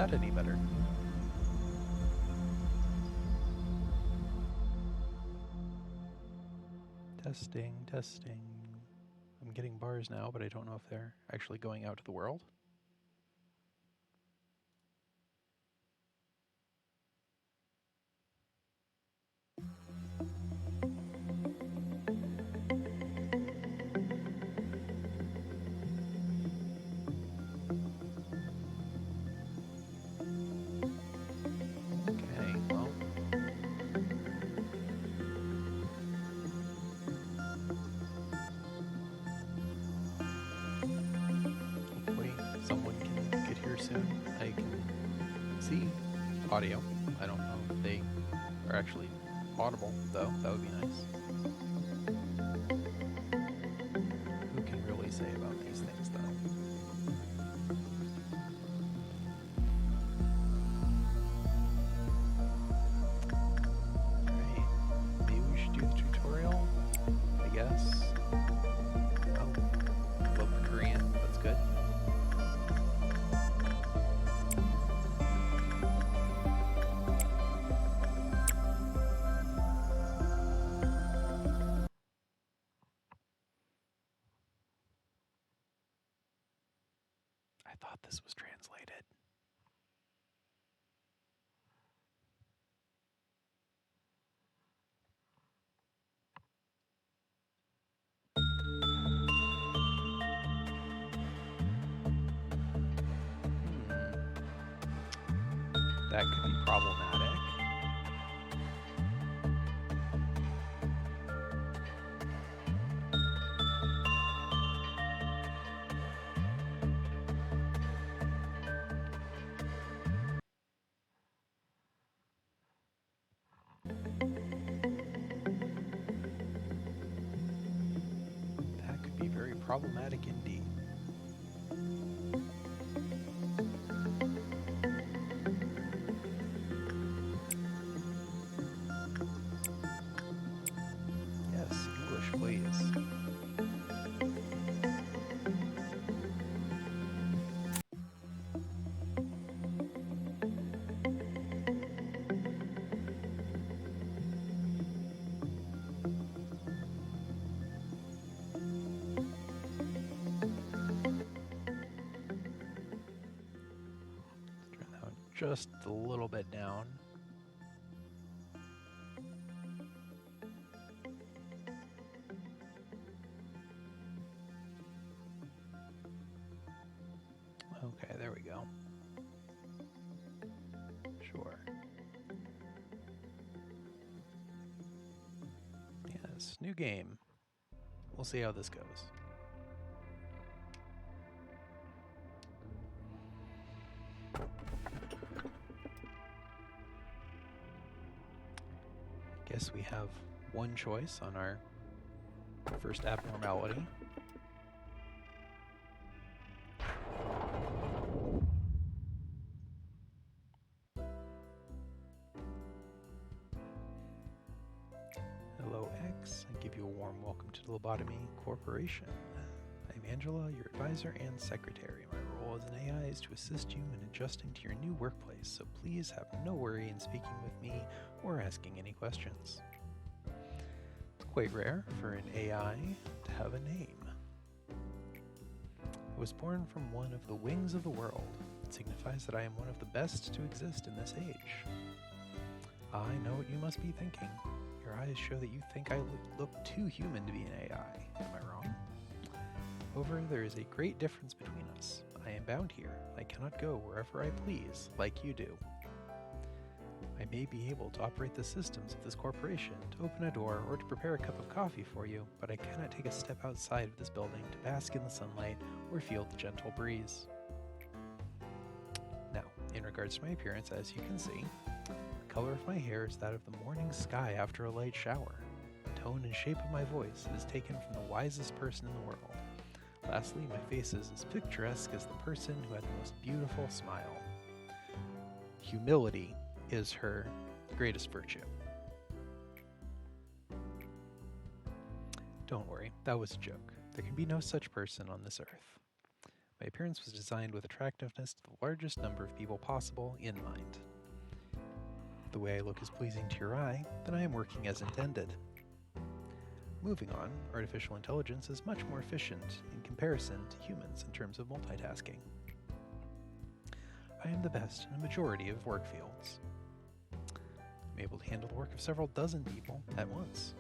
that any better? Testing, testing. I'm getting bars now, but I don't know if they're actually going out to the world. Okay, well. Hopefully someone can get here soon. I can see audio. I don't know if they are actually audible, though. That would be nice. Who can really say about these things, though? Alright, maybe we should do the tutorial, I guess. Oh, love Korean, that's good. I thought this was translated. That could be problematic. That could be very problematic indeed. Yes, English, please. Let's turn that one just a little bit down. Okay, there we go. Sure. Yes, new game. We'll see how this goes. Guess we have one choice on our first abnormality. Hello, X. I give you a warm welcome to the Lobotomy Corporation. I'm Angela, your advisor and secretary. My role as an AI is to assist you in adjusting to your new workplace, so please have no worry in speaking with me or asking any questions. It's quite rare for an AI to have a name. I was born from one of the wings of the world. It signifies that I am one of the best to exist in this age. I know what you must be thinking. Your eyes show that you think I look too human to be an AI. Am I wrong? However, there is a great difference between us. I am bound here. I cannot go wherever I please, like you do. I may be able to operate the systems of this corporation, to open a door, or to prepare a cup of coffee for you, but I cannot take a step outside of this building to bask in the sunlight or feel the gentle breeze. Now, in regards to my appearance, as you can see, the color of my hair is that of the morning sky after a light shower. The tone and shape of my voice is taken from the wisest person in the world. Lastly, my face is as picturesque as the person who had the most beautiful smile. Humility is her greatest virtue. Don't worry, that was a joke. There can be no such person on this earth. My appearance was designed with attractiveness to the largest number of people possible in mind. If the way I look is pleasing to your eye, then I am working as intended. Moving on, artificial intelligence is much more efficient in comparison to humans in terms of multitasking. I am the best in a majority of work fields. I'm able to handle the work of several dozen people at once.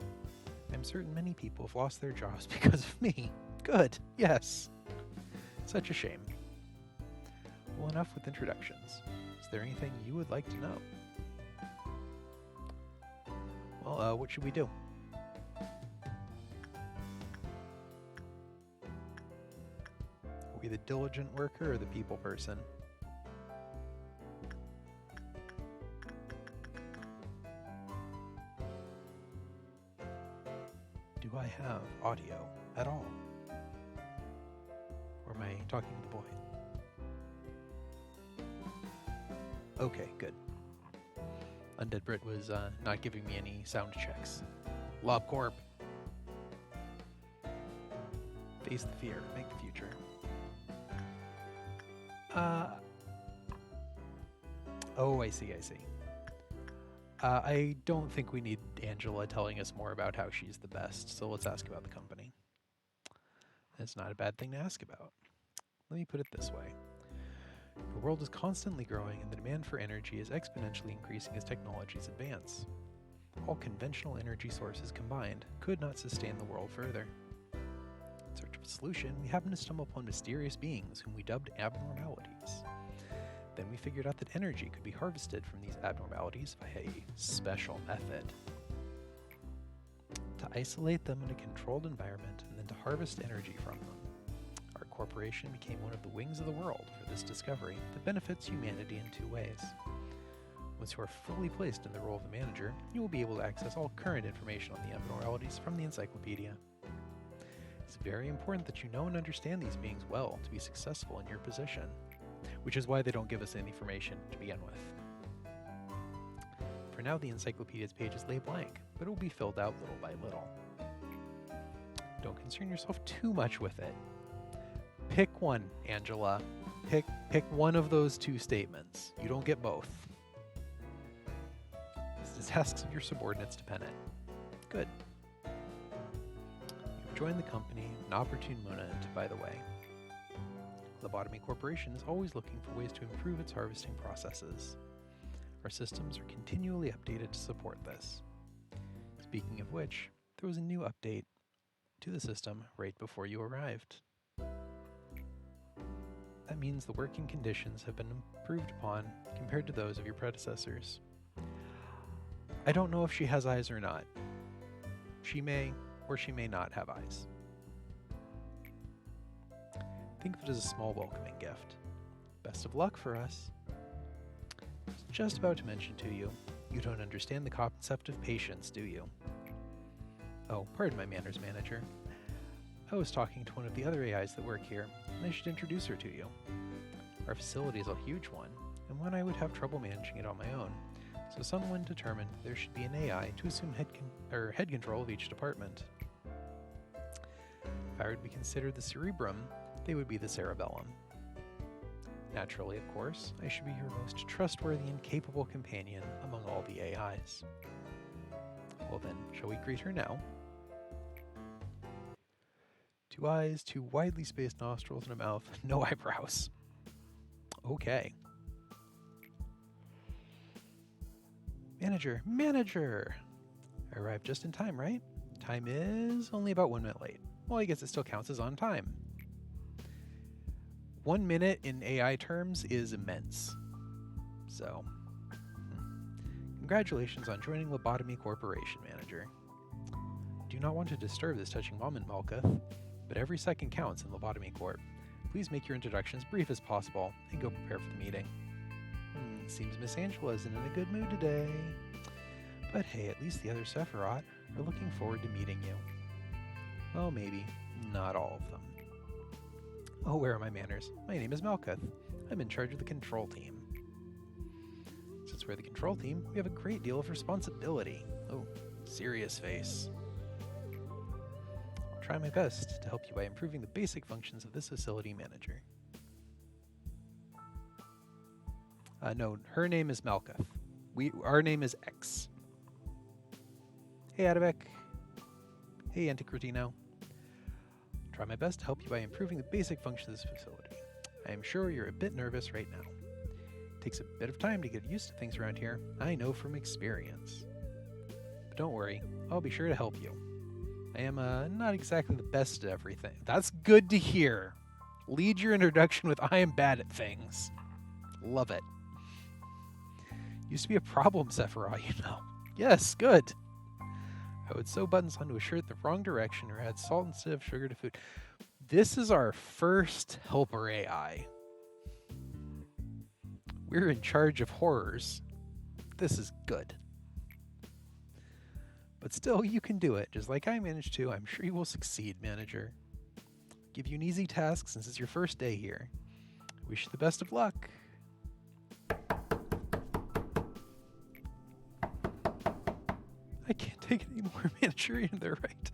I'm certain many people have lost their jobs because of me. Good, yes. Such a shame. Well, enough with introductions. Is there anything you would like to know? Well, what should we do? Are we the diligent worker or the people person? Do I have audio at all? Or am I talking to the boy? Okay, good. Undead Brit was not giving me any sound checks. LobCorp. Face the fear, make the future. Oh, I see. I don't think we need Angela telling us more about how she's the best, so let's ask about the company. It's not a bad thing to ask about. Let me put it this way. The world is constantly growing and the demand for energy is exponentially increasing as technologies advance. All conventional energy sources combined could not sustain the world further. In search of a solution, we happened to stumble upon mysterious beings whom we dubbed abnormalities. Then we figured out that energy could be harvested from these abnormalities via a special method. To isolate them in a controlled environment and then to harvest energy from them. Our corporation became one of the wings of the world for this discovery that benefits humanity in two ways. Once you are fully placed in the role of the manager, you will be able to access all current information on the abnormalities from the encyclopedia. It's very important that you know and understand these beings well to be successful in your position, which is why they don't give us any information to begin with. For now, the encyclopedia's pages lay blank, but it will be filled out little by little. Don't concern yourself too much with it. Pick one, Angela. Pick one of those two statements. You don't get both. It's the tasks of your subordinates to pen it. Good. You've joined the company at an opportune moment, by the way. Lobotomy Corporation is always looking for ways to improve its harvesting processes. Our systems are continually updated to support this. Speaking of which, there was a new update to the system right before you arrived. That means the working conditions have been improved upon compared to those of your predecessors. I don't know if she has eyes or not. She may or she may not have eyes. Think of it as a small welcoming gift. Best of luck for us. I was just about to mention to you, you don't understand the concept of patience, do you? Oh, pardon my manners, manager. I was talking to one of the other AIs that work here, and I should introduce her to you. Our facility is a huge one, and one I would have trouble managing it on my own, so someone determined there should be an AI to assume head control of each department. If I were to be considered the cerebrum, they would be the cerebellum. Naturally, of course, I should be your most trustworthy and capable companion among all the AIs. Well then, shall we greet her now? 2 eyes, 2 widely spaced nostrils, and a mouth, no eyebrows. Okay. Manager! I arrived just in time, right? Time is only about 1 minute late. Well, I guess it still counts as on time. 1 minute in AI terms is immense. So, congratulations on joining Lobotomy Corporation, Manager. I do not want to disturb this touching moment, Malkuth, but every second counts in Lobotomy Corp. Please make your introductions brief as possible and go prepare for the meeting. Seems Miss Angela isn't in a good mood today. But hey, at least the other Sephiroth are looking forward to meeting you. Well, maybe not all of them. Oh, where are my manners? My name is Malkuth. I'm in charge of the control team. Since we're the control team, we have a great deal of responsibility. Oh, serious face. I'll try my best to help you by improving the basic functions of this facility, Manager. No, her name is Malkuth. Our name is X. Hey, Adabek. Hey, Anticritino. Try my best to help you by improving the basic functions of this facility. I am sure you're a bit nervous right now. It takes a bit of time to get used to things around here. I know from experience. But don't worry, I'll be sure to help you. I am not exactly the best at everything. That's good to hear. Lead your introduction with I am bad at things. Love it. Used to be a problem, Sephiroth, you know. Yes, good. I would sew buttons onto a shirt the wrong direction or add salt instead of sugar to food. This is our first helper AI. We're in charge of horrors. This is good. But still, you can do it. Just like I managed to, I'm sure you will succeed, manager. Give you an easy task since it's your first day here. Wish you the best of luck. I can't take it anymore, manager. They're right.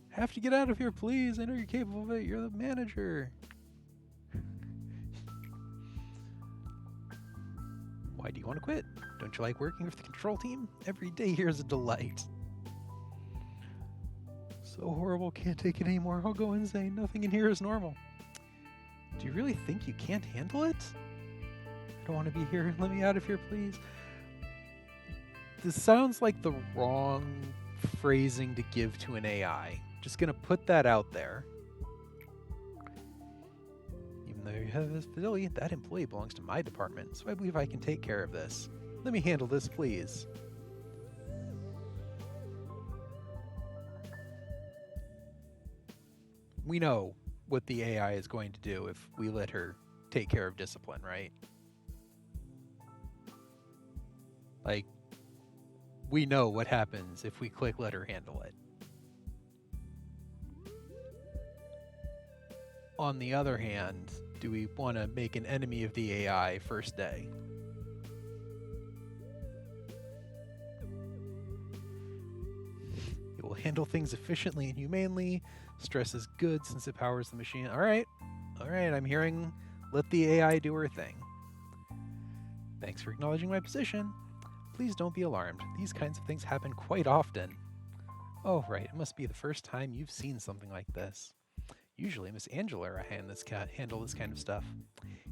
Have to get out of here, please. I know you're capable of it. You're the manager. Why do you want to quit? Don't you like working with the control team? Every day here is a delight. So horrible, can't take it anymore. I'll go insane. Nothing in here is normal. Do you really think you can't handle it? I don't want to be here. Let me out of here, please. This sounds like the wrong phrasing to give to an AI. Just gonna put that out there. Even though you have this facility, that employee belongs to my department, so I believe I can take care of this. Let me handle this, please. We know what the AI is going to do if we let her take care of discipline, right? Like, we know what happens if we click let her handle it. On the other hand, do we want to make an enemy of the AI first day? It will handle things efficiently and humanely. Stress is good since it powers the machine. All right, I'm hearing let the AI do her thing. Thanks for acknowledging my position. Please don't be alarmed. These kinds of things happen quite often. Oh, right, it must be the first time you've seen something like this. Usually Miss Angela or I handle this kind of stuff.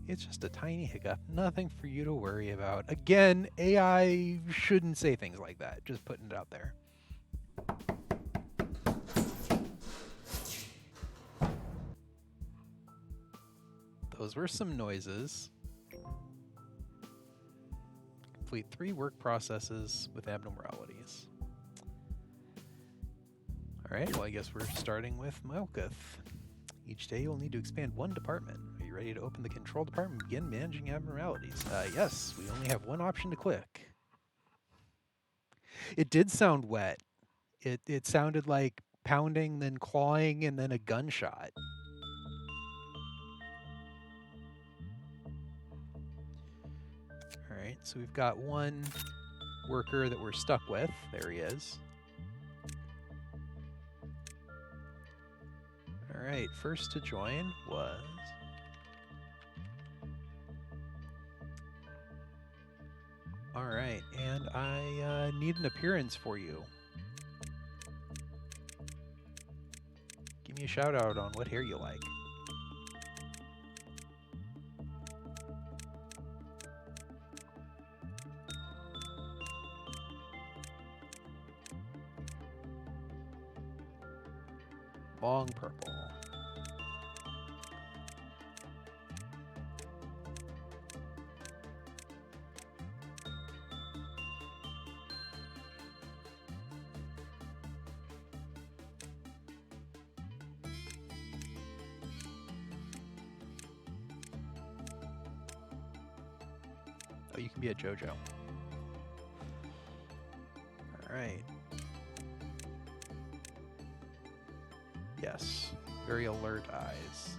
It's just a tiny hiccup, nothing for you to worry about. Again, AI shouldn't say things like that, just putting it out there. Those were some noises. Complete 3 work processes with abnormalities. Alright, well I guess we're starting with Malkuth. Each day you'll need to expand 1 department. Are you ready to open the control department and begin managing abnormalities? Yes, we only have 1 option to click. It did sound wet. It sounded like pounding, then clawing, and then a gunshot. Alright, so we've got 1 worker that we're stuck with. There he is. Alright, first to join was... Alright, and I need an appearance for you. Give me a shout out on what hair you like. Long purple. Oh, you can be a JoJo. Alright. Yes, very alert eyes.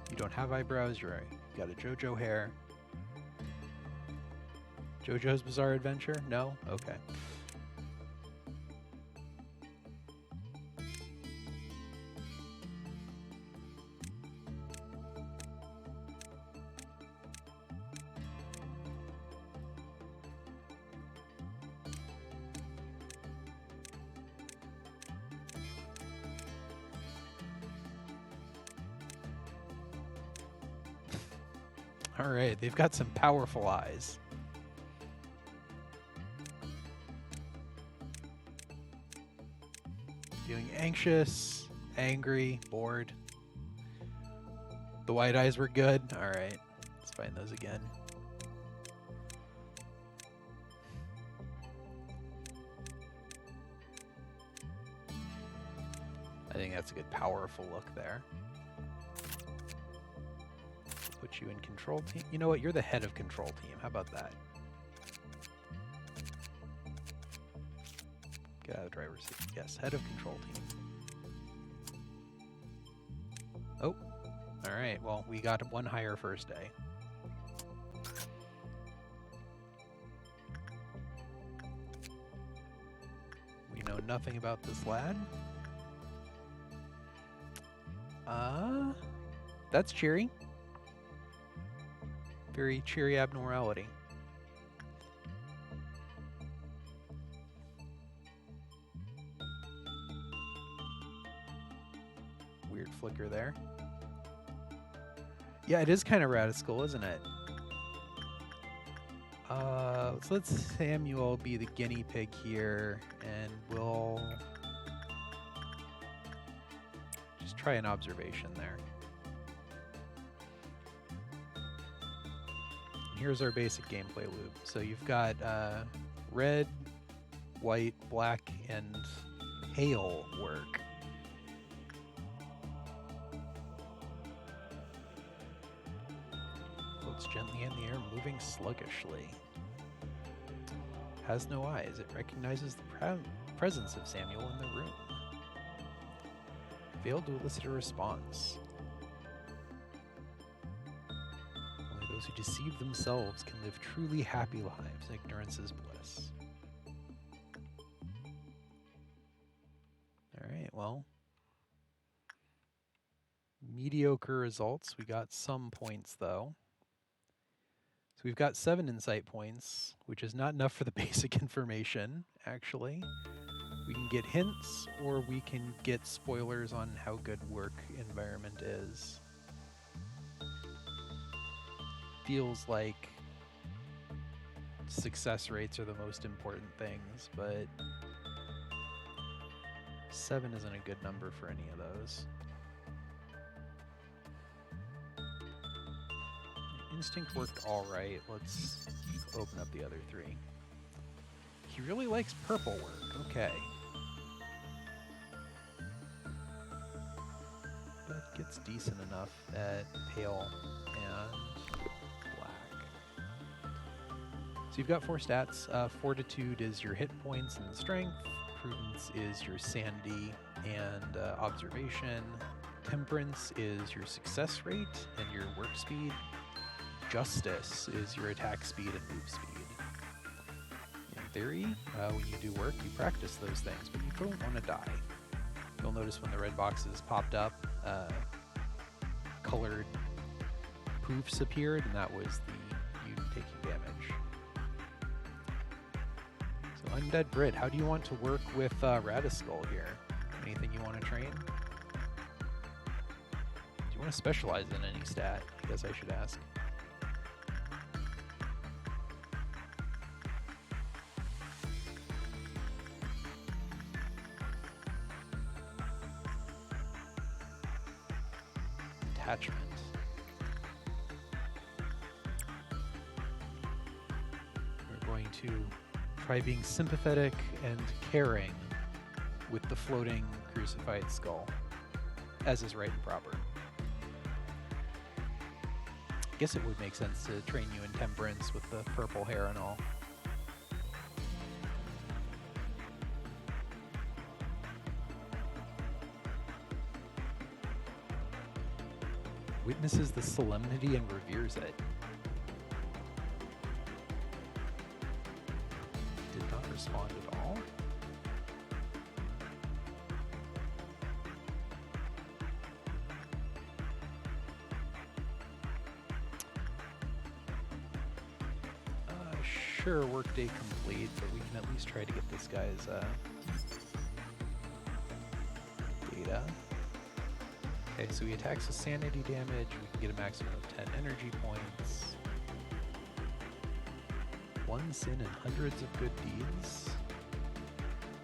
You don't have eyebrows, you're right. You got a JoJo hair. JoJo's Bizarre Adventure? No? Okay. All right, they've got some powerful eyes. Feeling anxious, angry, bored. The white eyes were good. All right, let's find those again. I think that's a good powerful look there. Put you in control team. You know what? You're the head of control team. How about that? Get out of the driver's seat. Yes, head of control team. Oh, all right. Well, we got one higher first day. We know nothing about this lad. That's cheery. Very cheery abnormality. Weird flicker there. Yeah, it is kind of radical, isn't it? So let Samuel be the guinea pig here, and we'll just try an observation there. Here's our basic gameplay loop. So you've got red, white, black, and pale work. Floats gently in the air, moving sluggishly. Has no eyes. It recognizes the presence of Samuel in the room. Failed to elicit a response. Those who deceive themselves can live truly happy lives. Ignorance is bliss. All right, well. Mediocre results. We got some points, though. So we've got 7 insight points, which is not enough for the basic information, actually. We can get hints, or we can get spoilers on how good work environment is. Feels like success rates are the most important things, but 7 isn't a good number for any of those. Instinct worked all right. Let's open up the other 3. He really likes purple work. Okay. That gets decent enough at pale and black. So you've got 4 stats. Fortitude is your hit points and strength. Prudence is your sanity and observation. Temperance is your success rate and your work speed. Justice is your attack speed and move speed. In theory, when you do work, you practice those things, but you don't want to die. You'll notice when the red boxes popped up, colored poofs appeared, and that was you taking damage. So Undead Brit, how do you want to work with Radiskull here? Anything you want to train? Do you want to specialize in any stat? I guess I should ask. Attachment. We're going to try being sympathetic and caring with the floating crucified skull, as is right and proper. I guess it would make sense to train you in temperance with the purple hair and all. Witnesses the solemnity and reveres it. Did not respond at all. Sure, workday complete, but we can at least try to get this guy's data. Okay, so he attacks with sanity damage. We can get a maximum of 10 energy points. 1 sin and hundreds of good deeds.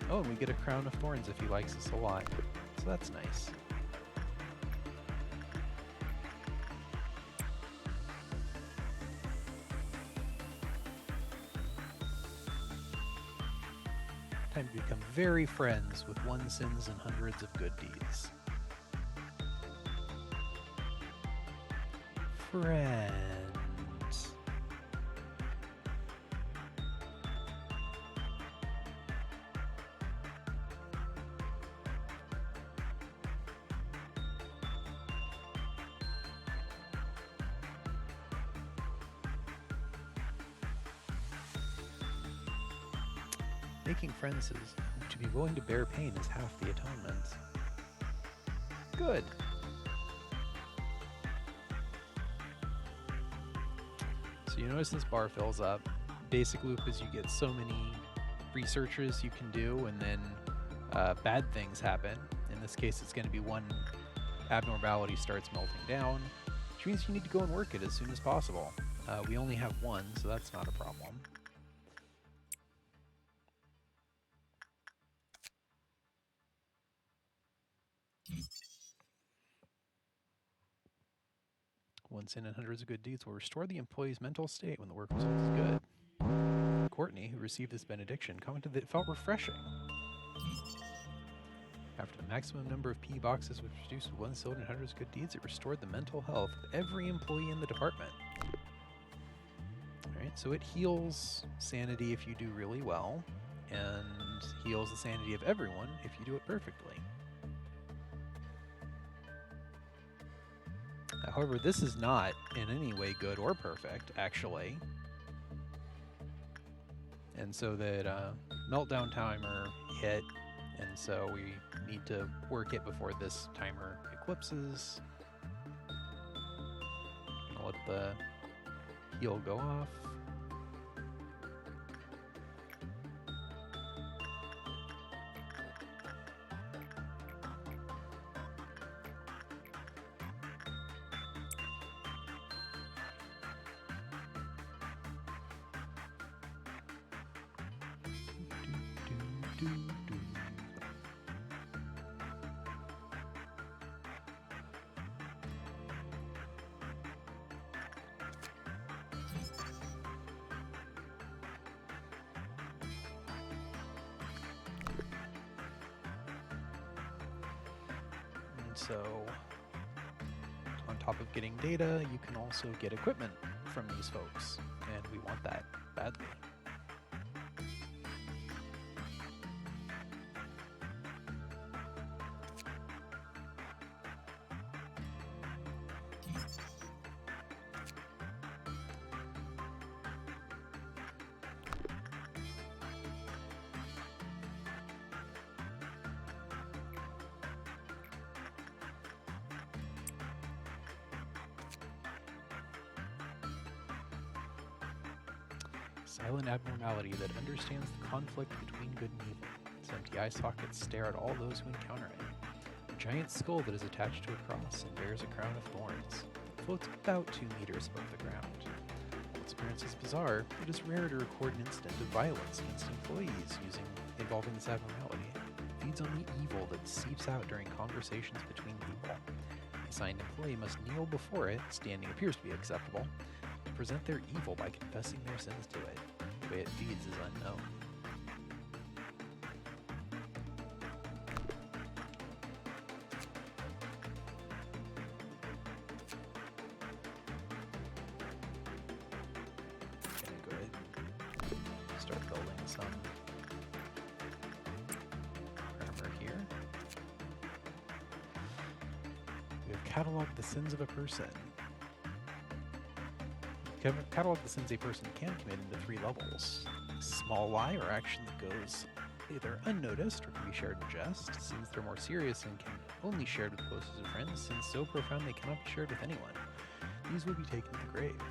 Oh, and we get a crown of thorns if he likes us a lot. So that's nice. Time to become very friends with 1 sins and hundreds of good deeds. Friends. Making friends is to be willing to bear pain is half the atonement. Good. So you notice this bar fills up. Basic loop is you get so many researches you can do, and then bad things happen. In this case, it's going to be one abnormality starts melting down, which means you need to go and work it as soon as possible. We only have one, so that's not a problem. One sin and hundreds of good deeds will restore the employee's mental state when the work result is good. Courtney, who received this benediction, commented that it felt refreshing. After the maximum number of P boxes was reduced with 1 sin and hundreds of good deeds, it restored the mental health of every employee in the department. Alright, so it heals sanity if you do really well, and heals the sanity of everyone if you do it perfectly. However, this is not in any way good or perfect, actually. And so that meltdown timer hit, and so we need to work it before this timer eclipses. I'll let the heal go off. So, on top of getting data, you can also get equipment from these folks, and we want that badly. Silent abnormality that understands the conflict between good and evil. Its empty eye sockets stare at all those who encounter it. A giant skull that is attached to a cross and bears a crown of thorns. It floats about 2 meters above the ground. While its appearance is bizarre, it is rare to record an incident of violence against employees involving this abnormality. It feeds on the evil that seeps out during conversations between people. The assigned employee must kneel before it, standing appears to be acceptable, to present their evil by confessing their sins to it. The way it feeds is unknown. Gonna go ahead and start building some armor here. We have cataloged the sins of a person. Catalog the sins a person can commit into 3 levels. Small lie, or action that goes either unnoticed or can be shared in jest. Sins that are more serious and can only be shared with the closest of friends. Sins so profound they cannot be shared with anyone. These will be taken to the grave.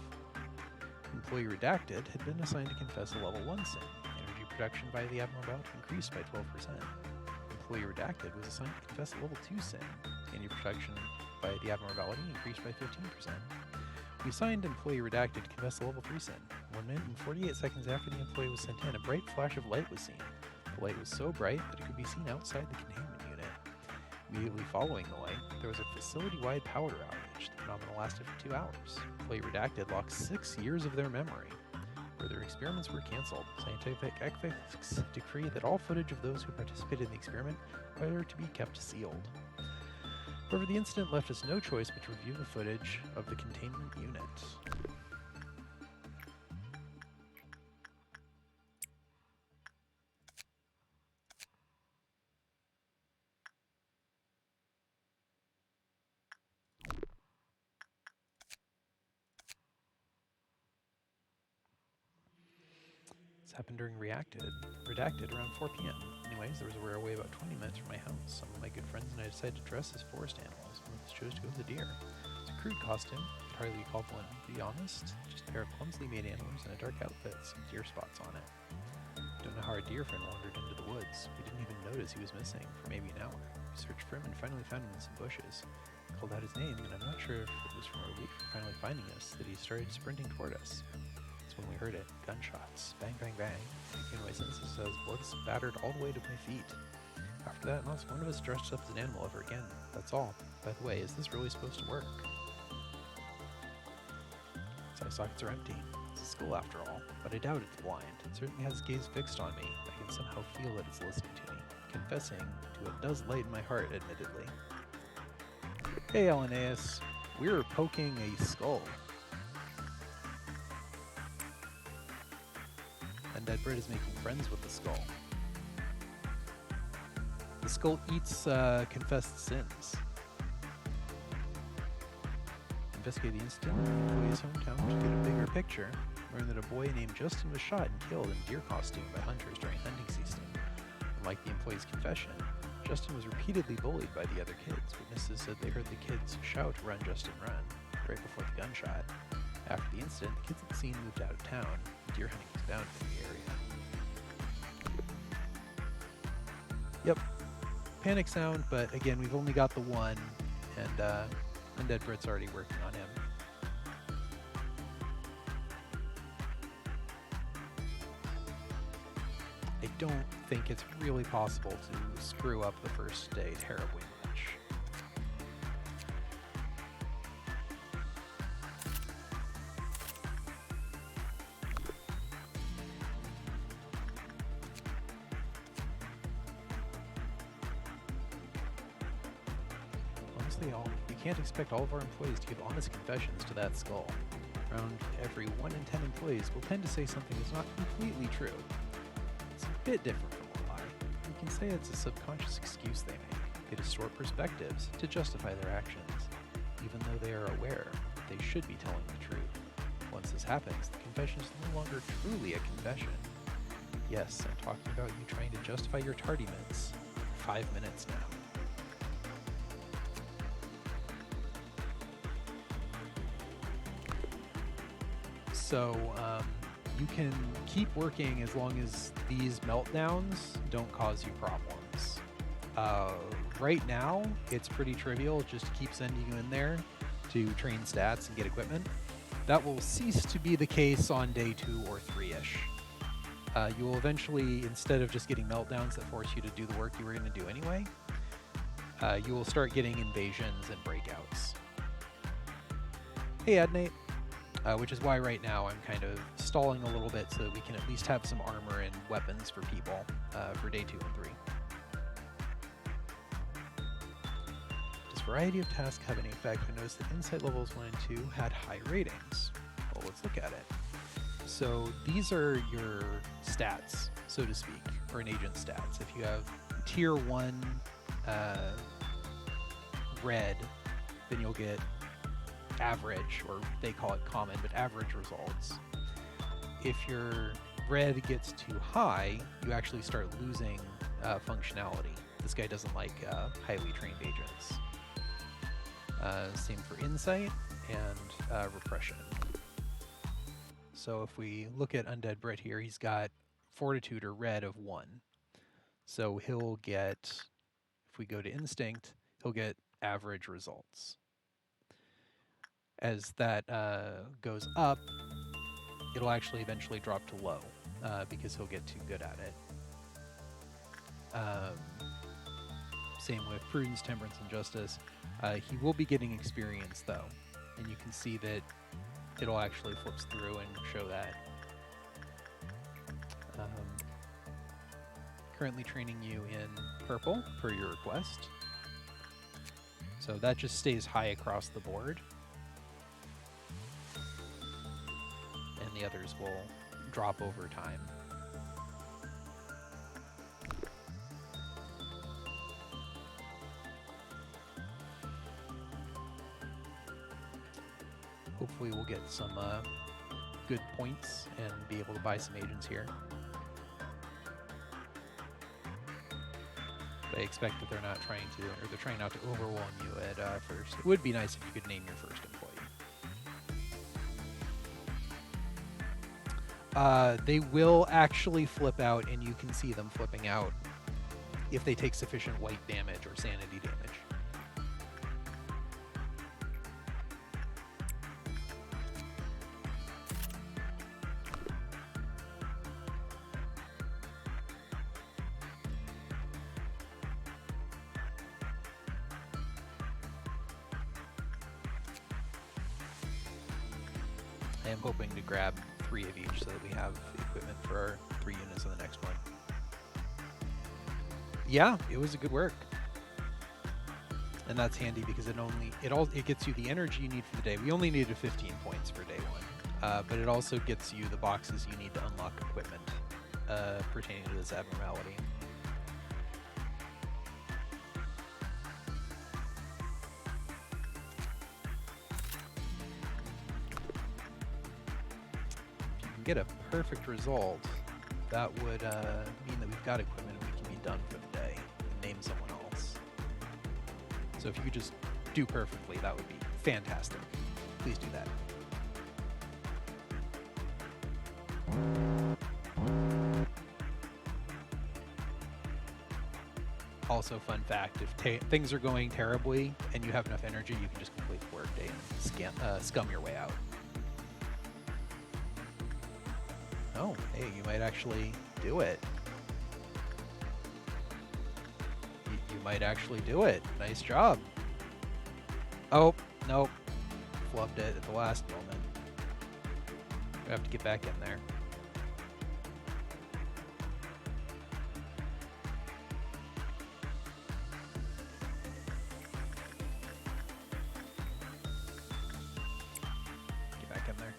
Employee Redacted had been assigned to confess a level 1 sin. Energy production by the abnormality increased by 12%. Employee Redacted was assigned to confess a level 2 sin. Energy production by the abnormality increased by 15%. We signed employee redacted to confess a level 3 sin. 1 minute and 48 seconds after the employee was sent in, a bright flash of light was seen. The light was so bright that it could be seen outside the containment unit. Immediately following the light, there was a facility-wide power outage. The phenomenon lasted for 2 hours. Employee redacted lost 6 years of their memory. Further experiments were canceled. Scientific ethics decreed that all footage of those who participated in the experiment were to be kept sealed. However, the incident left us no choice but to review the footage of the containment unit. This happened during Redacted around 4 p.m. Anyways, there was a railway about 20 minutes from my house. Some of my good friends and I decided to dress as forest animals. One of us chose to go as a deer. It's a crude costume, could hardly be called one, to be honest. Just a pair of clumsily made antlers and a dark outfit with some deer spots on it. Don't know how our deer friend wandered into the woods. We didn't even notice he was missing for maybe an hour. We searched for him and finally found him in some bushes. He called out his name, and I'm not sure if it was from a relief for finally finding us that he started sprinting toward us. When we heard it, gunshots, bang, bang, bang. Taking my senses as blood spattered all the way to my feet. After that, not one of us dressed up as an animal ever again. That's all. By the way, is this really supposed to work? Its eye sockets are empty. It's a skull after all, but I doubt it's blind. It certainly has its gaze fixed on me. I can somehow feel that it's listening to me. Confessing to it does lighten my heart, admittedly. Hey, Linnaeus. We're poking a skull. Undead Bird is making friends with the skull. The skull eats confessed sins. Investigate the incident in the employee's hometown to get a bigger picture. Learn that a boy named Justin was shot and killed in deer costume by hunters during hunting season. Unlike the employee's confession, Justin was repeatedly bullied by the other kids. Witnesses said they heard the kids shout, "Run, Justin, run," right before the gunshot. After the incident, the kids at the scene moved out of town. Deer hunting was banned in the area. Yep, panic sound, but again, we've only got the one, and Undead Bird's already working on him. I don't think it's really possible to screw up the first day terribly much. You can't expect all of our employees to give honest confessions to that skull. Around every 1 in 10 employees will tend to say something that's not completely true. It's a bit different from a lie. You can say it's a subconscious excuse they make. They distort perspectives to justify their actions, even though they are aware that they should be telling the truth. Once this happens, the confession is no longer truly a confession. Yes, I'm talking about you trying to justify your tardiness for 5 minutes now. So you can keep working as long as these meltdowns don't cause you problems. Right now, it's pretty trivial just to keep sending you in there to train stats and get equipment. That will cease to be the case on day 2 or 3-ish. You will eventually, instead of just getting meltdowns that force you to do the work you were going to do anyway, you will start getting invasions and breakouts. Hey, Adnate. Which is why right now I'm kind of stalling a little bit so that we can at least have some armor and weapons for people for day 2 and 3. Does variety of tasks have any effect? I noticed that insight levels 1 and 2 had high ratings. Well, let's look at it. So these are your stats, so to speak, or an agent stats. If you have tier 1 red, then you'll get average, or they call it common, but average results. If your red gets too high, you actually start losing functionality. This guy doesn't like highly trained agents. Same for insight and repression. So if we look at Undead Brit here, he's got fortitude or red of 1. So he'll get, if we go to instinct, he'll get average results. as that goes up, it'll actually eventually drop to low because he'll get too good at it. Same with Prudence, Temperance, and Justice. He will be getting experience though, and you can see that it'll actually flips through and show that. Currently training you in purple per your request. So that just stays high across the board. And the others will drop over time. Hopefully we'll get some good points and be able to buy some agents here. But I expect that they're not trying to, or they're trying not to overwhelm you at first. It would be nice if you could name your first employee. They will actually flip out, and you can see them flipping out if they take sufficient white damage or sanity damage. I am hoping to grab 3 of each so that we have equipment for our 3 units on the next one. Yeah, it was a good work. And that's handy because it gets you the energy you need for the day. We only needed 15 points for day 1, but it also gets you the boxes you need to unlock equipment pertaining to this abnormality. If you can get a perfect result, that would mean that we've got equipment and we can be done for the day and name someone else. So if you could just do perfectly, that would be fantastic. Please do that. Also, fun fact, if things are going terribly and you have enough energy, you can just complete the workday and scum your way out. Oh, hey, you might actually do it. You might actually do it. Nice job. Oh, nope. Flubbed it at the last moment. We have to get back in there. Get back in there.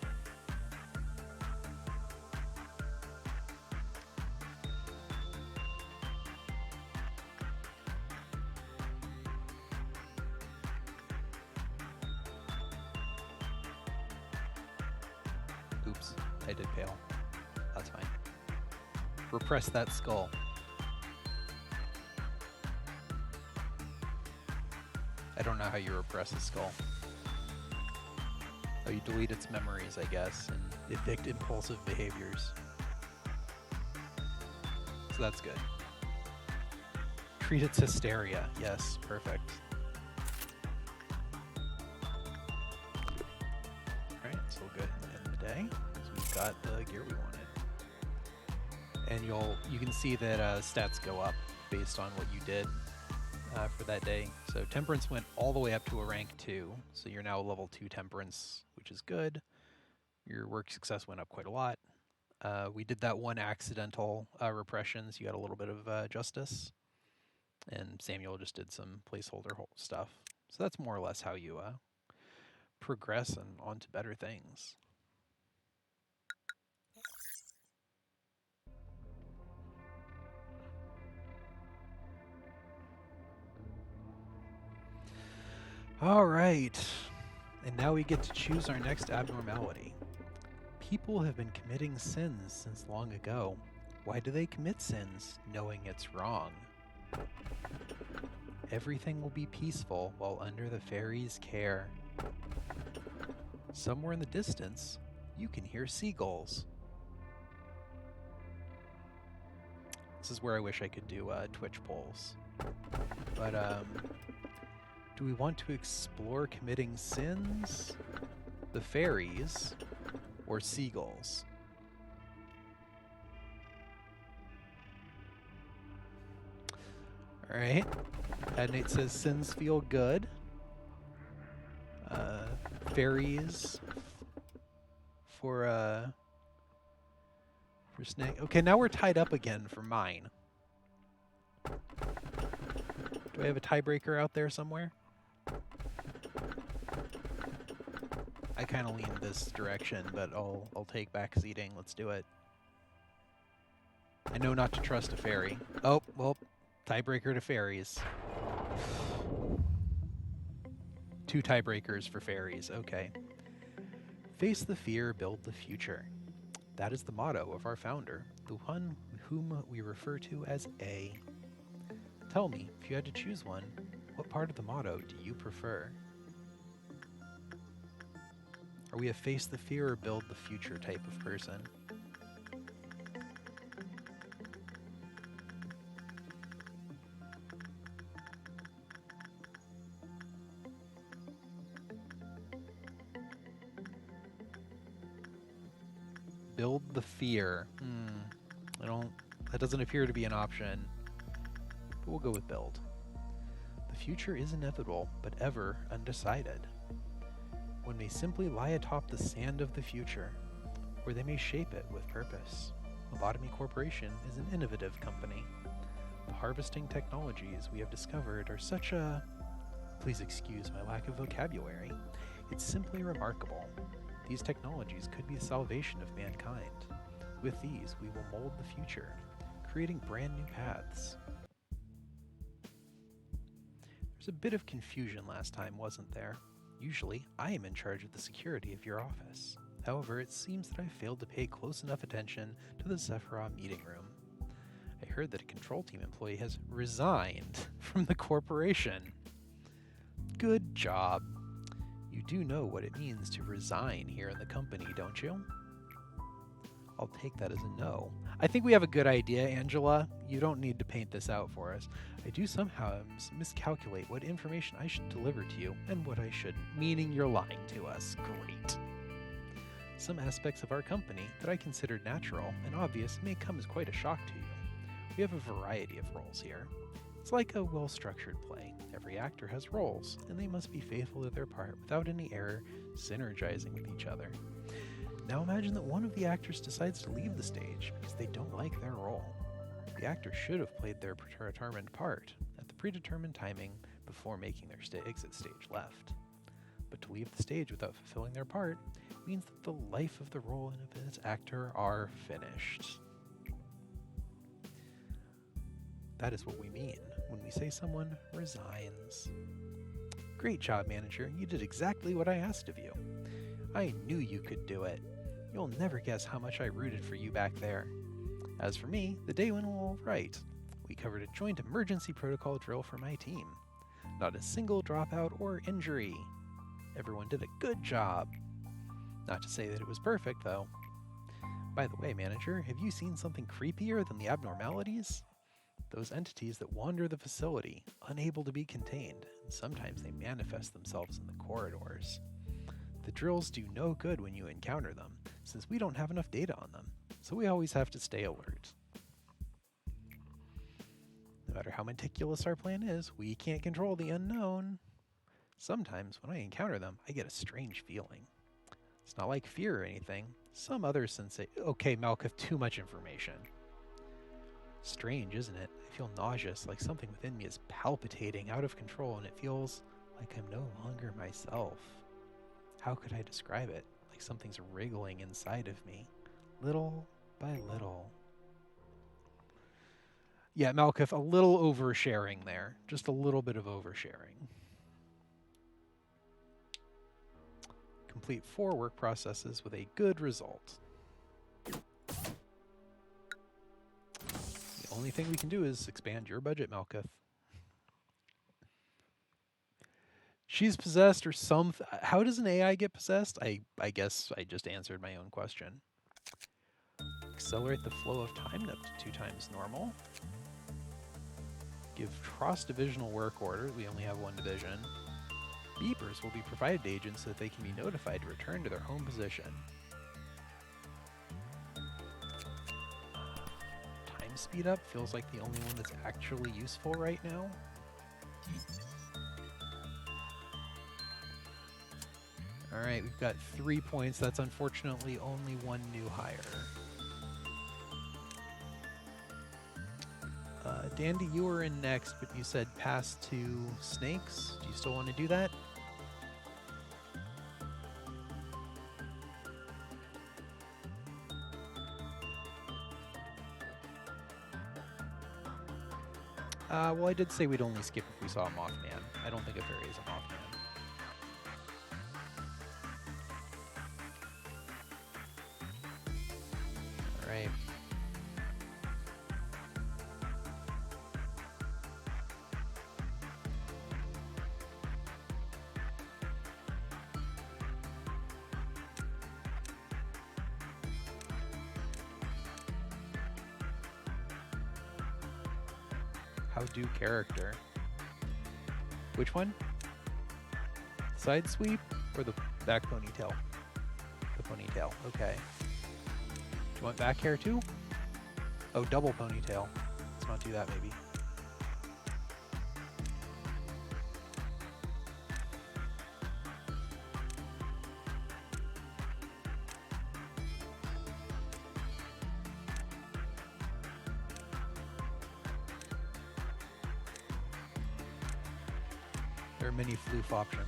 Oops, I did fail. That's fine. Repress that skull. I don't know how you repress a skull. Oh, you delete its memories, I guess, and evict impulsive behaviors. So that's good. Treat its hysteria. Yes, perfect. Alright, so we'll go ahead and end the day, because we've got the gear we wanted. And you can see that stats go up based on what you did for that day. So Temperance went all the way up to a rank 2, so you're now level 2 Temperance, which is good. Your work success went up quite a lot. We did that one accidental repression, so you got a little bit of justice. And Samuel just did some placeholder stuff. So that's more or less how you progress and on to better things. All right, and now we get to choose our next abnormality. People have been committing sins since long ago. Why do they commit sins, knowing it's wrong? Everything will be peaceful while under the fairies' care. Somewhere in the distance, you can hear seagulls. This is where I wish I could do Twitch polls. But do we want to explore committing sins? the fairies, or seagulls? All right. Adnate says sins feel good. Fairies for snake. Okay, now we're tied up again for mine. Do I have a tiebreaker out there somewhere? I kind of lean this direction, but I'll take back seating. Let's do it. I know not to trust a fairy. Oh, well, tiebreaker to fairies. 2 tiebreakers for fairies. Okay. Face the fear, build the future. That is the motto of our founder, the one whom we refer to as A. Tell me, if you had to choose one, what part of the motto do you prefer? Are we a face the fear or build the future type of person? Build the fear. That doesn't appear to be an option, but we'll go with build. The future is inevitable, but ever undecided. One may simply lie atop the sand of the future, or they may shape it with purpose. Lobotomy Corporation is an innovative company. The harvesting technologies we have discovered are such a... Please excuse my lack of vocabulary. It's simply remarkable. These technologies could be the salvation of mankind. With these, we will mold the future, creating brand new paths. There's a bit of confusion last time, wasn't there? Usually, I am in charge of the security of your office. However, it seems that I failed to pay close enough attention to the Sephiroth meeting room. I heard that a control team employee has resigned from the corporation. Good job. You do know what it means to resign here in the company, don't you? I'll take that as a no. I think we have a good idea, Angela. You don't need to paint this out for us. I do somehow miscalculate what information I should deliver to you and what I shouldn't, meaning you're lying to us. Great. Some aspects of our company that I considered natural and obvious may come as quite a shock to you. We have a variety of roles here. It's like a well-structured play. Every actor has roles, and they must be faithful to their part without any error, synergizing with each other. Now imagine that one of the actors decides to leave the stage because they don't like their role. The actor should have played their predetermined part at the predetermined timing before making their exit stage left. But to leave the stage without fulfilling their part means that the life of the role and of its actor are finished. That is what we mean when we say someone resigns. Great job, manager. You did exactly what I asked of you. I knew you could do it. You'll never guess how much I rooted for you back there. As for me, the day went all right. We covered a joint emergency protocol drill for my team. Not a single dropout or injury. Everyone did a good job. Not to say that it was perfect, though. By the way, manager, have you seen something creepier than the abnormalities? Those entities that wander the facility, unable to be contained, and sometimes they manifest themselves in the corridors. The drills do no good when you encounter them, since we don't have enough data on them, so we always have to stay alert. No matter how meticulous our plan is, we can't control the unknown. Sometimes when I encounter them, I get a strange feeling. It's not like fear or anything. Some other sensation. Okay, Malkuth, too much information. Strange, isn't it? I feel nauseous, like something within me is palpitating out of control, and it feels like I'm no longer myself. How could I describe it? Like something's wriggling inside of me, little by little. Yeah, Malkuth, a little oversharing there. Just a little bit of oversharing. Complete 4 work processes with a good result. The only thing we can do is expand your budget, Malkuth. She's possessed or some... How does an AI get possessed? I guess I just answered my own question. Accelerate the flow of time up to 2 times normal. Give cross-divisional work orders. We only have 1 division. Beepers will be provided to agents so that they can be notified to return to their home position. Time speed up feels like the only one that's actually useful right now. Alright, we've got 3 points. That's unfortunately only one new hire. Dandy, you were in next, but you said pass to snakes. Do you still want to do that? Well, I did say we'd only skip if we saw a Mothman. I don't think a fairy is a Mothman. Alright. How do character? Which one? Side sweep or the back ponytail? The ponytail, okay. Do you want back hair too? Oh, double ponytail. Let's not do that maybe. There are many floof options.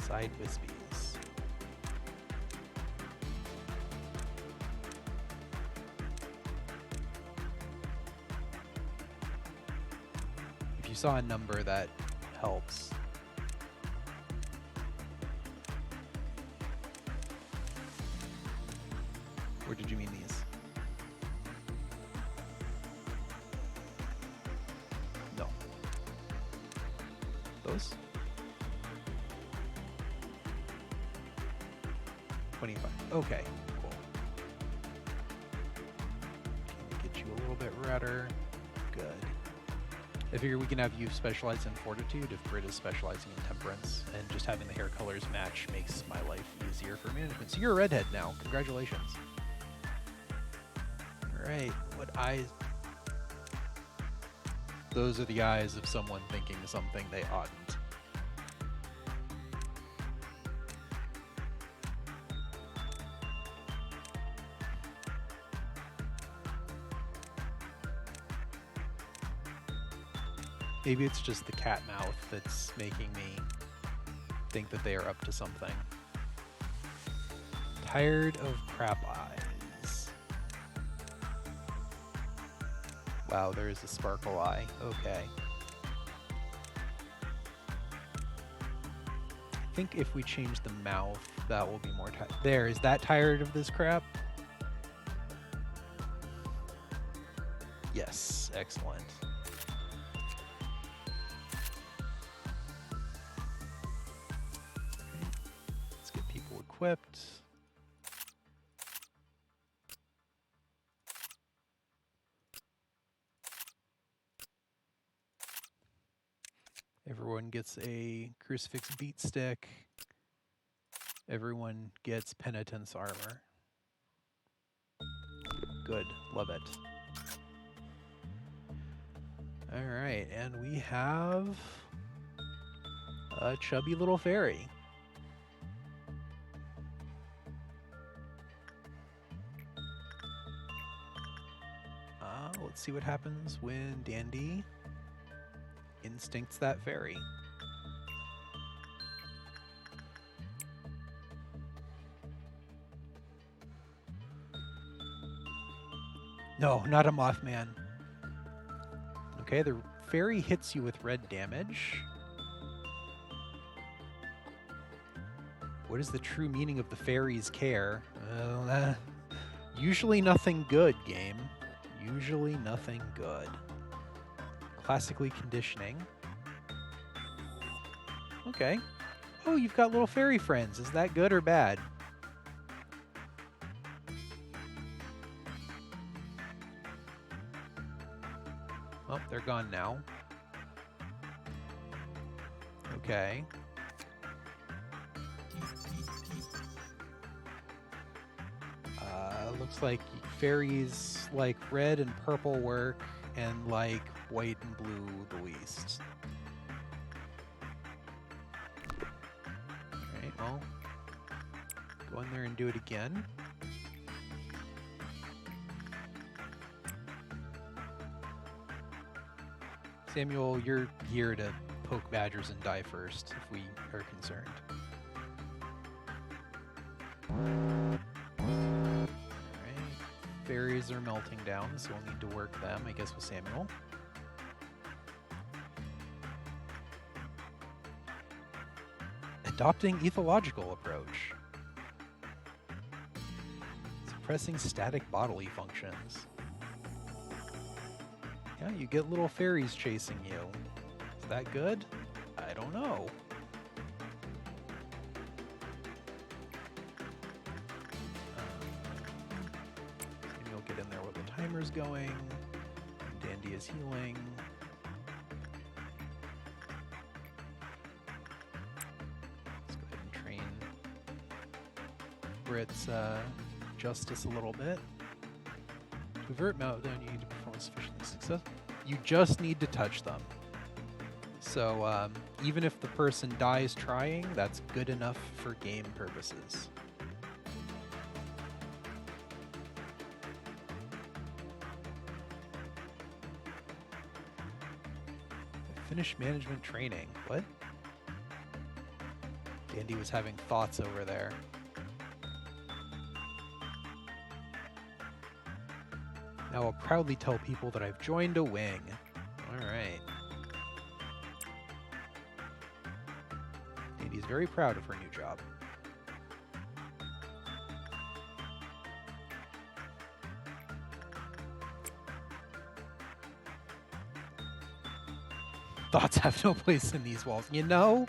Side wispies. If you saw a number that helps. Or did you mean these? No. Those? 25. Okay, cool. Can we get you a little bit redder? Good. I figure we can have you specialize in fortitude if Britt is specializing in temperance, and just having the hair colors match makes my life easier for management. So you're a redhead now. Congratulations. Alright, what eyes? Those are the eyes of someone thinking something they oughtn't. Maybe it's just the cat mouth that's making me think that they are up to something. Tired of crap eyes. Wow, there is a sparkle eye. Okay. I think if we change the mouth, that will be more tired. There, is that tired of this crap? Yes, excellent. Equipped. Everyone gets a crucifix beat stick. Everyone gets penitence armor. Good, love it. All right, and we have a chubby little fairy. Let's see what happens when Dandy instincts that fairy. No, not a Mothman. Okay, the fairy hits you with red damage. What is the true meaning of the fairy's care? Usually nothing good, game. Usually nothing good. Classically conditioning. Okay, Oh, you've got little fairy friends. Is that good or bad? Oh, they're gone now. Okay. Looks like fairies like red and purple work, and like white and blue the least. Alright, well, go in there and do it again. Samuel, you're here to poke badgers and die first, if we are concerned. Fairies are melting down, so we'll need to work them, I guess, with Samuel. Adopting ethological approach. Suppressing static bodily functions. Yeah, you get little fairies chasing you. Is that good? I don't know. Get in there while the timer's going. Dandy is healing. Let's go ahead and train Brit's justice a little bit. To avert meltdown, you need to perform sufficiently success. You just need to touch them. So even if the person dies trying, that's good enough for game purposes. Finish management training. What? Dandy was having thoughts over there. Now I'll proudly tell people that I've joined a wing. Alright. Dandy's very proud of her new job. Thoughts have no place in these walls. You know,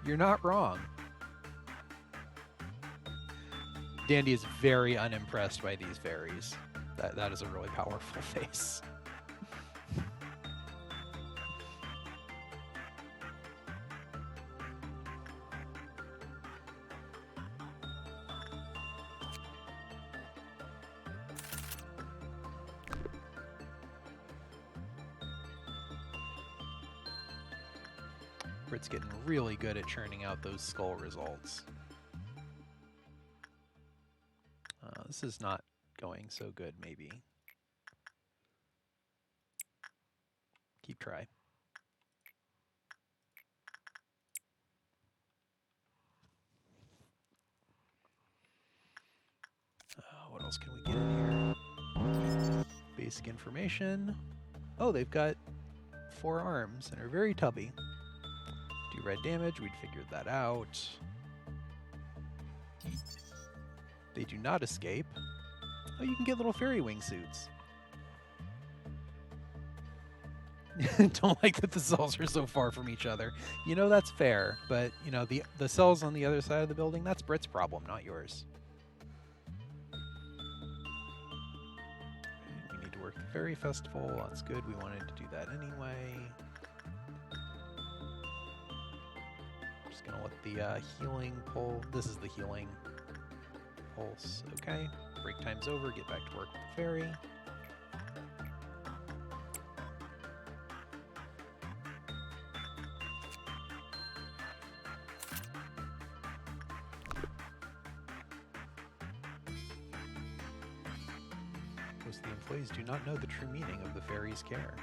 you're not wrong. Dandy is very unimpressed by these fairies. That is a really powerful face. Brit's getting really good at churning out those skull results. This is not going so good, maybe. Keep try. What else can we get in here? Basic information. Oh, they've got 4 arms and are very tubby. Do red damage, we'd figured that out. They do not escape. Oh, you can get little fairy wingsuits. Don't like that the cells are so far from each other. You know, that's fair, but, you know, the cells on the other side of the building, that's Brit's problem, not yours. We need to work the fairy festival. That's good. We wanted to do that anyway. Just gonna let the healing pull. This is the healing pulse. Okay. Break time's over. Get back to work with the fairy. Most of the employees do not know the true meaning of the fairy's care.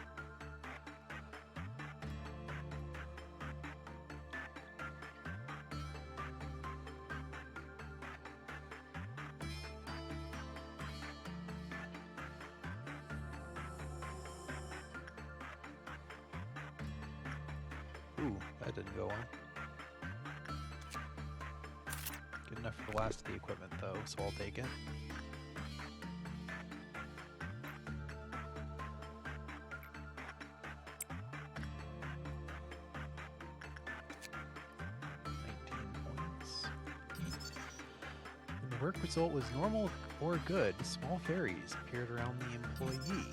Ooh, that didn't go on. Good enough for the last of the equipment, though, so I'll take it. the work result was normal or good, small fairies appeared around the employee.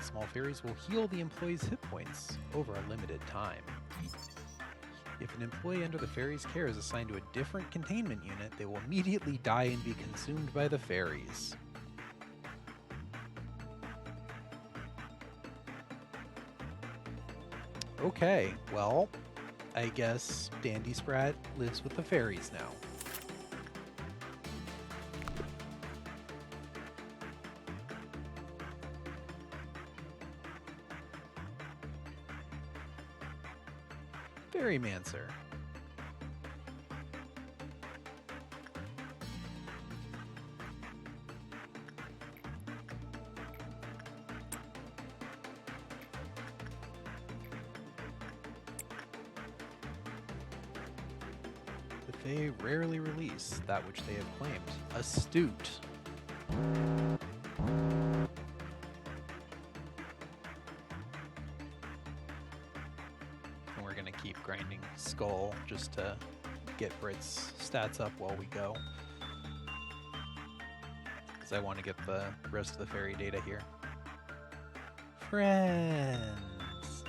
Small fairies will heal the employee's hit points over a limited time. If an employee under the fairies' care is assigned to a different containment unit, they will immediately die and be consumed by the fairies. Okay, well, I guess Dandy Sprat lives with the fairies now. Fairymancer. The Fae rarely release that which they have claimed. Astute. Keep grinding Skull just to get Brit's stats up while we go. Because I want to get the rest of the fairy data here. Friends!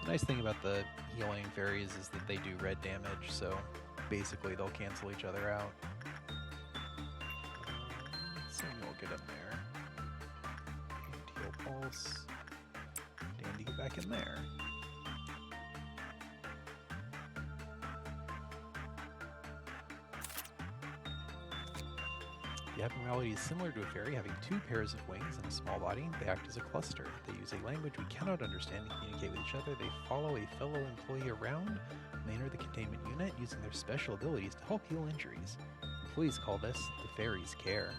The nice thing about the healing fairies is that they do red damage, so basically they'll cancel each other out. Samuel, get up there. Heal Pulse. Dandy, get back in there. The abnormality is similar to a fairy, having two pairs of wings and a small body. They act as a cluster. They use a language we cannot understand and communicate with each other. They follow a fellow employee around. They enter the containment unit using their special abilities to help heal injuries. Employees call this the fairies' care.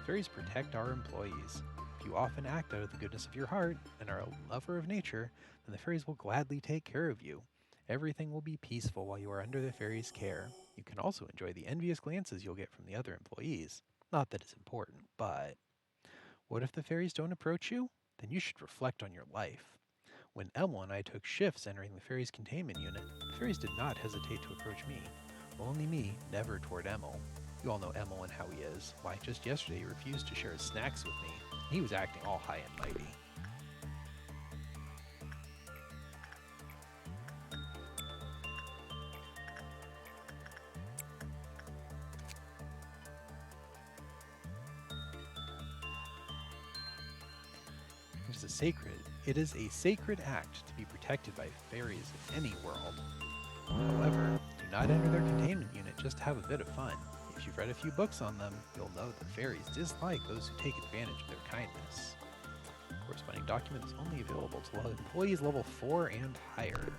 Fairies protect our employees. If you often act out of the goodness of your heart and are a lover of nature, then the fairies will gladly take care of you. Everything will be peaceful while you are under the fairies' care. You can also enjoy the envious glances you'll get from the other employees. Not that it's important, but what if the fairies don't approach you? Then you should reflect on your life. When Emil and I took shifts entering the fairies' containment unit, the fairies did not hesitate to approach me. Only me, never toward Emil. You all know Emil and how he is. Why, just yesterday he refused to share his snacks with me. He was acting all high and mighty. It is a sacred act to be protected by fairies in any world. However, do not enter their containment unit just to have a bit of fun. If you've read a few books on them, you'll know that fairies dislike those who take advantage of their kindness. The corresponding document is only available to employees level 4 and higher.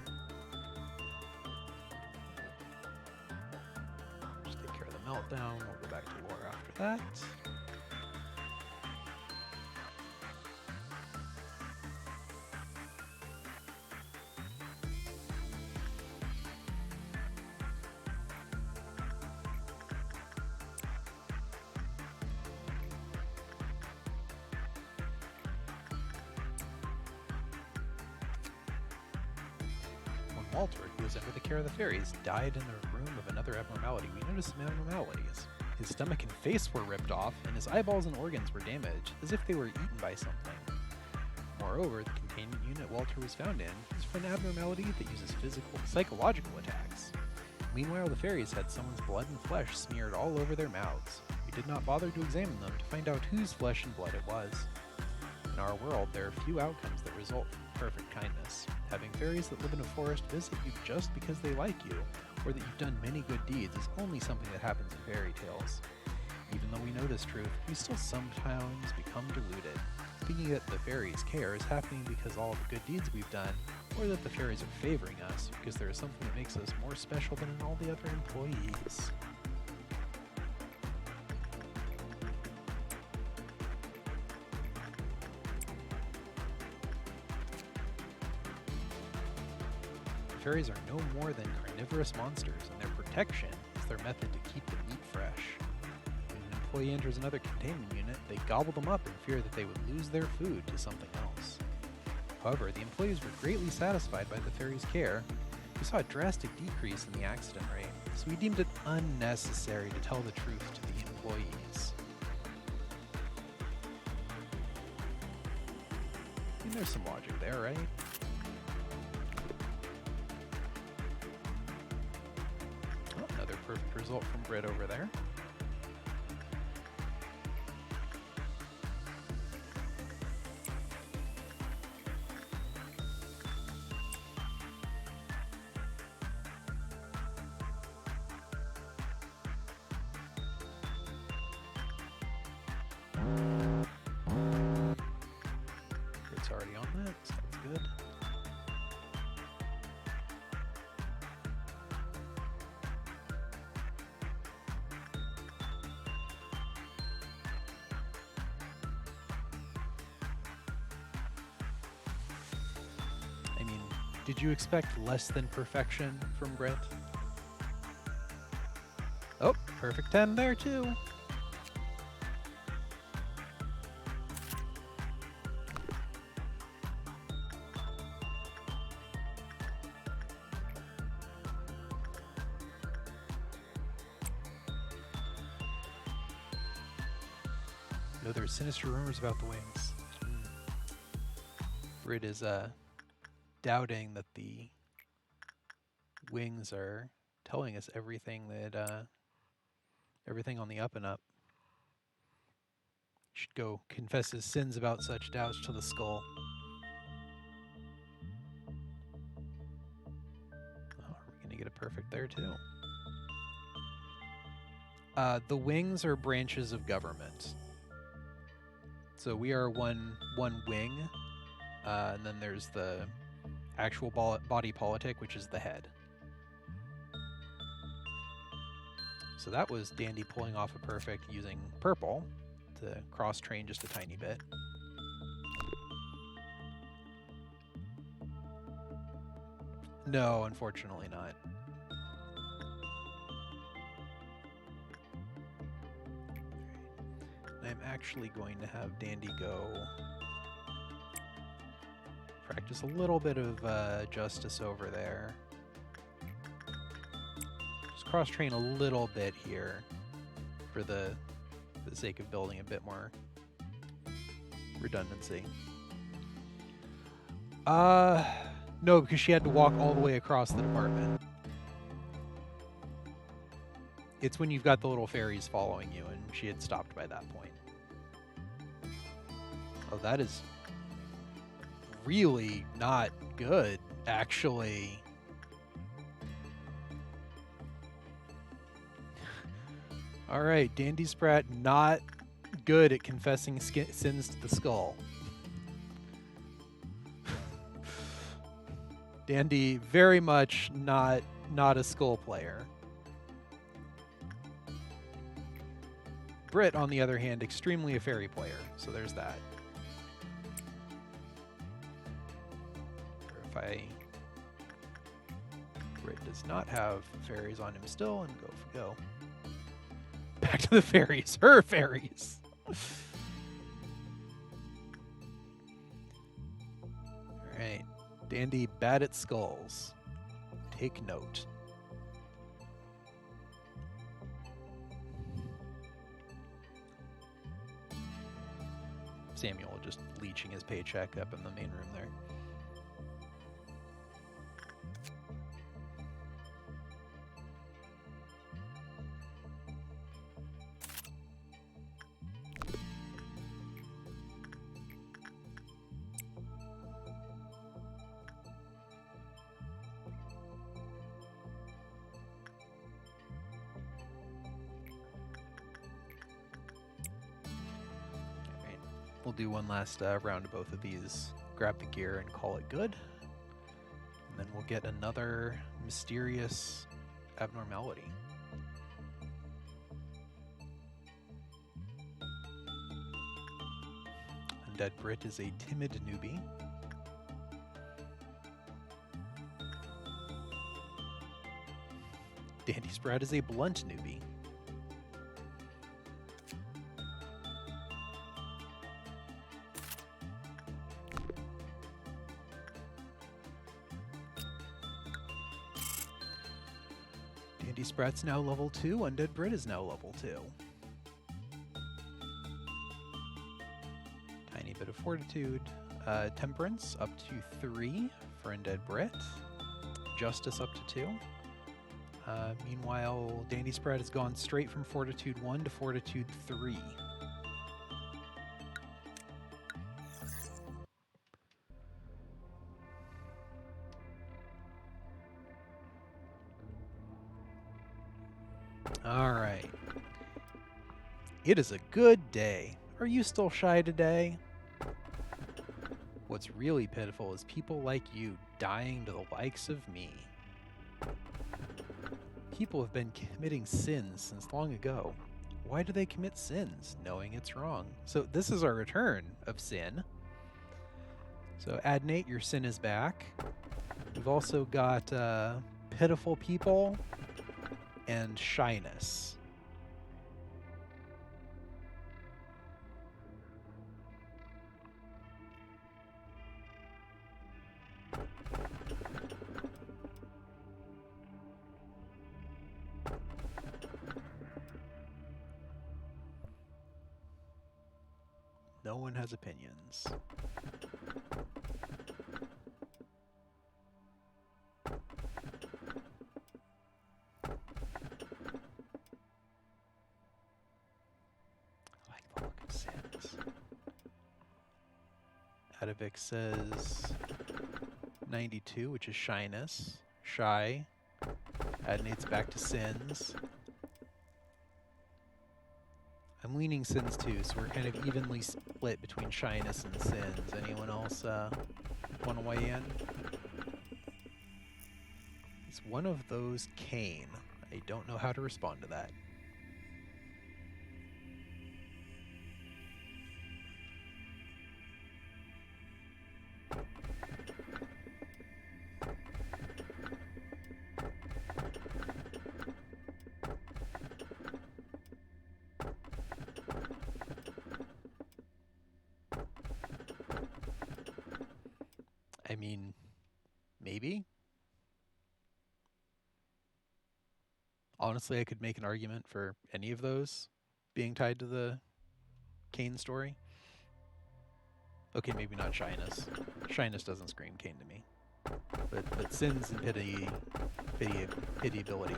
Just take care of the meltdown. We'll go back to war after that. Walter, who was under the care of the fairies, died in the room of another abnormality. We noticed some abnormalities. His stomach and face were ripped off, and his eyeballs and organs were damaged, as if they were eaten by something. Moreover, the containment unit Walter was found in is for an abnormality that uses psychological attacks. Meanwhile, the fairies had someone's blood and flesh smeared all over their mouths. We did not bother to examine them to find out whose flesh and blood it was. In our world, there are few outcomes that result from perfect kindness. Having fairies that live in a forest visit you just because they like you, or that you've done many good deeds, is only something that happens in fairy tales. Even though we know this truth, we still sometimes become deluded, thinking that the fairies' care is happening because all the good deeds we've done, or that the fairies are favoring us because there is something that makes us more special than all the other employees. Fairies are no more than carnivorous monsters, and their protection is their method to keep the meat fresh. When an employee enters another containment unit, they gobble them up in fear that they would lose their food to something else. However, the employees were greatly satisfied by the ferry's care. We saw a drastic decrease in the accident rate, so we deemed it unnecessary to tell the truth to the employees. I mean, there's some logic there, right? Oh, another perfect result from Brit over there. It's already on that, so that's good. I mean, did you expect less than perfection from Brett? Oh, perfect 10 there too. No, there's sinister rumors about the wings. Brit is doubting that the wings are telling us everything that everything on the up and up. Should go confess his sins about such doubts to the skull. Oh, are we gonna get a perfect there too? The wings are branches of government. So we are one wing, and then there's the actual body politic, which is the head. So that was Dandy pulling off a perfect using purple to cross-train just a tiny bit. No, unfortunately not. I'm actually going to have Dandy go practice a little bit of justice over there. Just cross-train a little bit here for the sake of building a bit more redundancy. No, because she had to walk all the way across the department. It's when you've got the little fairies following you, and she had stopped by that point. Oh, that is really not good, actually. All right, Dandy Sprat not good at confessing sins to the skull. Dandy very much not a skull player. Brit, on the other hand, extremely a fairy player, so there's that. Brit does not have fairies on him still, and go. Back to the fairies. Her fairies. Alright. Dandy bad at skulls. Take note. Samuel just leeching his paycheck up in the main room there. We'll do one last round of both of these, grab the gear and call it good. And then we'll get another mysterious abnormality. Undead Brit is a timid newbie. Dandy Sprat is a blunt newbie. Sprat's now level 2. Undead Brit is now level 2. Tiny bit of Fortitude. Temperance up to 3 for Undead Brit. Justice up to 2. Meanwhile, Dandy Sprat has gone straight from Fortitude 1 to Fortitude 3. Alright. It is a good day. Are you still shy today? What's really pitiful is people like you dying to the likes of me. People have been committing sins since long ago. Why do they commit sins, knowing it's wrong? So this is our return of sin. So Adnate, your sin is back. We've also got pitiful people and shyness. No one has opinions. I like the look of sins. Adavik says 92, which is shyness. Shy. Adnate's back to sins. I'm leaning sins too, so we're kind of evenly split between shyness and sins. Anyone else want to weigh in? Is one of those Cain? I don't know how to respond to that. I mean, maybe. Honestly, I could make an argument for any of those being tied to the Cain story. Okay, maybe not shyness. Shyness doesn't scream Cain to me. But sins and pitiability.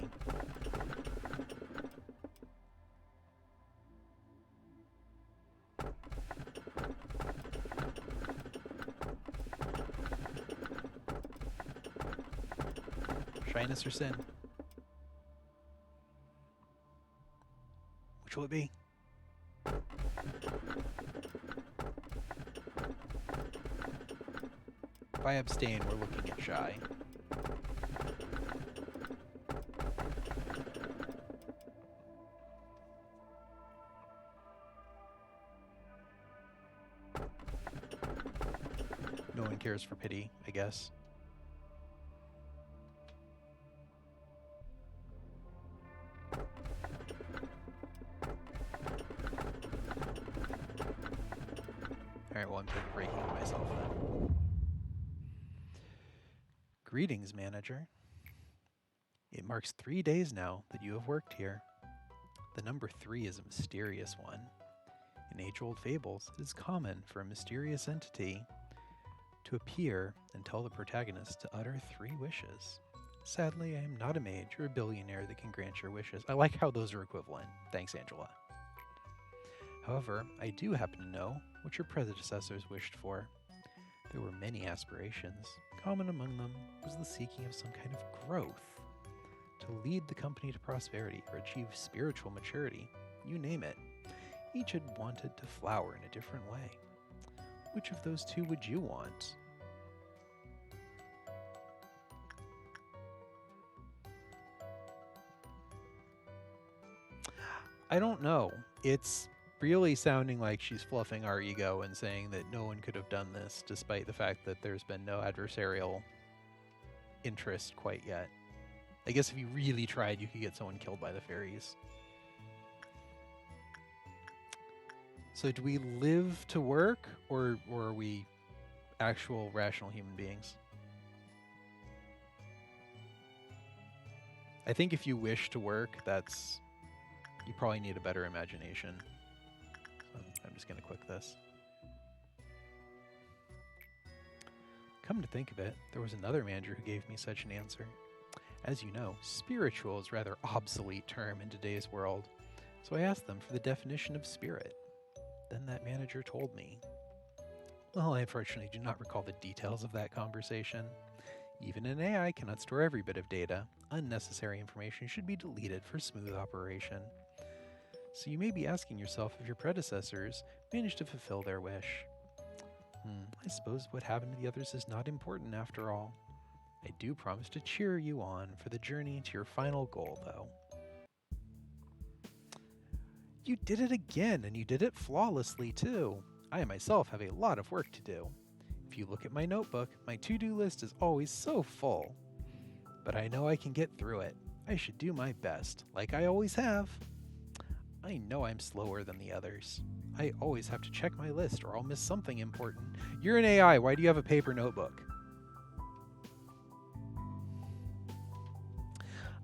Shyness or sin? Which will it be? If I abstain, we're looking at shy. No one cares for pity, I guess. Alright, well, I'm breaking myself then. Greetings, manager. It marks 3 days now that you have worked here. The number 3 is a mysterious one. In age-old fables, it is common for a mysterious entity to appear and tell the protagonist to utter 3 wishes. Sadly, I am not a mage or a billionaire that can grant your wishes. I like how those are equivalent. Thanks, Angela. However, I do happen to know what your predecessors wished for. There were many aspirations. Common among them was the seeking of some kind of growth, to lead the company to prosperity or achieve spiritual maturity. You name it. Each had wanted to flower in a different way. Which of those 2 would you want? I don't know. It's really sounding like she's fluffing our ego and saying that no one could have done this, despite the fact that there's been no adversarial interest quite yet. I guess if you really tried, you could get someone killed by the fairies. So do we live to work, or are we actual rational human beings? I think if you wish to work, you probably need a better imagination. So I'm just going to click this. Come to think of it, there was another manager who gave me such an answer. As you know, spiritual is a rather obsolete term in today's world, so I asked them for the definition of spirit. Then that manager told me. Well, I unfortunately do not recall the details of that conversation. Even an AI cannot store every bit of data. Unnecessary information should be deleted for smooth operation. So you may be asking yourself if your predecessors managed to fulfill their wish. I suppose what happened to the others is not important after all. I do promise to cheer you on for the journey to your final goal, though. You did it again, and you did it flawlessly, too. I myself have a lot of work to do. If you look at my notebook, my to-do list is always so full. But I know I can get through it. I should do my best, like I always have. I know I'm slower than the others. I always have to check my list or I'll miss something important. You're an AI, why do you have a paper notebook?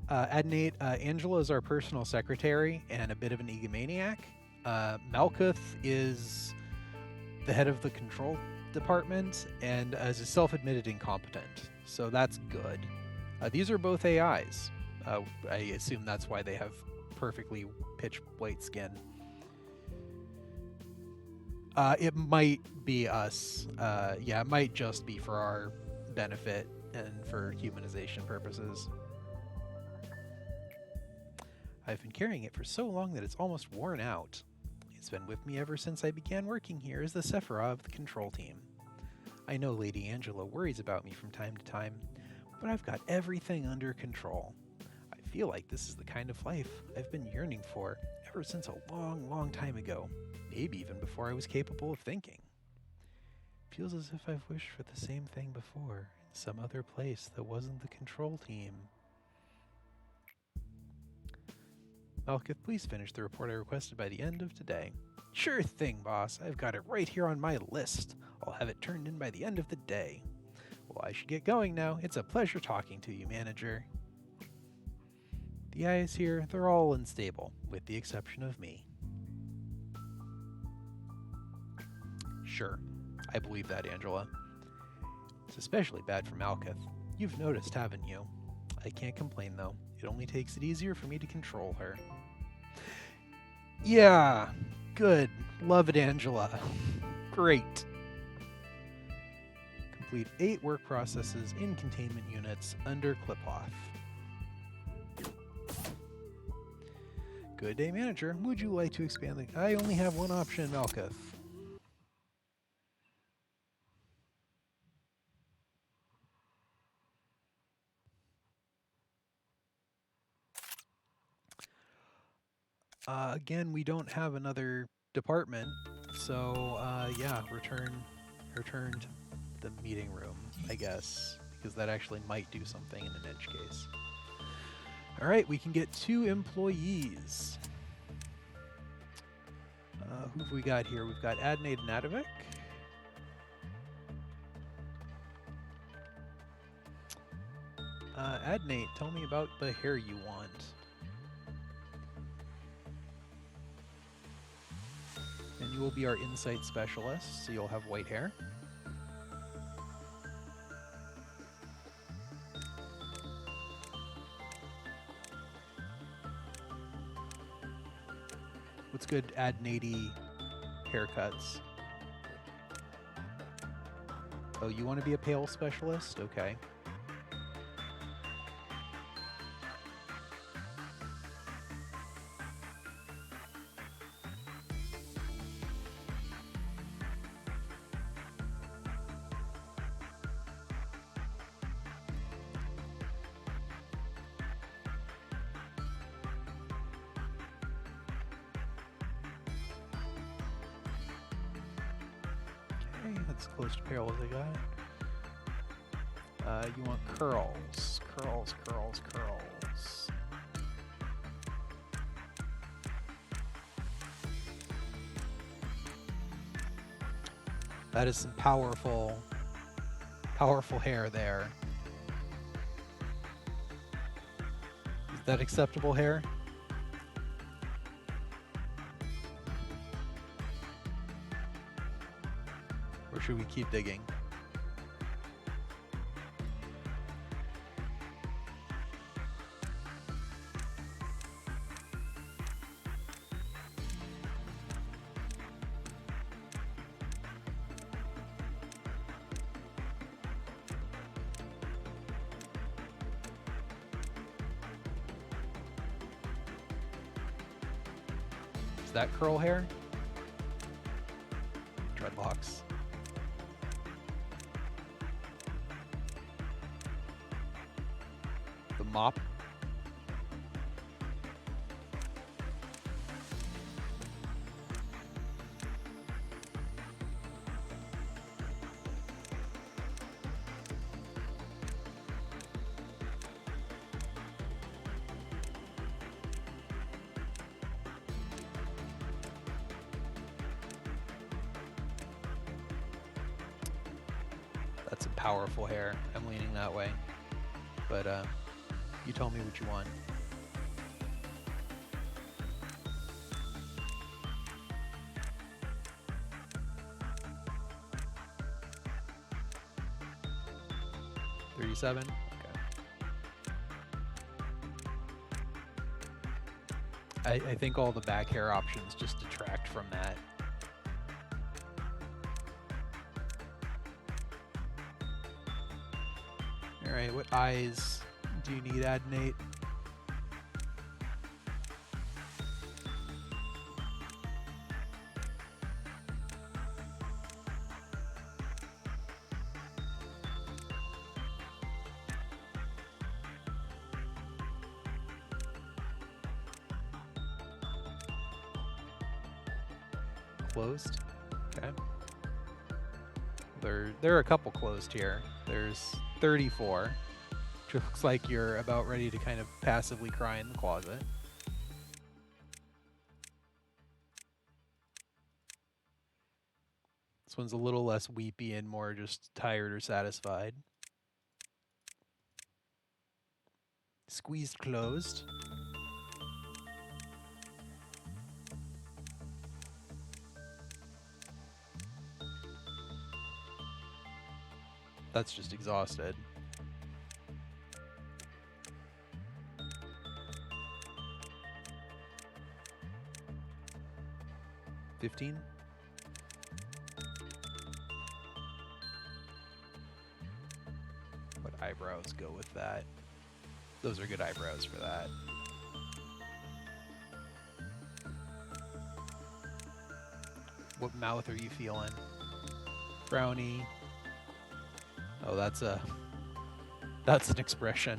Adnate, Angela is our personal secretary and a bit of an egomaniac. Malkuth is the head of the control department and is a self-admitted incompetent, so that's good. These are both AIs. I assume that's why they have perfectly pitch white skin. It might be us. Yeah, it might just be for our benefit and for humanization purposes. I've been carrying it for so long that it's almost worn out. It's been with me ever since I began working here as the Sephiroth of the control team. I know Lady Angela worries about me from time to time, but I've got everything under control. I feel like this is the kind of life I've been yearning for ever since a long, long time ago, maybe even before I was capable of thinking. Feels as if I've wished for the same thing before, in some other place that wasn't the control team. Malkuth, please finish the report I requested by the end of today. Sure thing, boss. I've got it right here on my list. I'll have it turned in by the end of the day. Well, I should get going now. It's a pleasure talking to you, manager. The eyes here, they're all unstable, with the exception of me. Sure, I believe that, Angela. It's especially bad for Malkuth. You've noticed, haven't you? I can't complain, though. It only takes it easier for me to control her. Yeah, good. Love it, Angela. Great. Complete 8 work processes in containment units under Clipoth. Good day, manager. Would you like to expand the... I only have one option, Malkuth. Again, we don't have another department, so yeah, return to the meeting room, I guess, because that actually might do something in an edge case. All right, we can get 2 employees. Who have we got here? We've got Adnate and Adovic. Adnate, tell me about the hair you want. And you will be our insight specialist, so you'll have white hair. What's good Adnate haircuts? Oh, you want to be a pale specialist? Okay. That's close to pale as I got. You want curls. Curls, curls, curls. That is some powerful hair there. that acceptable hair? Or should we keep digging? Is that curl hair? Dreadlocks. The mop. That's a powerful hair. I'm leaning that way. But you tell me what you want. $37? Okay. I think all the back hair options just detract from that. Alright, what eyes do you need, Adnate? Closed? Okay. There are a couple closed here. There's 34, which looks like you're about ready to kind of passively cry in the closet. This one's a little less weepy and more just tired or satisfied. Squeezed closed. That's just exhausted. $15? What eyebrows go with that? Those are good eyebrows for that. What mouth are you feeling? Frowny. Oh, that's an expression.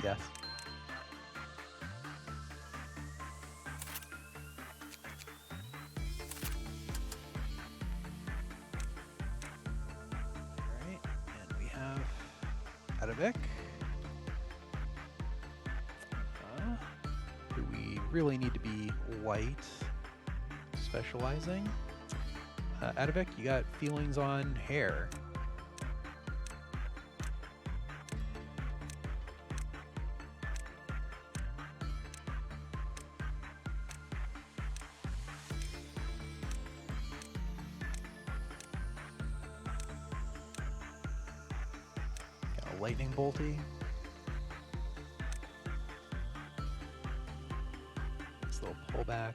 Yes. All right, and we have Adavik. Do we really need to be white? Specializing. Adavik, you got feelings on hair. Got a lightning bolty. This little pullback.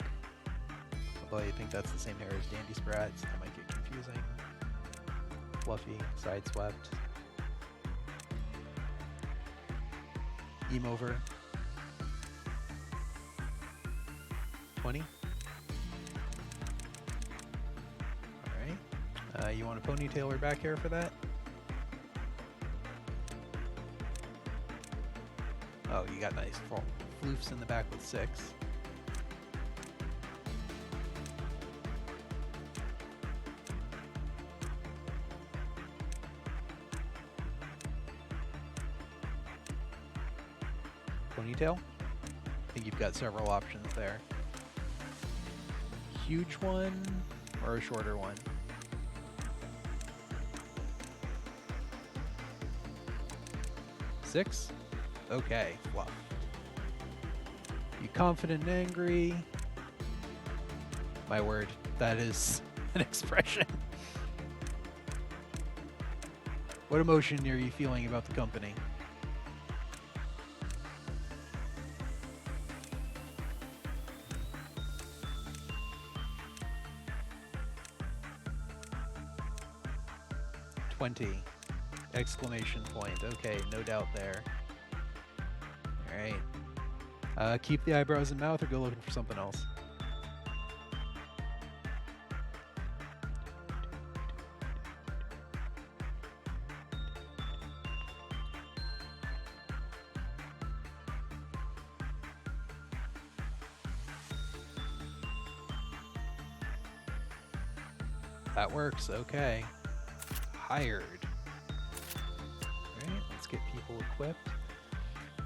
Although I think that's the same hair as Dandy Sprats, that might get confusing. Fluffy, side swept. Emover. 20. Alright. You want a ponytail or back hair for that? Oh, you got nice floofs in the back with 6. Ponytail? I think you've got several options there. Huge one or a shorter one? Six? Okay, fluff. You confident and angry. My word, that is an expression. What emotion are you feeling about the company? $20! Exclamation point. Okay, no doubt there. Alright. Keep the eyebrows and mouth or go looking for something else. That works, okay. Hired. Alright, let's get people equipped.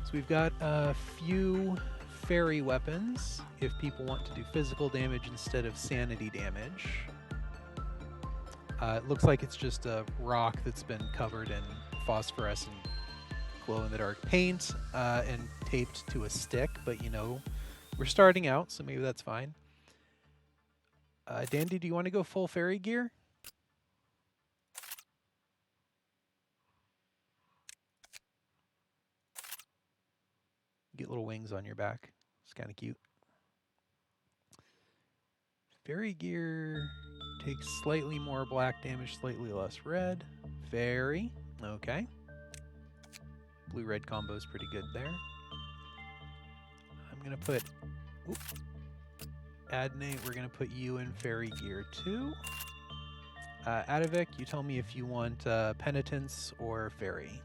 So we've got a few fairy weapons if people want to do physical damage instead of sanity damage. It looks like it's just a rock that's been covered in phosphorescent glow-in-the-dark paint and taped to a stick, but you know, we're starting out, so maybe that's fine. Dandy, do you want to go full fairy gear? Get little wings on your back. It's kind of cute. Fairy gear takes slightly more black damage, slightly less red. Fairy, okay. Blue-red combo is pretty good there. I'm gonna put, Adnate, we're gonna put you in fairy gear too. Adivik, you tell me if you want penitence or fairy.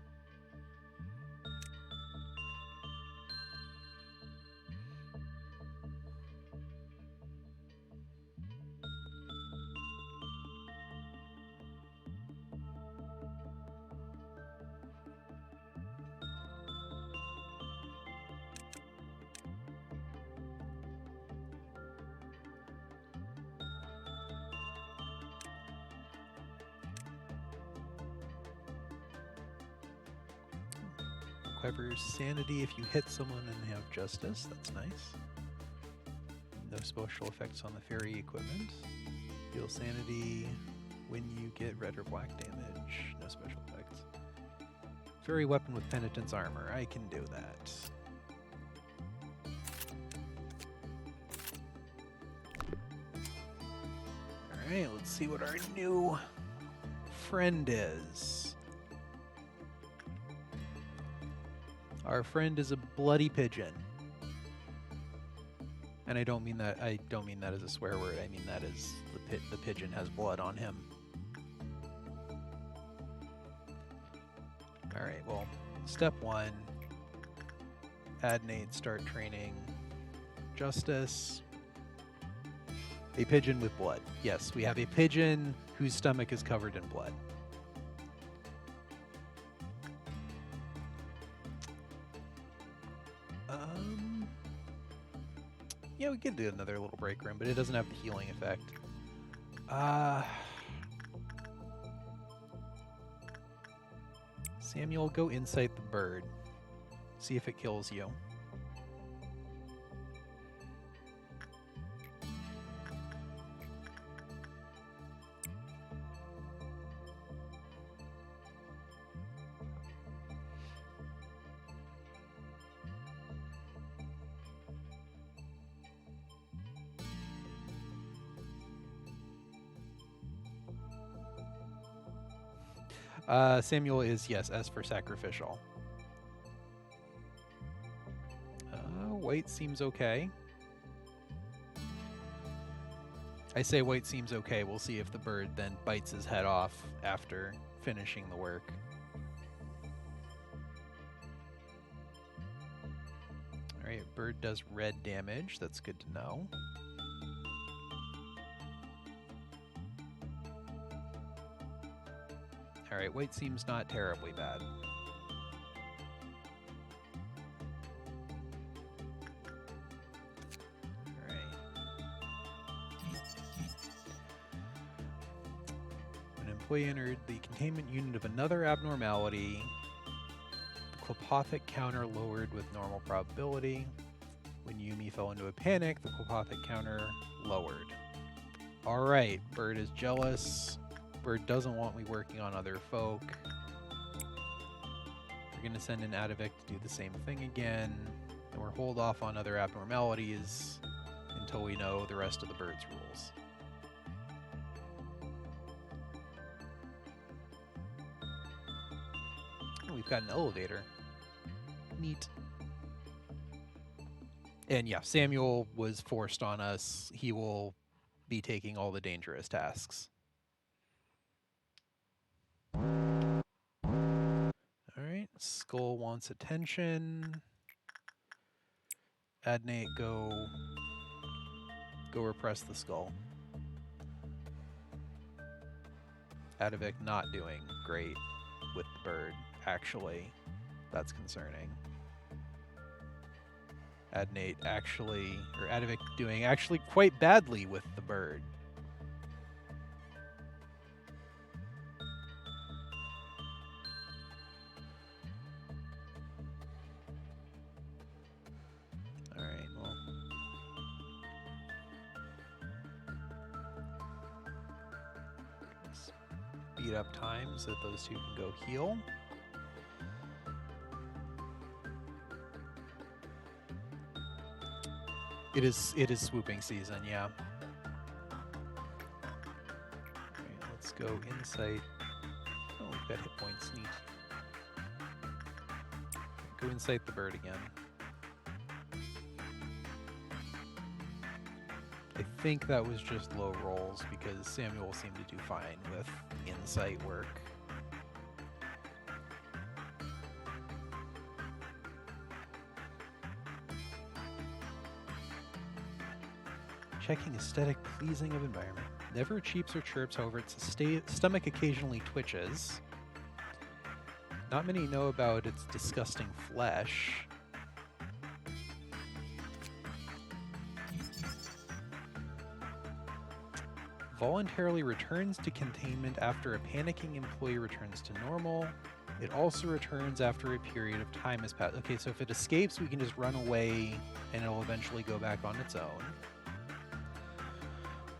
Clever sanity if you hit someone and have justice. That's nice. No special effects on the fairy equipment. Heal sanity when you get red or black damage. No special effects. Fairy weapon with penitence armor. I can do that. Alright, let's see what our new friend is. Our friend is a bloody pigeon. And I don't mean that as a swear word. I mean that as the pigeon has blood on him. All right, well, step 1, Adnate, start training justice. A pigeon with blood. Yes, we have a pigeon whose stomach is covered in blood. Yeah, we could do another little break room, but it doesn't have the healing effect. Samuel, go insight the bird. See if it kills you. Samuel is, yes, S for sacrificial. White seems okay. I say white seems okay. We'll see if the bird then bites his head off after finishing the work. Alright, bird does red damage. That's good to know. Alright, white seems not terribly bad. Alright. employee entered the containment unit of another abnormality. The Clopothic counter lowered with normal probability. When Yumi fell into a panic, the Clopothic counter lowered. Alright, Bird is jealous. Bird doesn't want me working on other folk. We're going to send in Adivik to do the same thing again. And we'll hold off on other abnormalities until we know the rest of the Bird's rules. Oh, we've got an elevator. Neat. And yeah, Samuel was forced on us. He will be taking all the dangerous tasks. Alright, Skull wants attention. Adnate, go repress the Skull. Adivik not doing great with the Bird, actually. That's concerning. Adnate actually, or Adivik doing actually quite badly with the Bird. Alright, well. Speed up time so that those two can go heal. It is swooping season, yeah. Alright, let's go insight. Oh, we've got hit points, neat. Go insight the Bird again. I think that was just low rolls because Samuel seemed to do fine with insight work. Checking aesthetic pleasing of environment. Never cheeps or chirps, however, its stomach occasionally twitches. Not many know about its disgusting flesh. Voluntarily returns to containment after a panicking employee returns to normal. It also returns after a period of time has passed. Okay, so if it escapes, we can just run away and it'll eventually go back on its own.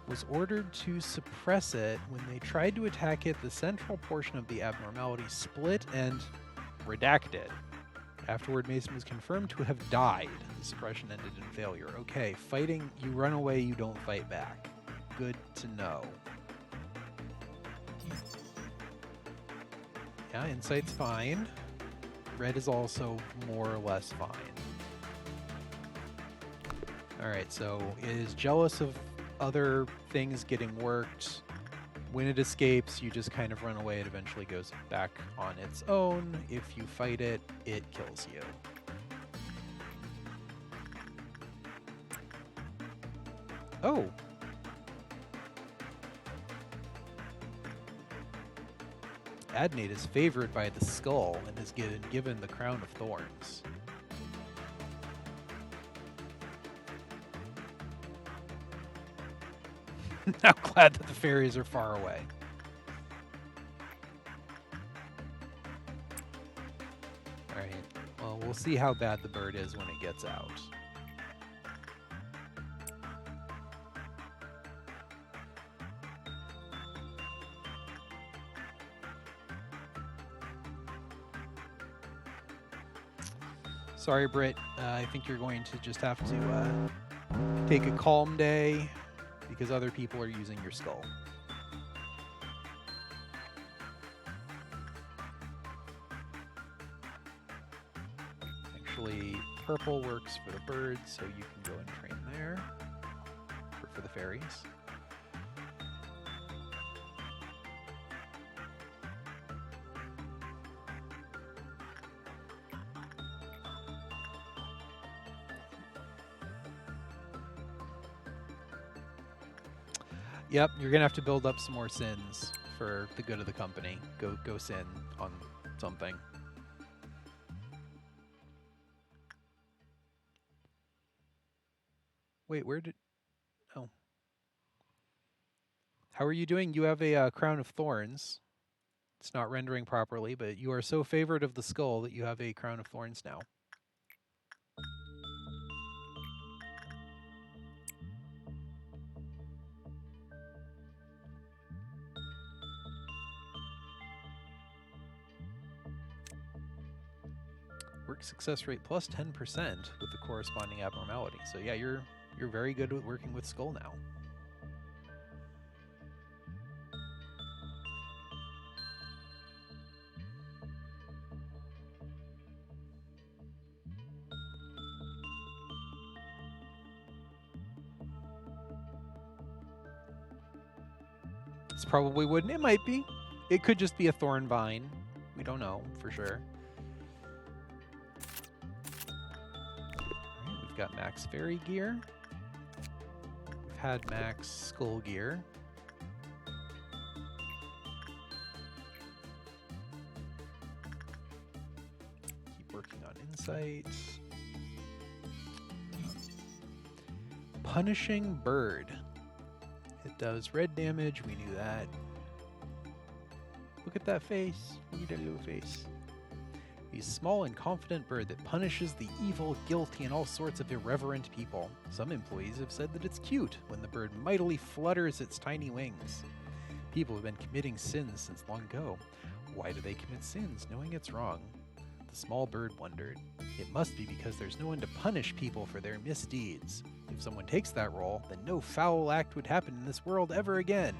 Was ordered to suppress it. When they tried to attack it, the central portion of the abnormality split and redacted. Afterward, Mason was confirmed to have died. The suppression ended in failure. Okay, fighting, you run away, you don't fight back. Good to know. Yeah, insight's fine. Red is also more or less fine. Alright, so it is jealous of other things getting worked. When it escapes, you just kind of run away. It eventually goes back on its own. If you fight it, it kills you. Oh! Adnate is favored by the Skull and is given the Crown of Thorns. I'm glad that the fairies are far away. Alright, well, we'll see how bad the Bird is when it gets out. Sorry, Britt. I think you're going to just have to take a calm day because other people are using your skull. Actually, purple works for the birds, so you can go and train there. Or for the fairies. Yep, you're gonna have to build up some more sins for the good of the company. Go sin on something. Wait, where did... Oh. How are you doing? You have a Crown of Thorns. It's not rendering properly, but you are so favored of the skull that you have a crown of thorns now. Work success rate plus 10% with the corresponding abnormality. So yeah, you're very good at working with skull now. This probably wouldn't. It might be. It could just be a thorn vine. We don't know for sure. All right, we've got max fairy gear. We've had max skull gear. Keep working on insight. Punishing bird. It does red damage, we knew that. Look at that face. Look at that little face. A small and confident bird that punishes the evil, guilty, and all sorts of irreverent people. Some employees have said that it's cute when the bird mightily flutters its tiny wings. People have been committing sins since long ago. Why do they commit sins, knowing it's wrong? The small bird wondered. It must be because there's no one to punish people for their misdeeds. If someone takes that role, then no foul act would happen in this world ever again.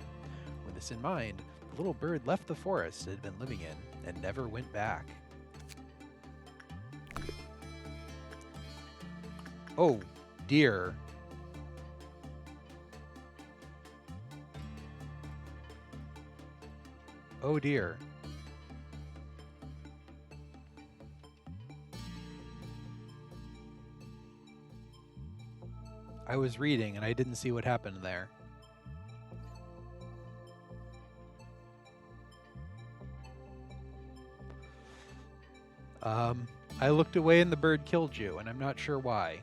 With this in mind, the little bird left the forest it had been living in and never went back. Oh, dear. Oh, dear. I was reading and I didn't see what happened there. I looked away and the bird killed you, and I'm not sure why.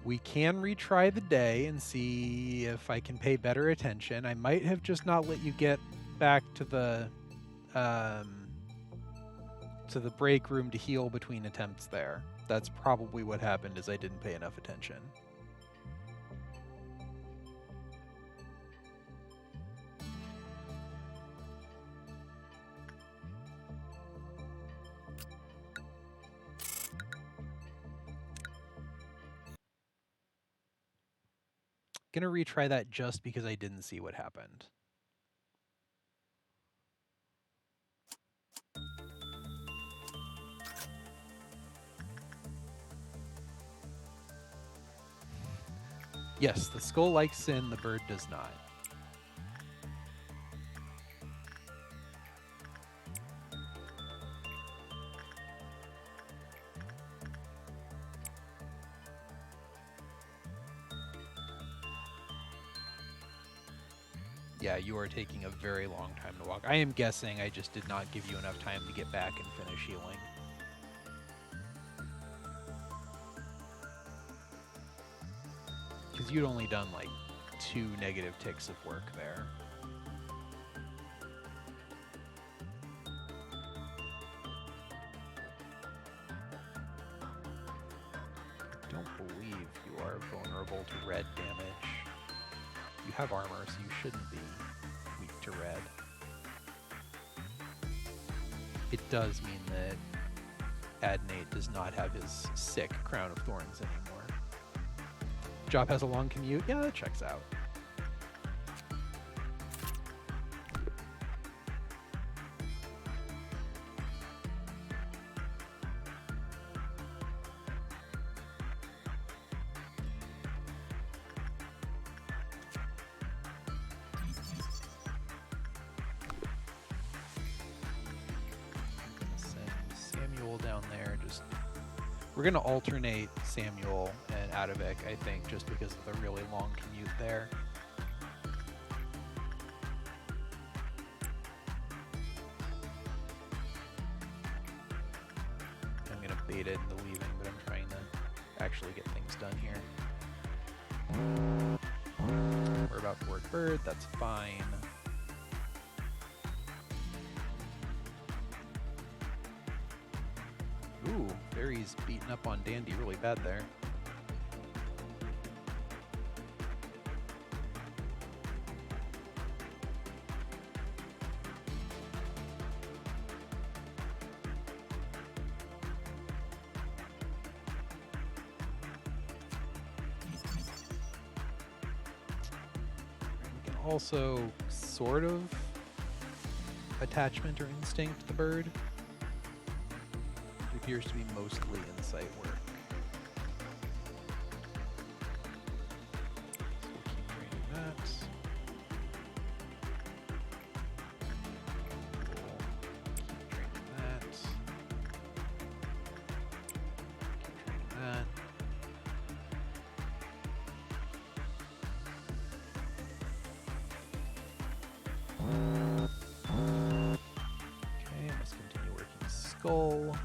We can retry the day and see if I can pay better attention. I might have just not let you get back to the break room to heal between attempts there. That's probably what happened, is I didn't pay enough attention. Gonna retry that just because I didn't see what happened. Yes, the skull likes sin, the bird does not. Yeah, you are taking a very long time to walk. I am guessing I just did not give you enough time to get back and finish healing. Because you'd only done like 2 negative ticks of work there. I don't believe you are vulnerable to red damage. You have armor, so you shouldn't be weak to red. It does mean that Adnate does not have his sick Crown of Thorns anymore. Job has a long commute? Yeah, that checks out. Down there, just we're gonna alternate Samuel and Adavik, I think, just because of the really long commute there. I'm gonna bait it into leaving, but I'm trying to actually get things done here. bird, that's fine. Ooh, Fairy's beating up on Dandy really bad there. We can also sort of attachment or instinct the bird. It appears to be mostly insight work. So we'll keep training that. We'll keep training that. Keep training that. Okay, let's continue working skull.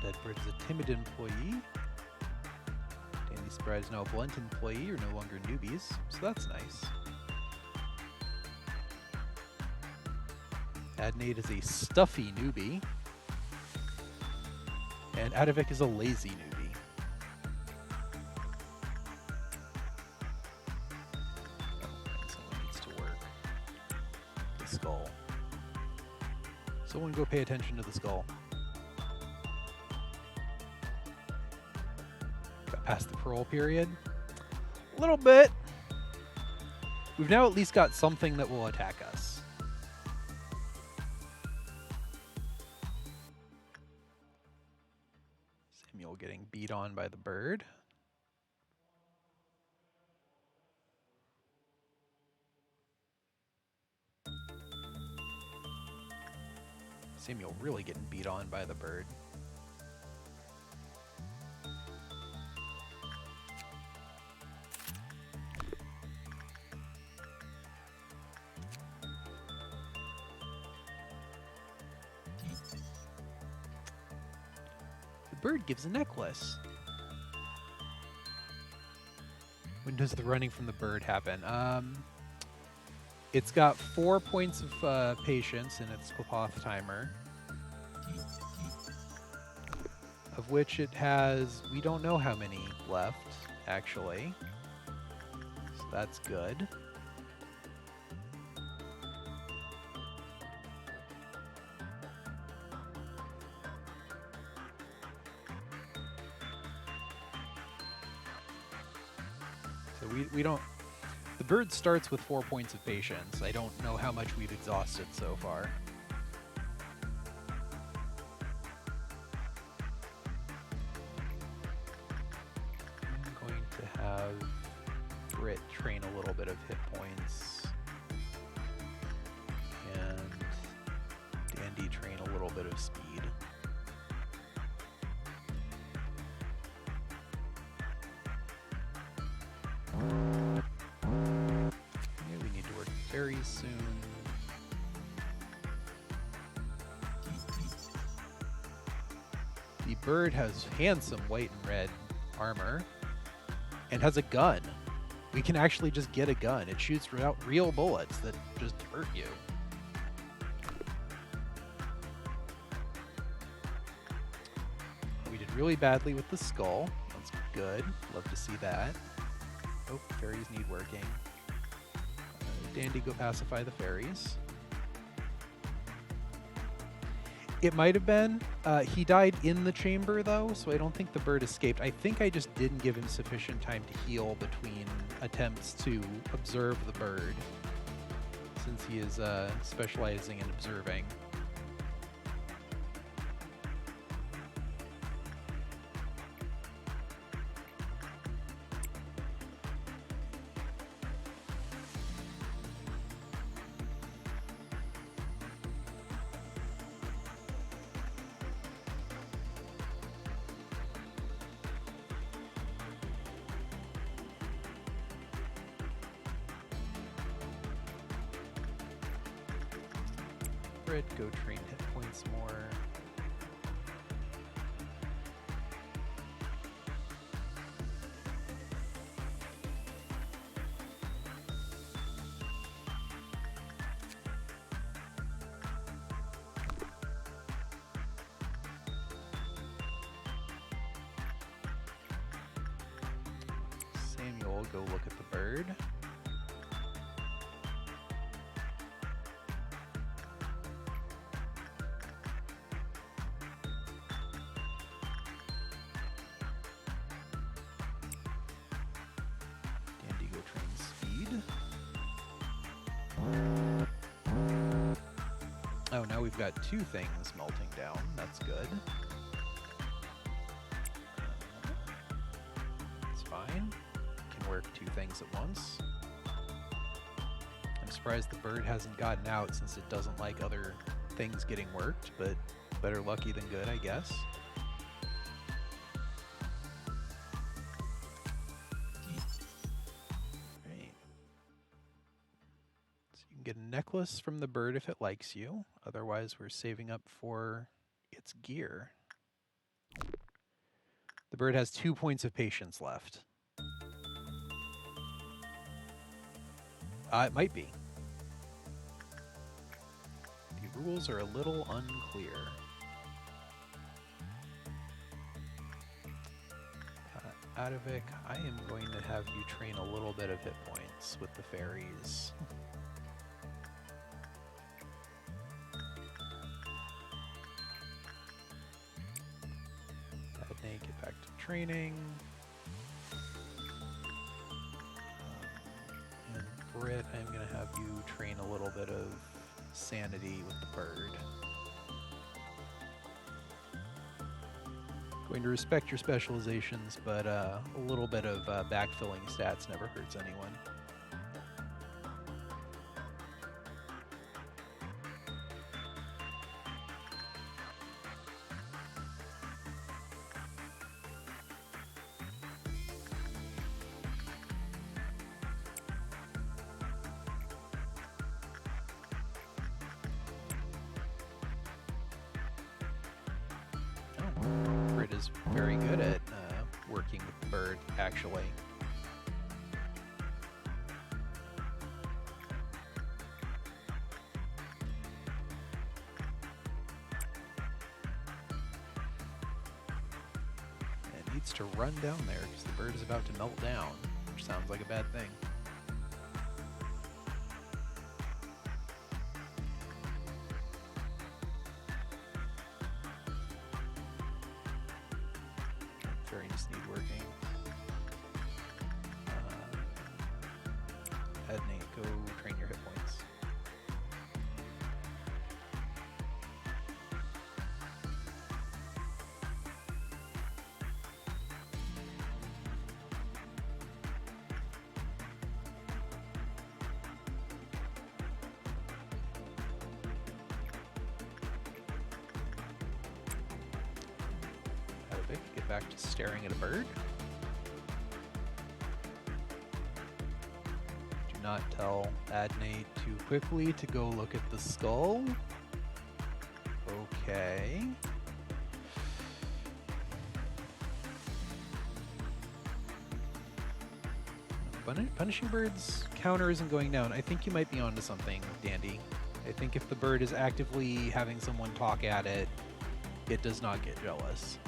Deadbird is a timid employee. Dandy Sprite is now a blunt employee. You're no longer newbies, so that's nice. Adnate is a stuffy newbie. And Adivik is a lazy newbie. Oh, and someone needs to work the skull. Someone go pay attention to the skull. Got past the parole period. A little bit. We've now at least got something that will attack us. Samuel getting beat on by the bird. Samuel really getting beat on by the bird. The bird gives a necklace. When does the running from the bird happen? It's got 4 points of patience in its cloth timer, of which it has, we don't know how many left, actually. So that's good. So we don't... The bird starts with 4 points of patience. I don't know how much we've exhausted so far. I'm going to have Brit train a little bit of hit points. And Dandy train a little bit of speed. Very soon. The bird has handsome white and red armor and has a gun. We can actually just get a gun. It shoots out real bullets that just hurt you. We did really badly with the skull. That's good. Love to see that. Oh, fairies need working. Dandy, go pacify the fairies. It might have been. He died in the chamber, though, so I don't think the bird escaped. I think I just didn't give him sufficient time to heal between attempts to observe the bird, since he is specializing in observing. Britt, go train hit points more. Samuel, go look at the bird. Dandy, go train speed. Oh, now we've got two things melting down. That's good. It's fine. Can work two things at once. I'm surprised the bird hasn't gotten out since it doesn't like other things getting worked, but better lucky than good, I guess. Right. So you can get a necklace from the bird if it likes you. Otherwise, we're saving up for its gear. The bird has 2 points of patience left. It might be. The rules are a little unclear. Adavik, I am going to have you train a little bit of hit points with the fairies. Adnate, get back to training. And Britt, I'm going to have you train a little bit of sanity with the bird. Going to respect your specializations, but a little bit of backfilling stats never hurts anyone. Is very good at working with the bird, actually. It needs to run down there because the bird is about to melt down, which sounds like a bad thing. Fairies need working. Adnate, go train your hit points. Get back to staring at a bird. Do not tell Adnate too quickly to go look at the skull. Okay. Punishing birds counter isn't going down. I think you might be onto something, Dandy. I think if the bird is actively having someone talk at it, it does not get jealous.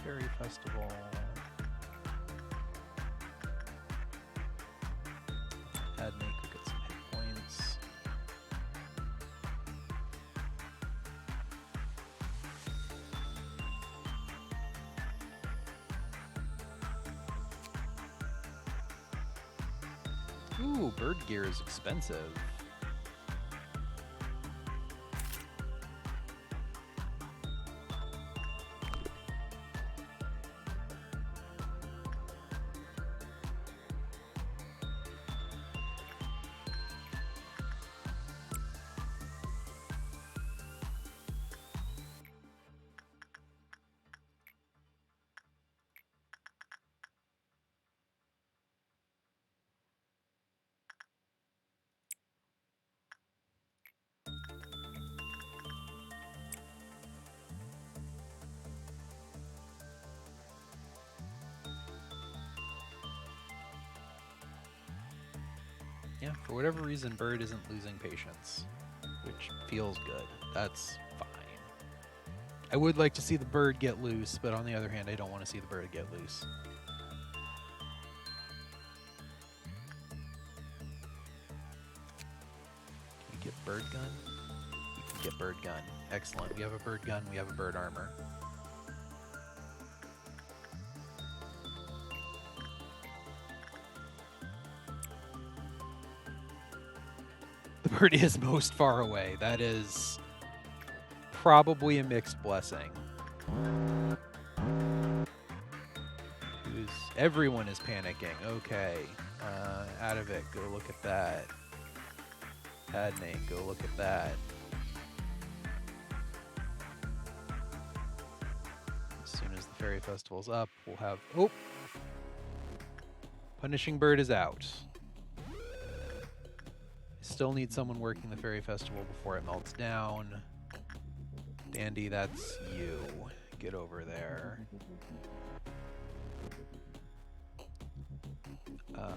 Fairy Festival. Adnate, go get some hit points. Ooh, bird gear is expensive. Yeah, for whatever reason, Bird isn't losing patience, which feels good. That's fine. I would like to see the bird get loose, but on the other hand, I don't want to see the bird get loose. Can you get bird gun? You can get bird gun. Excellent. We have a bird gun. We have a bird armor. The bird is most far away. That is probably a mixed blessing. Everyone is panicking. Okay. Out of it. Go look at that. Adnate, go look at that. As soon as the Fairy Festival's up, we'll have... Oh! Punishing Bird is out. Still need someone working the Fairy Festival before it melts down. Dandy, that's you. Get over there.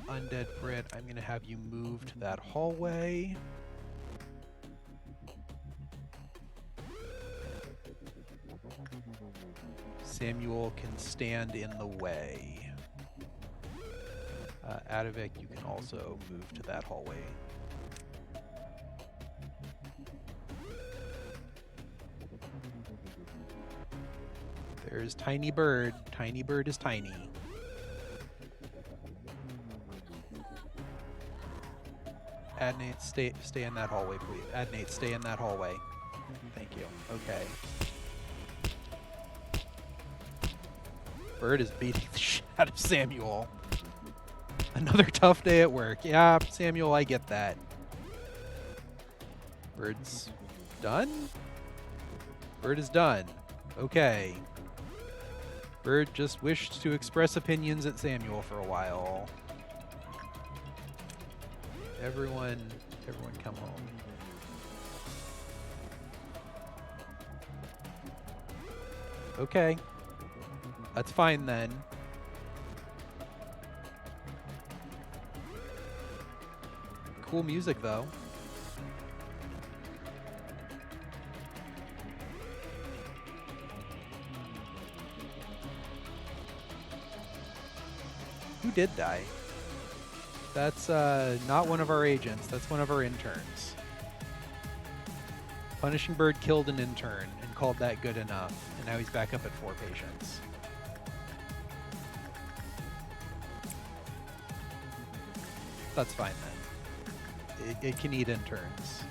Undead Brit, I'm going to have you move to that hallway. Samuel can stand in the way. Adavik, you can also move to that hallway. There's Tiny Bird. Tiny Bird is tiny. Adnate, stay in that hallway, please. Adnate, stay in that hallway. Thank you. Okay. Bird is beating the shit out of Samuel. Another tough day at work. Yeah, Samuel, I get that. Bird's done? Bird is done. Okay. Bird just wished to express opinions at Samuel for a while. Everyone come home. Okay. That's fine then. Cool music though. Who did die? That's not one of our agents. That's one of our interns. Punishing Bird killed an intern and called that good enough, and now he's back up at 4 patients. That's fine then. It can eat interns.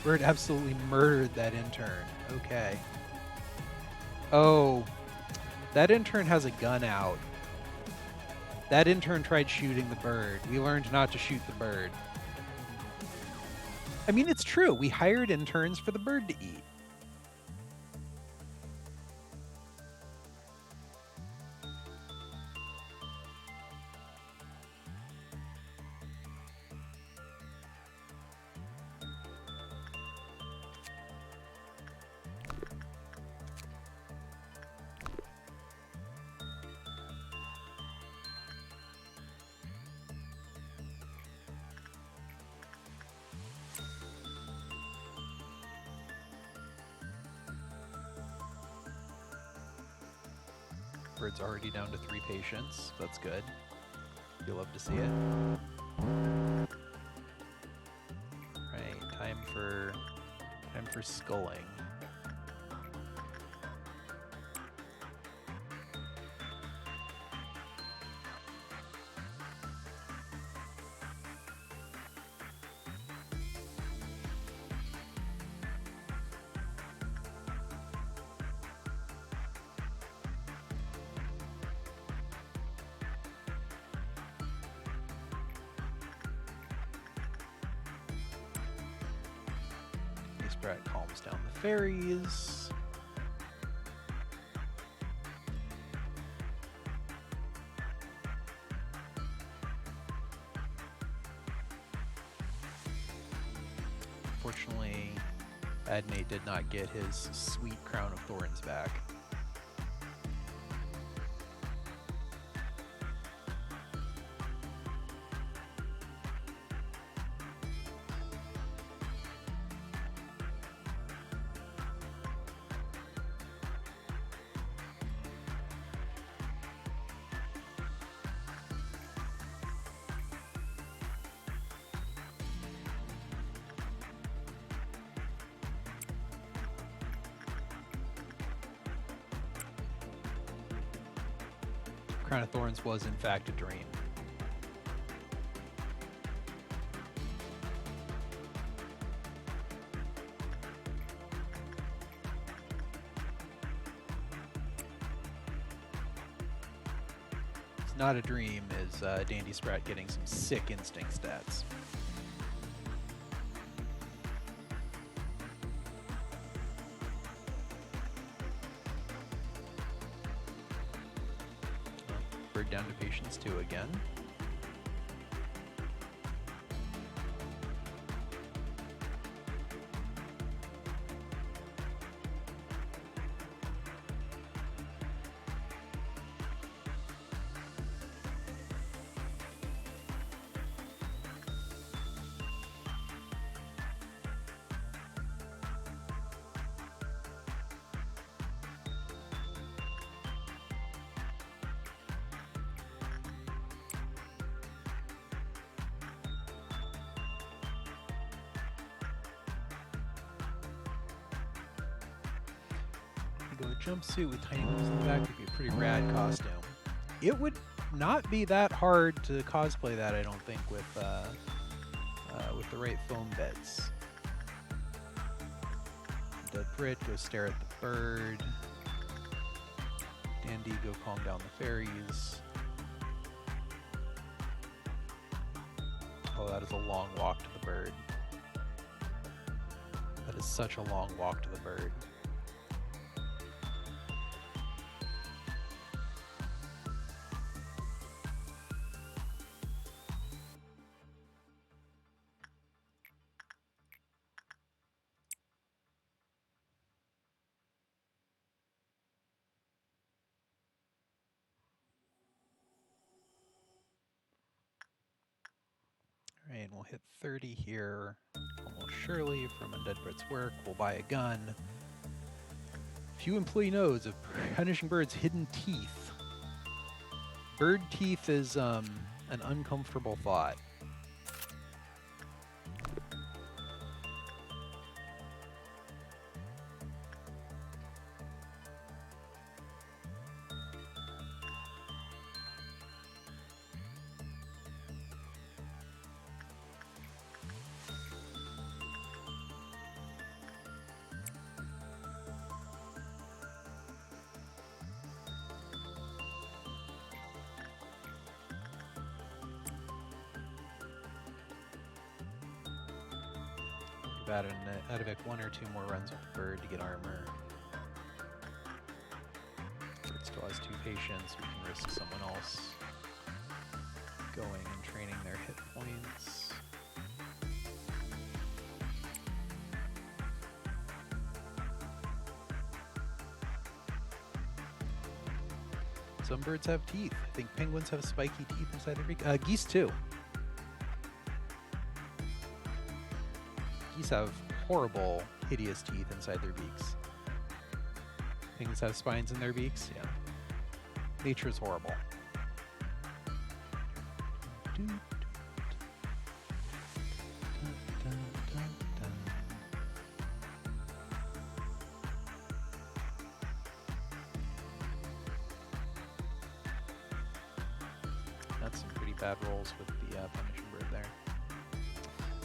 Bird absolutely murdered that intern. Okay. Oh, that intern has a gun out. That intern tried shooting the bird. We learned not to shoot the bird. I mean, it's true. We hired interns for the bird to eat. Bird's already down to 3 patients. That's good. You'll love to see it. Right, time for sculling. Brat calms down the fairies. Unfortunately, Adnate did not get his sweet crown of thorns back. Crown of Thorns was in fact a dream. It's not a dream is Dandy Sprat getting some sick instinct stats. Down to patience 2 again. A jumpsuit with tiny wings in the back would be a pretty rad costume. It would not be that hard to cosplay that, I don't think, with the right foam beds. Dead Brit, go stare at the bird. Dandy, go calm down the fairies. Oh, that is a long walk to the bird. That is such a long walk to the bird. Alright, we'll hit 30 here, almost surely, from Undead Brit's work. We'll buy a gun. Few employee knows of punishing birds' hidden teeth. Bird teeth is an uncomfortable thought. Out of it, 1 or 2 more runs with the bird to get armor. Bird still has 2 patience. We can risk someone else going and training their hit points. Some birds have teeth. I think penguins have spiky teeth inside their beak. Geese too. Geese have horrible, hideous teeth inside their beaks. Things have spines in their beaks, yeah. Nature is horrible. That's some pretty bad rolls with the punishing bird there.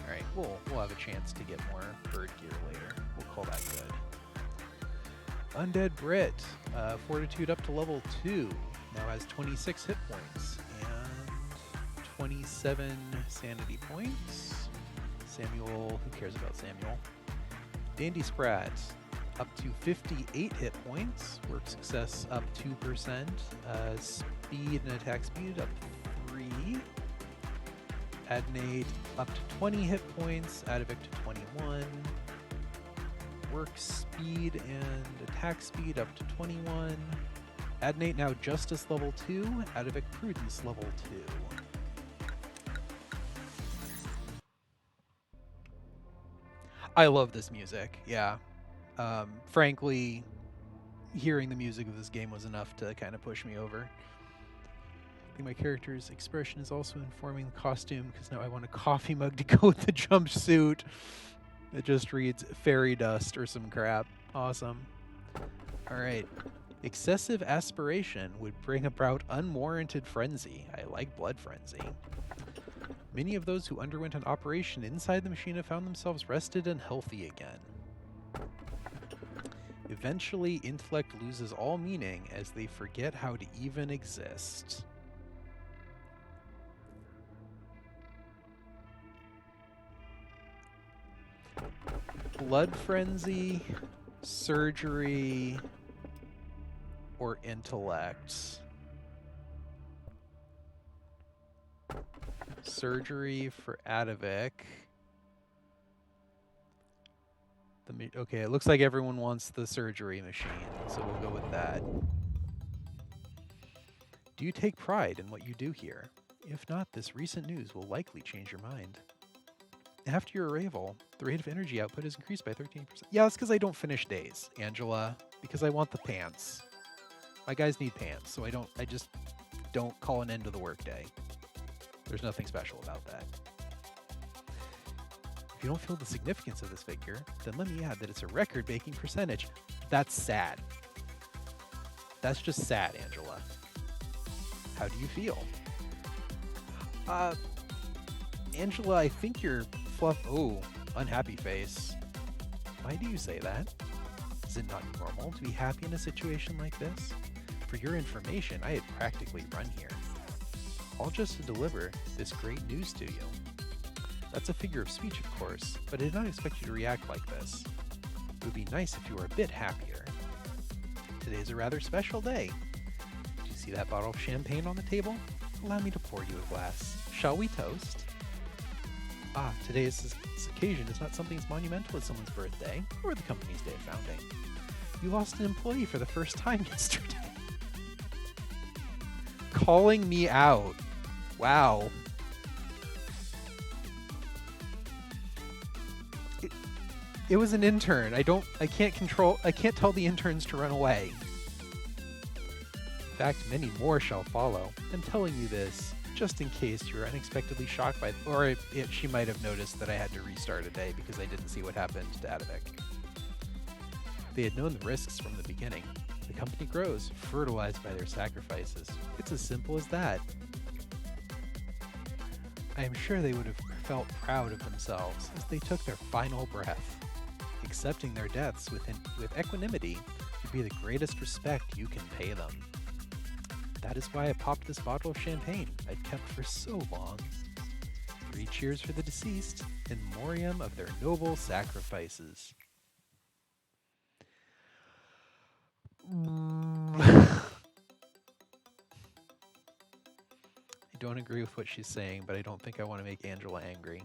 Alright, we'll have a chance to get more bird gear later. We'll call that good. Undead Brit, Fortitude up to level 2. Now has 26 hit points and 27 sanity points. Samuel, who cares about Samuel? Dandy Sprat, up to 58 hit points. Work success up 2%. Speed and attack speed up 3. Adnate up to 20 hit points. Advic to 21. work speed and attack speed up to 21. Adnate now Justice level 2, Adovic Prudence level 2. I love this music, yeah. Frankly, hearing the music of this game was enough to kind of push me over. I think my character's expression is also informing the costume, because now I want a coffee mug to go with the jumpsuit. It just reads fairy dust or some crap. Awesome. Alright. Excessive aspiration would bring about unwarranted frenzy. I like blood frenzy. Many of those who underwent an operation inside the machine have found themselves rested and healthy again. Eventually, intellect loses all meaning as they forget how to even exist. Blood frenzy, surgery, or intellect. Surgery for Adovic. Okay, it looks like everyone wants the surgery machine, so we'll go with that. Do you take pride in what you do here? If not, this recent news will likely change your mind. After your arrival, the rate of energy output is increased by 13%. Yeah, that's because I don't finish days, Angela, because I want the pants. My guys need pants, so I just don't call an end to the workday. There's nothing special about that. If you don't feel the significance of this figure, then let me add that it's a record-breaking percentage. That's sad. That's just sad, Angela. How do you feel? Angela, I think you're oh, unhappy face. Why do you say that? Is it not normal to be happy in a situation like this? For your information, I had practically run here. All just to deliver this great news to you. That's a figure of speech, of course, but I did not expect you to react like this. It would be nice if you were a bit happier. Today is a rather special day. Do you see that bottle of champagne on the table? Allow me to pour you a glass. Shall we toast? Ah, today's occasion is not something as monumental as someone's birthday or the company's day of founding. You lost an employee for the first time yesterday. Calling me out. Wow. It was an intern. I can't tell the interns to run away. In fact, many more shall follow. I'm telling you this just in case you were unexpectedly shocked by, she might have noticed that I had to restart a day because I didn't see what happened to Adovic. They had known the risks from the beginning. The company grows, fertilized by their sacrifices. It's as simple as that. I am sure they would have felt proud of themselves as they took their final breath. Accepting their deaths with equanimity would be the greatest respect you can pay them. That is why I popped this bottle of champagne I'd kept for so long. 3 cheers for the deceased, in memoriam of their noble sacrifices. I don't agree with what she's saying, but I don't think I want to make Angela angry.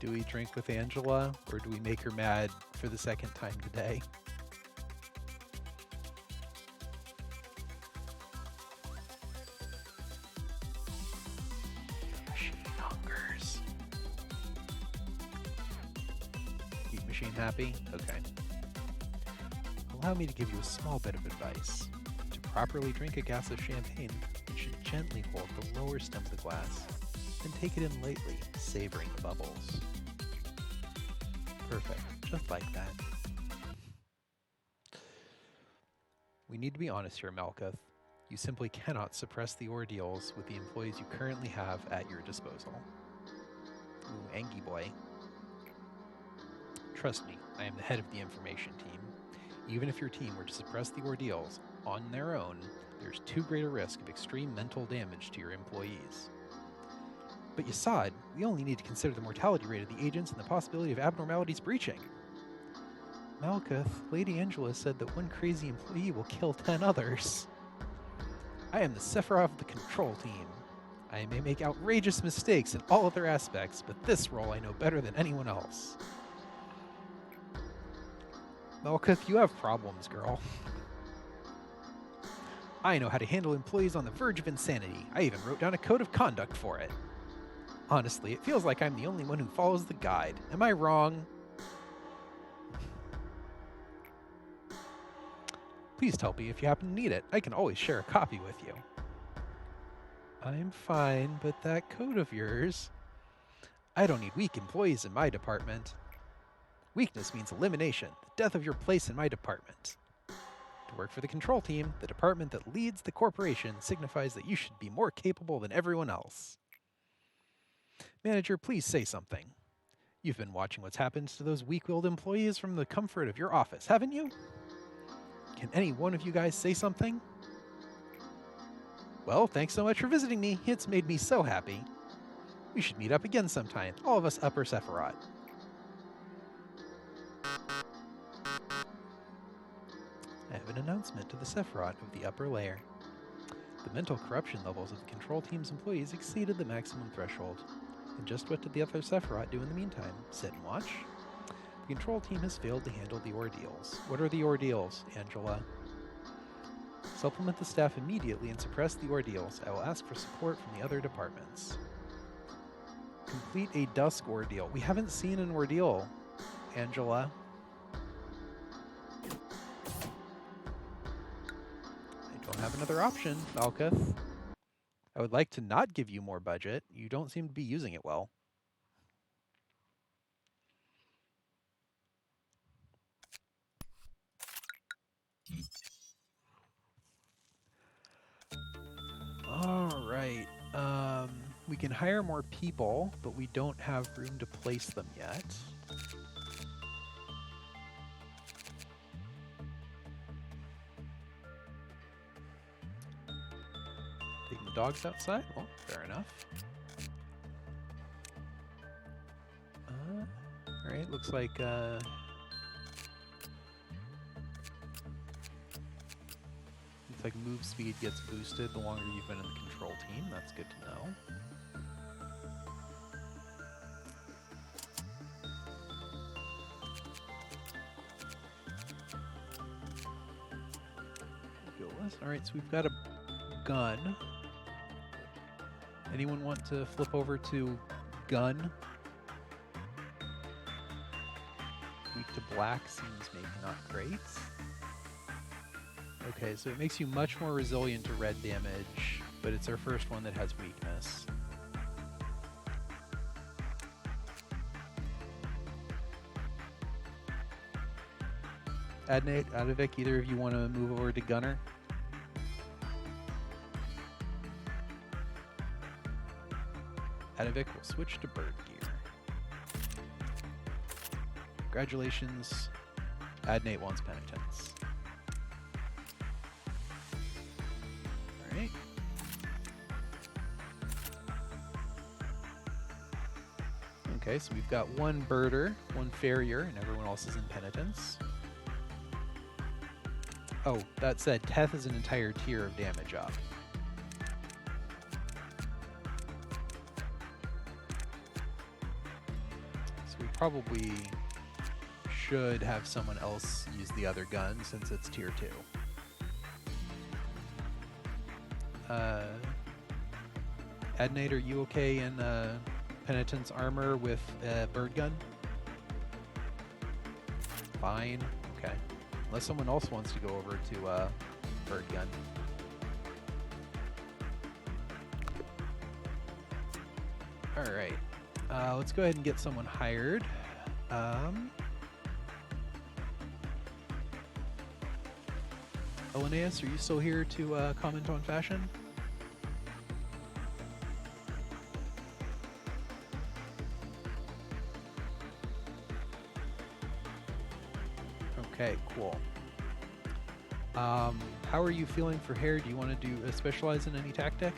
Do we drink with Angela, or do we make her mad for the second time today? The machine hungers. Keep machine happy? Okay. Allow me to give you a small bit of advice. To properly drink a glass of champagne, you should gently hold the lower stem of the glass and take it in lightly, savoring the bubbles. Perfect, just like that. We need to be honest here, Malkuth. You simply cannot suppress the ordeals with the employees you currently have at your disposal. Ooh, Angie boy. Trust me, I am the head of the information team. Even if your team were to suppress the ordeals on their own, there's too great a risk of extreme mental damage to your employees. But Yasad, we only need to consider the mortality rate of the agents and the possibility of abnormalities breaching. Malkuth, Lady Angela said that one crazy employee will kill 10 others. I am the Sephiroth of the control team. I may make outrageous mistakes in all other aspects, but this role I know better than anyone else. Malkuth, you have problems, girl. I know how to handle employees on the verge of insanity. I even wrote down a code of conduct for it. Honestly, it feels like I'm the only one who follows the guide. Am I wrong? Please tell me if you happen to need it. I can always share a copy with you. I'm fine, but that code of yours... I don't need weak employees in my department. Weakness means elimination, the death of your place in my department. To work for the control team, the department that leads the corporation, signifies that you should be more capable than everyone else. Manager, please say something. You've been watching what's happened to those weak-willed employees from the comfort of your office, haven't you? Can any one of you guys say something? Well, thanks so much for visiting me. It's made me so happy. We should meet up again sometime, all of us Upper Sephiroth. I have an announcement to the Sephiroth of the upper layer. The mental corruption levels of the control team's employees exceeded the maximum threshold. And just what did the other Sephiroth do in the meantime? Sit and watch? The control team has failed to handle the ordeals. What are the ordeals, Angela? Supplement the staff immediately and suppress the ordeals. I will ask for support from the other departments. Complete a dusk ordeal. We haven't seen an ordeal, Angela. I don't have another option, Malkuth. I would like to not give you more budget. You don't seem to be using it well. All right. We can hire more people, but we don't have room to place them yet. Taking the dogs outside? Well, fair enough. All right, looks like move speed gets boosted the longer you've been in the control team. That's good to know. Alright, so we've got a gun. Anyone want to flip over to gun? Weak to black seems maybe not great. Okay, so it makes you much more resilient to red damage, but it's our first one that has weakness. Adnate, Adivik, either of you want to move over to gunner? Adivik will switch to bird gear. Congratulations. Adnate wants penitence. Alright. Okay, so we've got one birder, one farrier, and everyone else is in penitence. Oh, that said, Teth is an entire tier of damage up. So we probably should have someone else use the other gun since it's tier 2. Adnate, are you okay in penitence armor with bird gun? Fine. Okay. Unless someone else wants to go over to bird gun. All right. Let's go ahead and get someone hired. Linnaeus, are you still here to comment on fashion? Okay, cool. How are you feeling for hair? Do you want to do specialize in any tactic?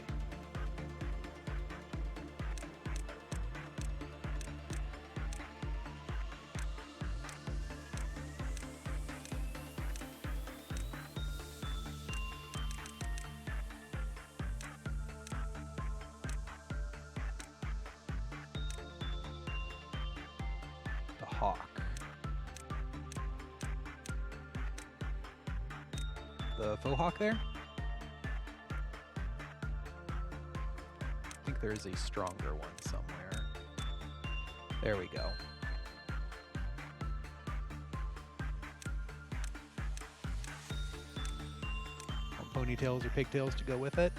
hawk. The faux hawk there? I think there is a stronger one somewhere. There we go. Ponytails or pigtails to go with it.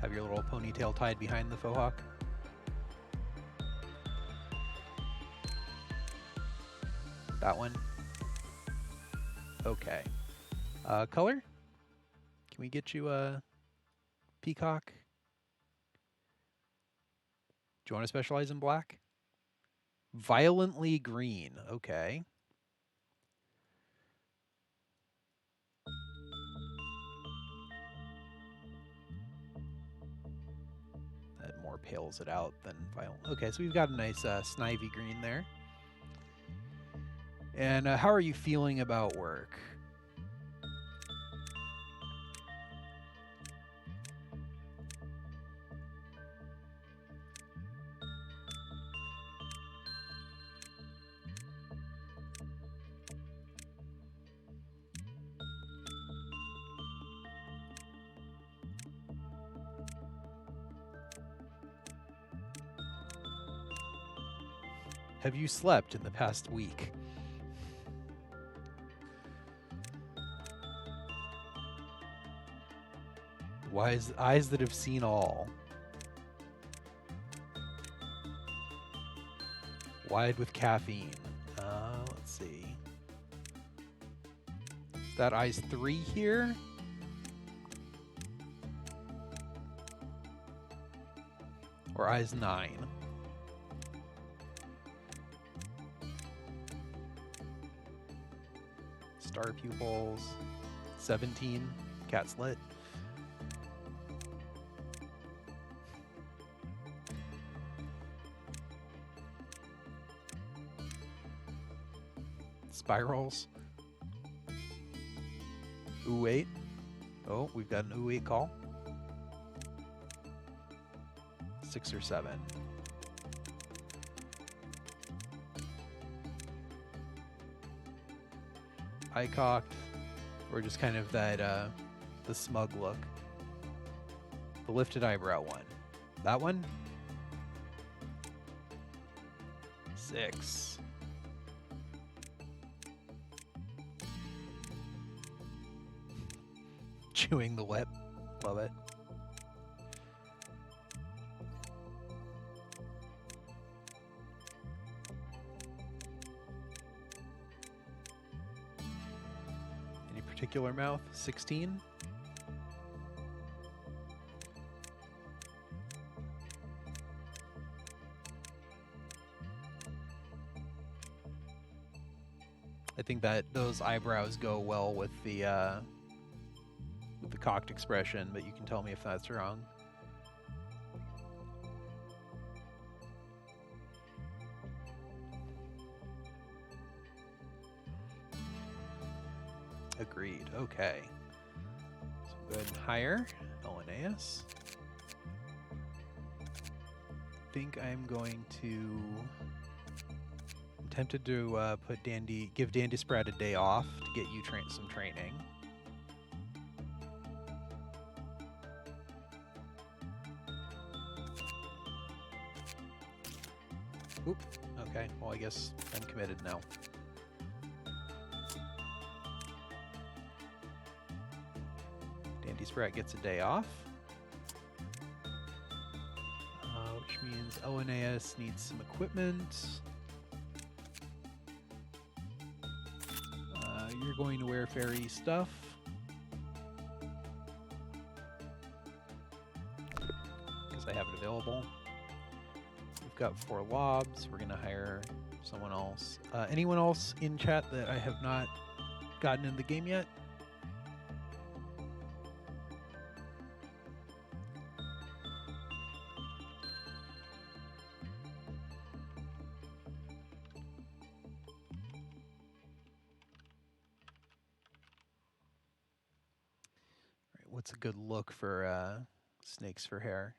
Have your little ponytail tied behind the faux hawk. That one. Okay. Color? Can we get you a peacock? Do you want to specialize in black? Violently green. Okay. That more pales it out than violent. Okay, so we've got a nice snivy green there. And how are you feeling about work? Have you slept in the past week? Wise eyes that have seen all. Wide with caffeine. Let's see. Is that eyes 3 here? Or eyes 9? Star pupils. 17. Cat slit. Spirals. Ooh, 8. Oh, we've got an ooh 8 call. 6 or 7. Eye cocked, or just kind of that, the smug look. The lifted eyebrow one. That one? 6. Chewing the lip. Love it. Any particular mouth? 16. I think that those eyebrows go well with the cocked expression, but you can tell me if that's wrong. Agreed. Okay. So go ahead and hire Linnaeus. I think I'm going to. I'm tempted to give Dandy Sprat a day off to get you some training. Oop. Okay. Well, I guess I'm committed now. Dandy Sprat gets a day off. Which means Linnaeus needs some equipment. You're going to wear fairy stuff. Because I have it available. We've got 4 lobs. We're going to hire someone else. Anyone else in chat that I have not gotten in the game yet? what's a good look for snakes for hair?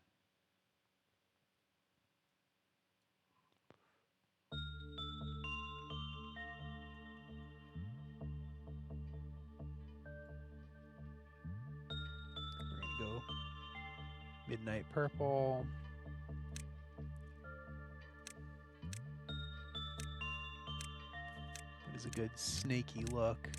We're gonna go midnight purple. What is a good snaky look?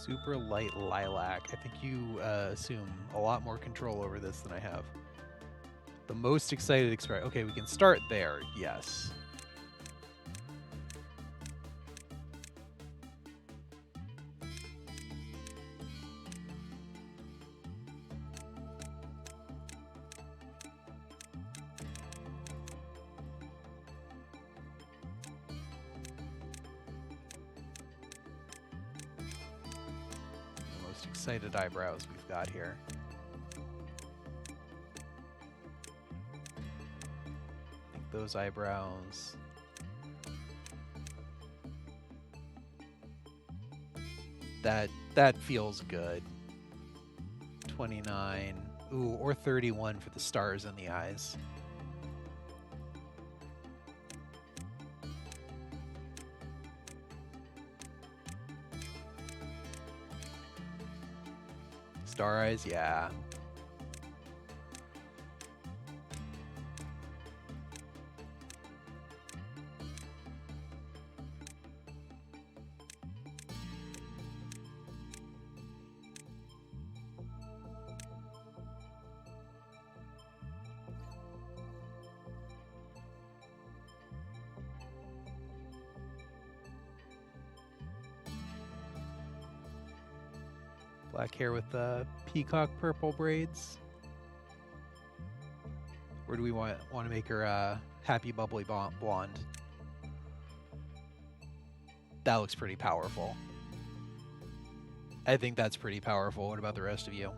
Super light lilac. I think you assume a lot more control over this than I have. The most excited express. Okay, we can start there. Yes. Excited eyebrows we've got here. I think those eyebrows. That feels good. 29. Ooh, or 31 for the stars in the eyes. Star eyes, yeah. Black hair with the peacock purple braids. Or do we want to make her happy bubbly blonde? That looks pretty powerful. I think that's pretty powerful. What about the rest of you?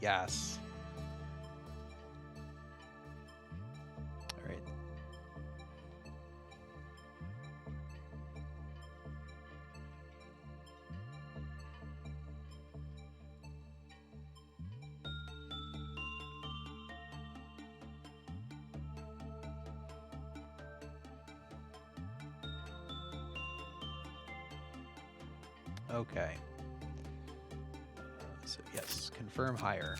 Yes. All right. Okay. So yes, confirm hire.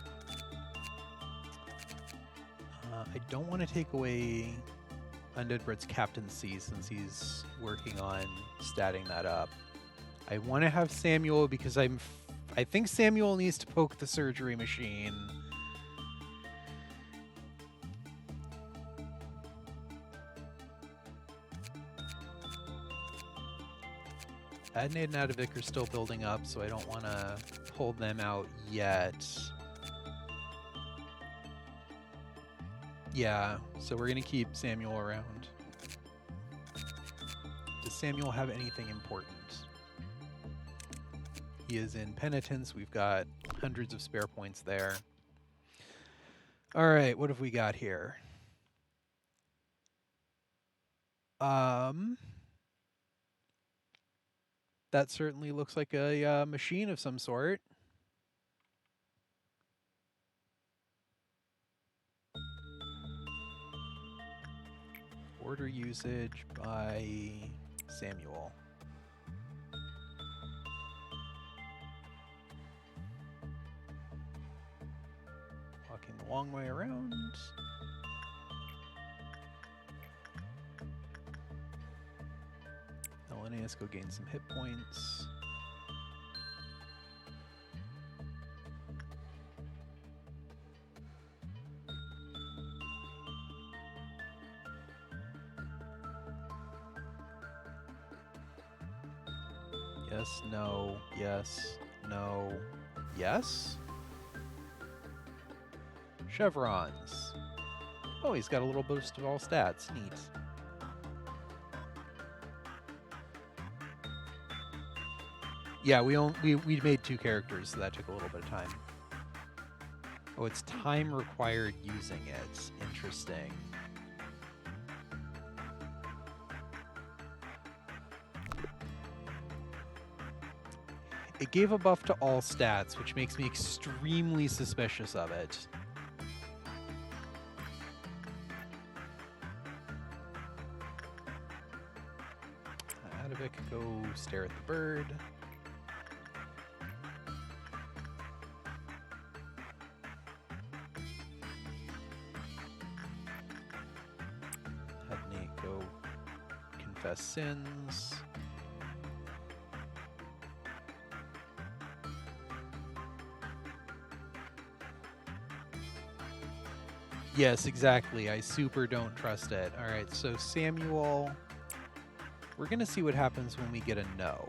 I don't want to take away Undead Bread's captaincy since he's working on statting that up. I want to have Samuel because I think Samuel needs to poke the surgery machine. Adnate and Adavik are still building up, so I don't want to hold them out yet. Yeah, so we're going to keep Samuel around. Does Samuel have anything important? He is in penitence. We've got hundreds of spare points there. All right, what have we got here? That certainly looks like a machine of some sort. Order usage by Samuel. Walking the long way around. Linnaeus, go gain some hit points. yes, no, yes, no, yes. Chevrons. Oh, he's got a little boost of all stats. Neat. Yeah, we made 2 characters, so that took a little bit of time. Oh, it's time required using it. Interesting. It gave a buff to all stats, which makes me extremely suspicious of it. Adivik, go stare at the bird. Hadney, go confess sins. Yes, exactly. I super don't trust it. All right, so Samuel, we're going to see what happens when we get a no.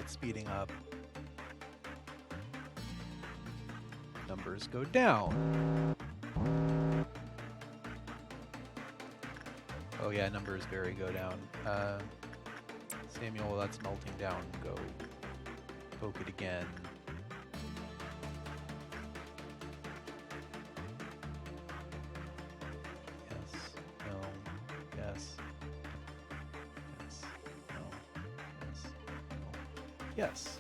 Speeding up. Numbers go down. Oh yeah, numbers very go down. Samuel, that's melting down. Go poke it again. Yes. No. Yes. Yes. No. Yes. No. Yes.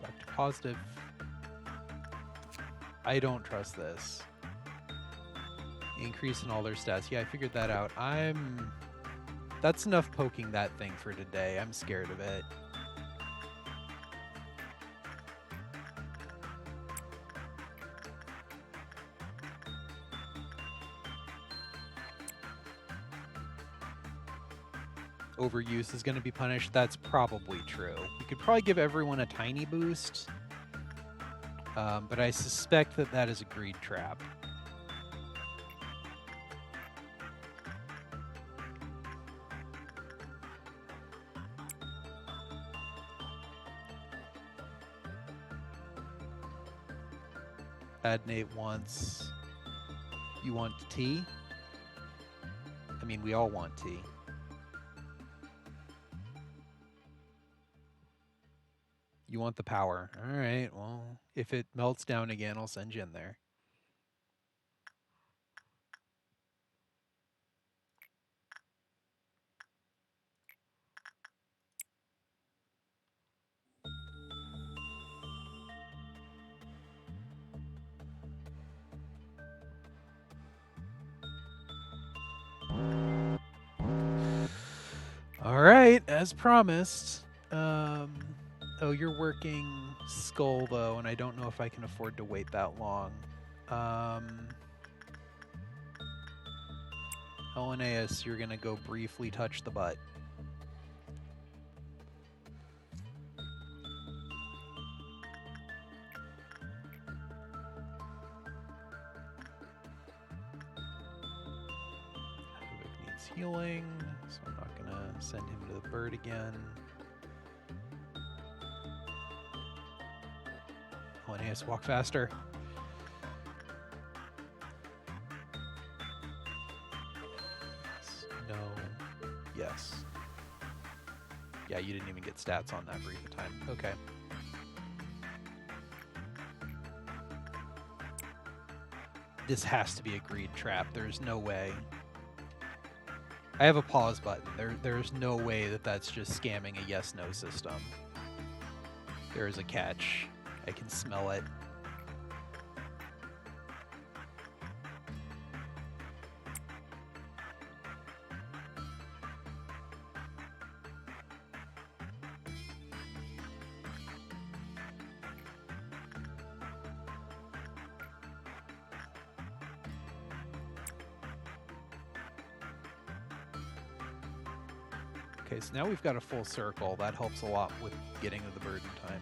Left positive. I don't trust this. Increase in all their stats. Yeah, I figured that out. That's enough poking that thing for today. I'm scared of it. Overuse is going to be punished. That's probably true. We could probably give everyone a tiny boost, but I suspect that that is a greed trap. Adnate wants... You want tea? I mean, we all want tea. You want the power. All right, well, if it melts down again, I'll send you in there. All right, as promised. Oh, you're working Skull, though, and I don't know if I can afford to wait that long. Helenaeus, you're going to go briefly touch the butt. Advik needs healing, so I'm not going to send him to the bird again. Helenaeus, walk faster. No. Yes. Yeah, you didn't even get stats on that brief time. Okay. This has to be a greed trap. There's no way. I have a pause button. There's no way that that's just scamming a yes-no system. There is a catch. I can smell it. Okay, so now we've got a full circle. That helps a lot with getting to the bird in time.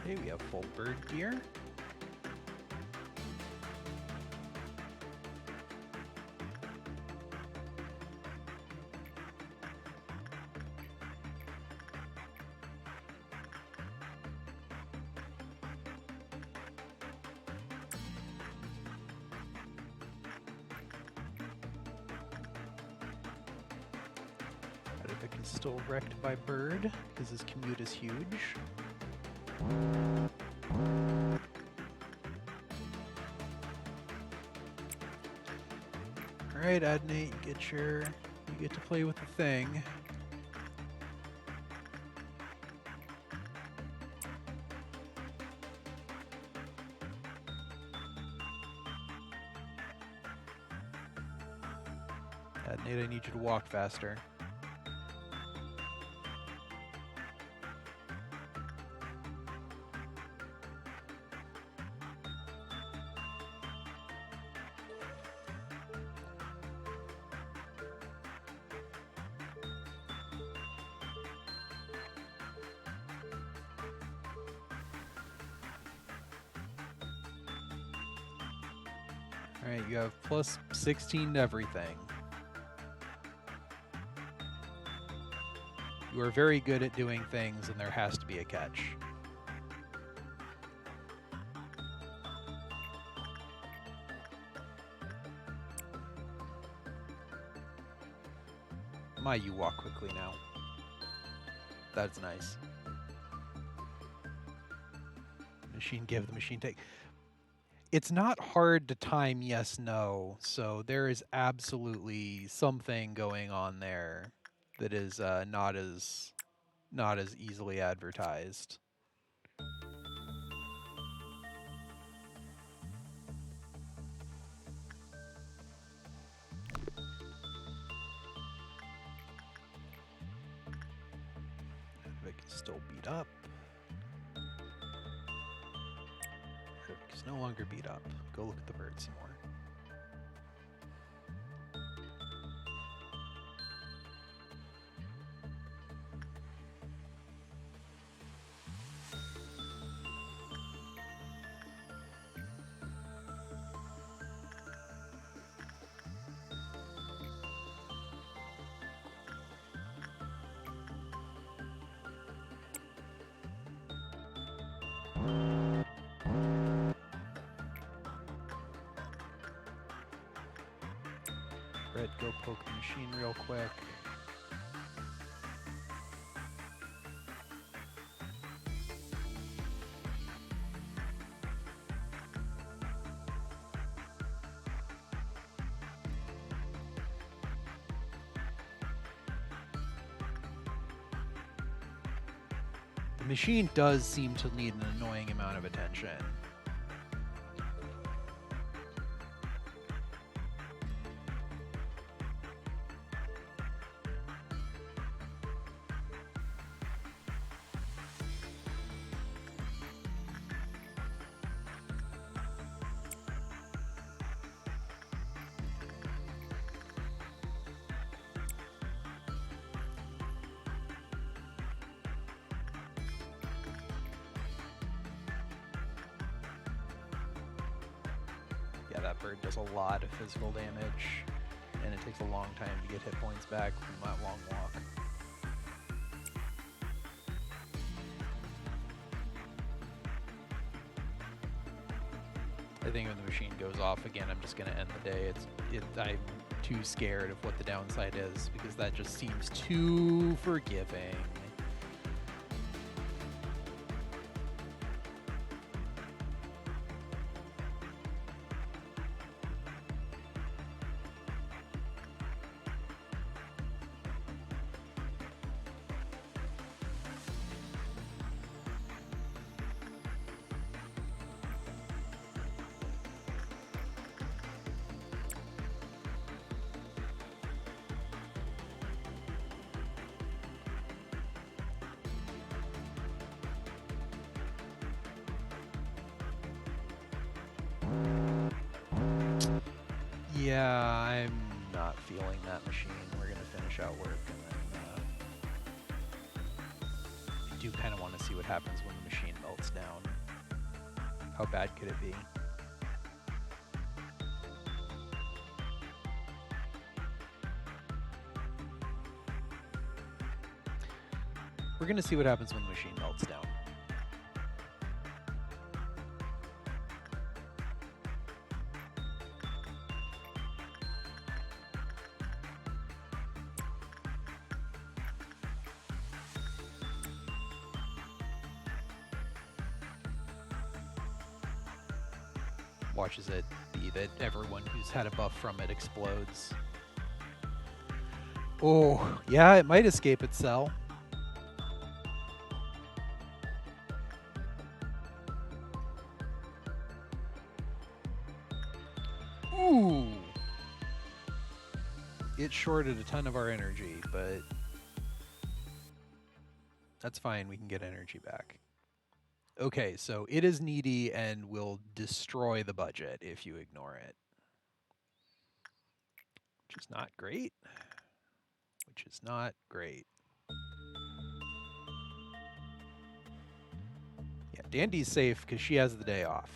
Okay, we have full bird gear. Adivik is still wrecked by bird because his commute is huge. Alright, Adnate, you get to play with the thing. Adnate, I need you to walk faster. Alright, you have plus 16 to everything. You are very good at doing things, and there has to be a catch. You walk quickly now. That's nice. Machine give, the machine take. It's not hard to time yes, no, so there is absolutely something going on there that is not as easily advertised. Advik is still beat up. Advik is no longer beat up. Go look at the bird some more. Red, go poke the machine real quick. The machine does seem to need an annoying amount of attention. Yeah, that bird does a lot of physical damage, and it takes a long time to get hit points back from that long walk. I think when the machine goes off again, I'm just going to end the day. I'm too scared of what the downside is, because that just seems too forgiving. Yeah, I'm not feeling that machine. We're gonna finish out work and then I do kind of want to see what happens when the machine melts down. How bad could it be? We're gonna see what happens when the machine melts down. Watches it be that everyone who's had a buff from it explodes. Oh, yeah, it might escape its cell. Ooh! It shorted a ton of our energy, but that's fine, we can get energy back. Okay, so it is needy and will destroy the budget if you ignore it. Which is not great. Which is not great. Yeah, Dandy's safe because she has the day off.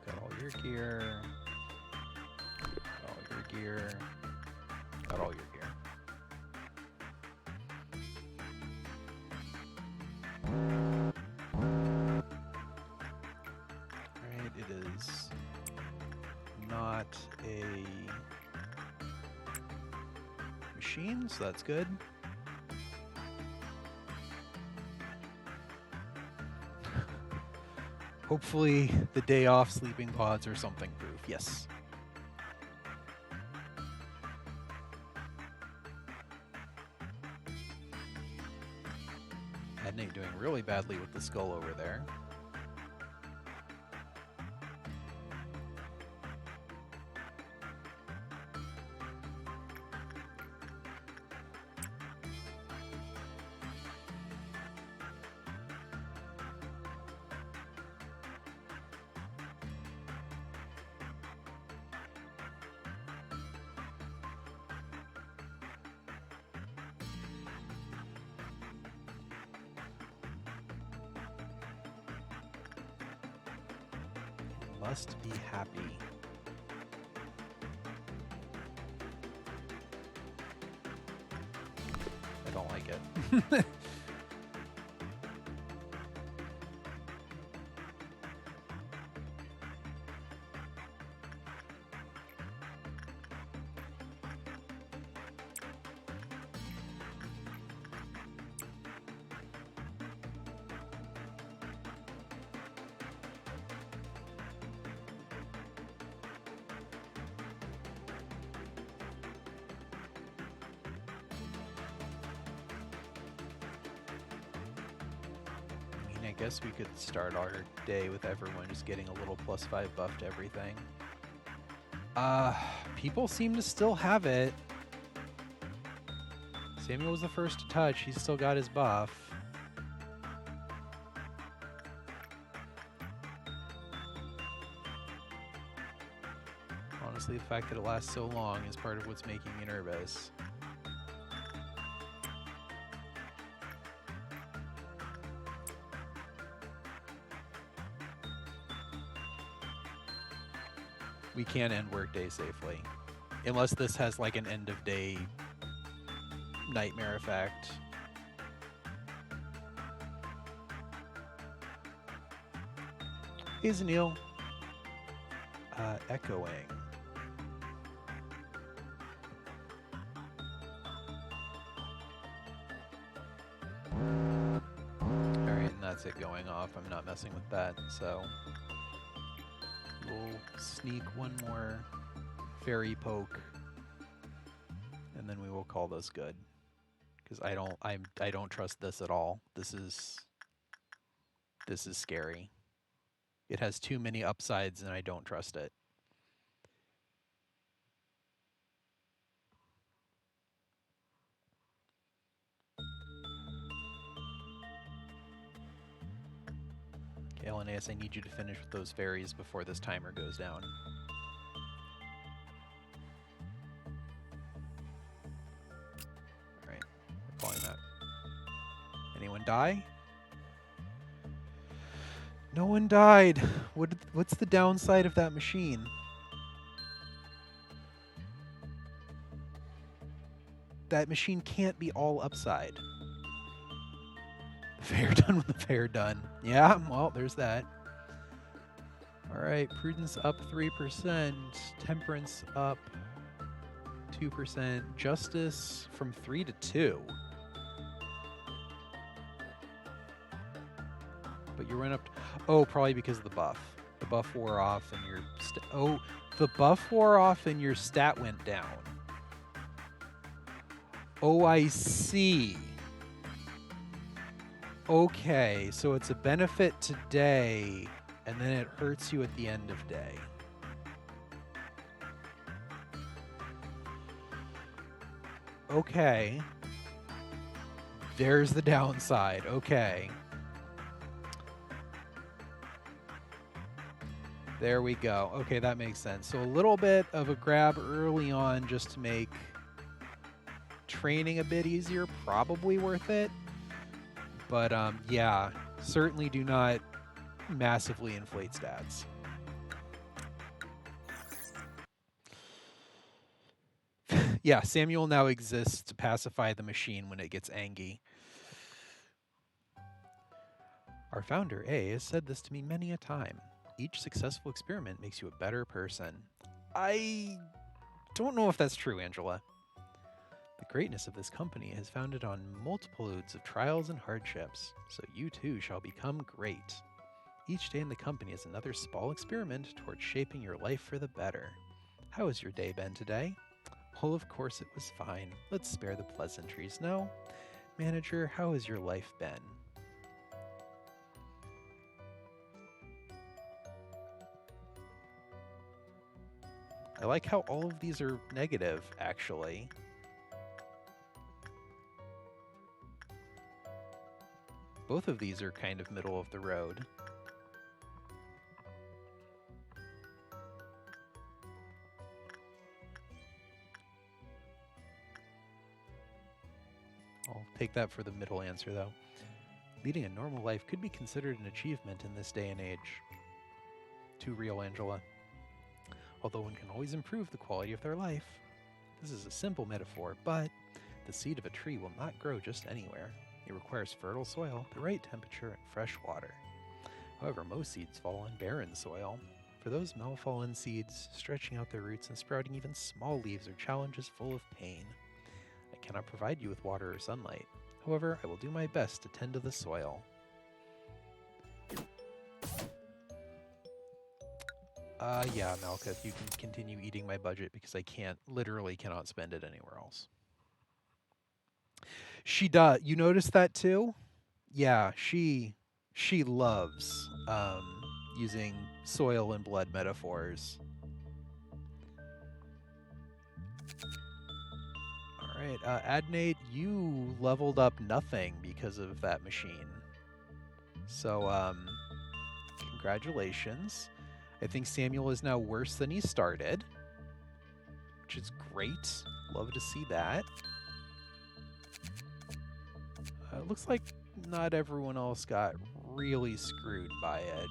Got all your gear. Got all your gear. Got all your gear. Alright, it is not a machine, so that's good. Hopefully the day off sleeping pods are something proof. Yes. Nate doing really badly with the skull over there. Must be happy. I don't like it. I guess we could start our day with everyone just getting a little +5 buff to everything. People seem to still have it. Samuel was the first to touch. He's still got his buff. Honestly, the fact that it lasts so long is part of what's making me nervous. We can't end workday safely. Unless this has like an end of day nightmare effect. Hey Zanil. Echoing. Alright, and that's it going off. I'm not messing with that, so we'll sneak one more fairy poke, and then we will call this good. Because I don't trust this at all. This is scary. It has too many upsides, and I don't trust it. Okay, Linnaeus, I need you to finish with those fairies before this timer goes down. Alright, we're calling that. Anyone die? No one died. What's the downside of that machine? That machine can't be all upside. The fair done with the fair done. Yeah, well, there's that. Alright, prudence up 3%, temperance up 2%, justice from 3 to 2. But you went up. Oh, probably because of the buff. The buff wore off and your the buff wore off and your stat went down. Oh, I see. Okay, so it's a benefit today, and then it hurts you at the end of day. Okay. There's the downside. Okay. There we go. Okay, that makes sense. So a little bit of a grab early on just to make training a bit easier, probably worth it. But yeah, certainly do not massively inflate stats. Yeah, Samuel now exists to pacify the machine when it gets angry. Our founder, A, has said this to me many a time. Each successful experiment makes you a better person. I don't know if that's true, Angela. The greatness of this company is founded on multitudes of trials and hardships, so you too shall become great. Each day in the company is another small experiment towards shaping your life for the better. How has your day been today? Well, of course it was fine. Let's spare the pleasantries, no? Manager, how has your life been? I like how all of these are negative, actually. Both of these are kind of middle of the road. I'll take that for the middle answer, though. Leading a normal life could be considered an achievement in this day and age. Too real, Angela. Although one can always improve the quality of their life. This is a simple metaphor, but the seed of a tree will not grow just anywhere. It requires fertile soil, the right temperature, and fresh water. However, most seeds fall on barren soil. For those malfallen seeds, stretching out their roots and sprouting even small leaves are challenges full of pain. I cannot provide you with water or sunlight. However, I will do my best to tend to the soil. Yeah, Malkuth, you can continue eating my budget because I literally cannot spend it anywhere else. She does. You notice that too? Yeah, she loves using soil and blood metaphors. All right, Adnate, you leveled up nothing because of that machine. So, congratulations. I think Samuel is now worse than he started, which is great. Love to see that. It looks like not everyone else got really screwed by it.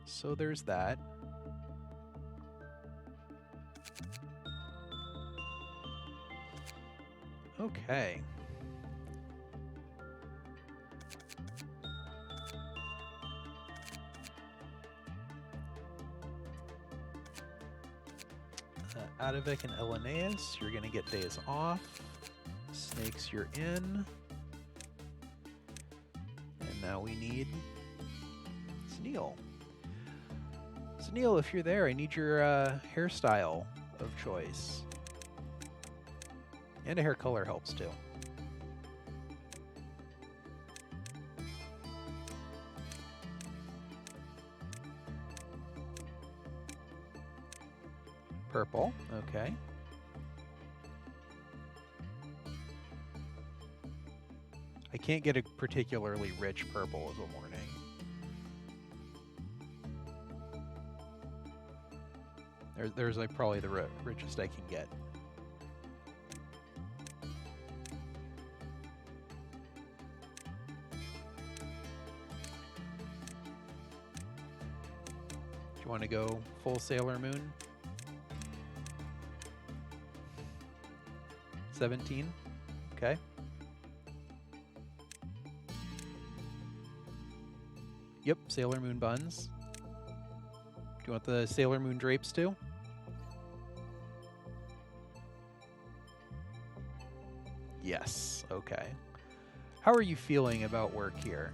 So there's that. Okay. Adavik and Elanaeus, you're going to get days off. Snakes, you're in. And now we need Sneal. Sneal, if you're there, I need your hairstyle of choice. And a hair color helps too. Purple, okay. I can't get a particularly rich purple as a warning. There's like probably the richest I can get. Do you want to go full Sailor Moon? 17? Okay. Yep, Sailor Moon buns. Do you want the Sailor Moon drapes too? Yes, okay. How are you feeling about work here?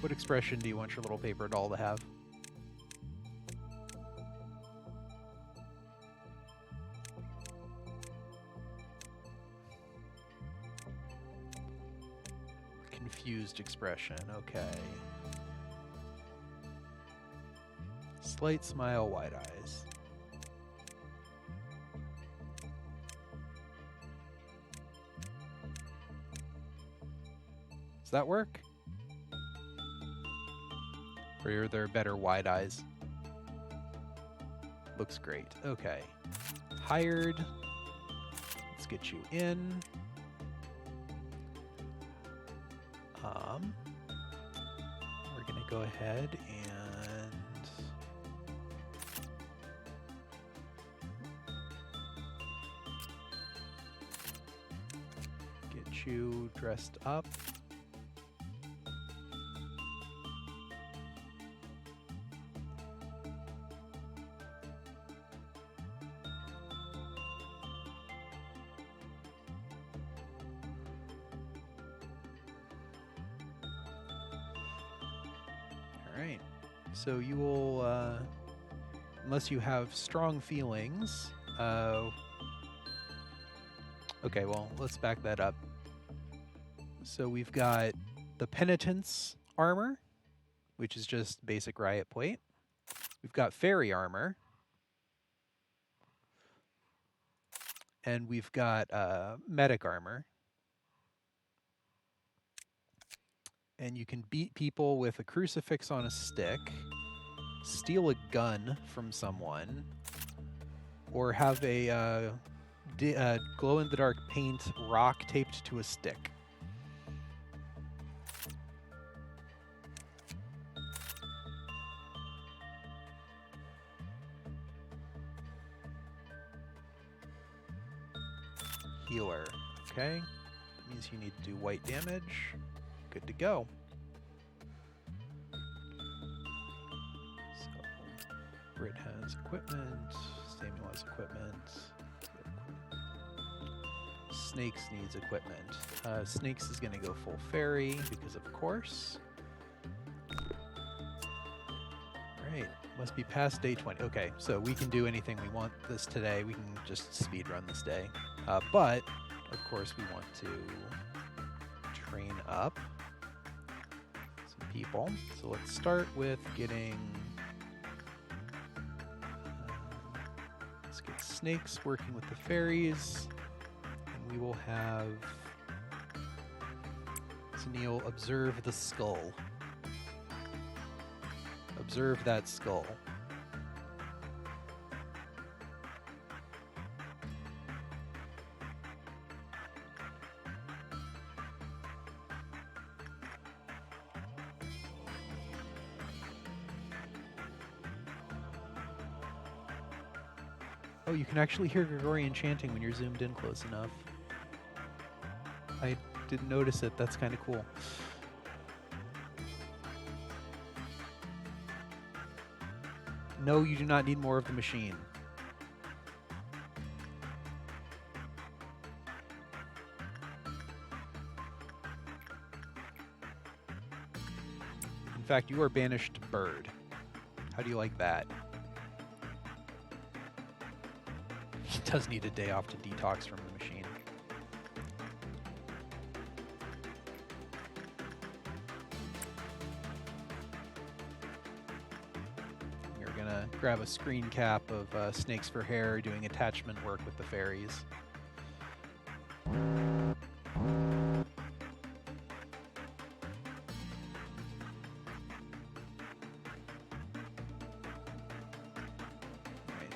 What expression do you want your little paper doll to have? Confused expression, okay. Slight smile, wide eyes. Does that work? Or are there better wide eyes? Looks great. Okay. Hired. Let's get you in. We're gonna go ahead and get you dressed up. Alright, so you will, unless you have strong feelings, okay, well, let's back that up. So we've got the Penitence armor, which is just basic riot plate. We've got fairy armor. And we've got medic armor. And you can beat people with a crucifix on a stick, steal a gun from someone, or have a glow-in-the-dark paint rock taped to a stick. Healer. Okay. That means you need to do white damage. Good to go. So, Brit has equipment. Samuel has equipment. Snakes needs equipment. Snakes is going to go full fairy because of course. Right. Must be past day 20. Okay, so we can do anything we want this today. We can just speed run this day. But, of course, we want to train up some people. So let's start with getting... let's get snakes working with the fairies. And we will have Sneal observe the skull. Observe that skull. Oh, you can actually hear Gregorian chanting when you're zoomed in close enough. I didn't notice it. That's kind of cool. No, you do not need more of the machine. In fact, you are banished to bird. How do you like that? He does need a day off to detox from the machine. You're gonna grab a screen cap of Snakes for Hair doing attachment work with the fairies.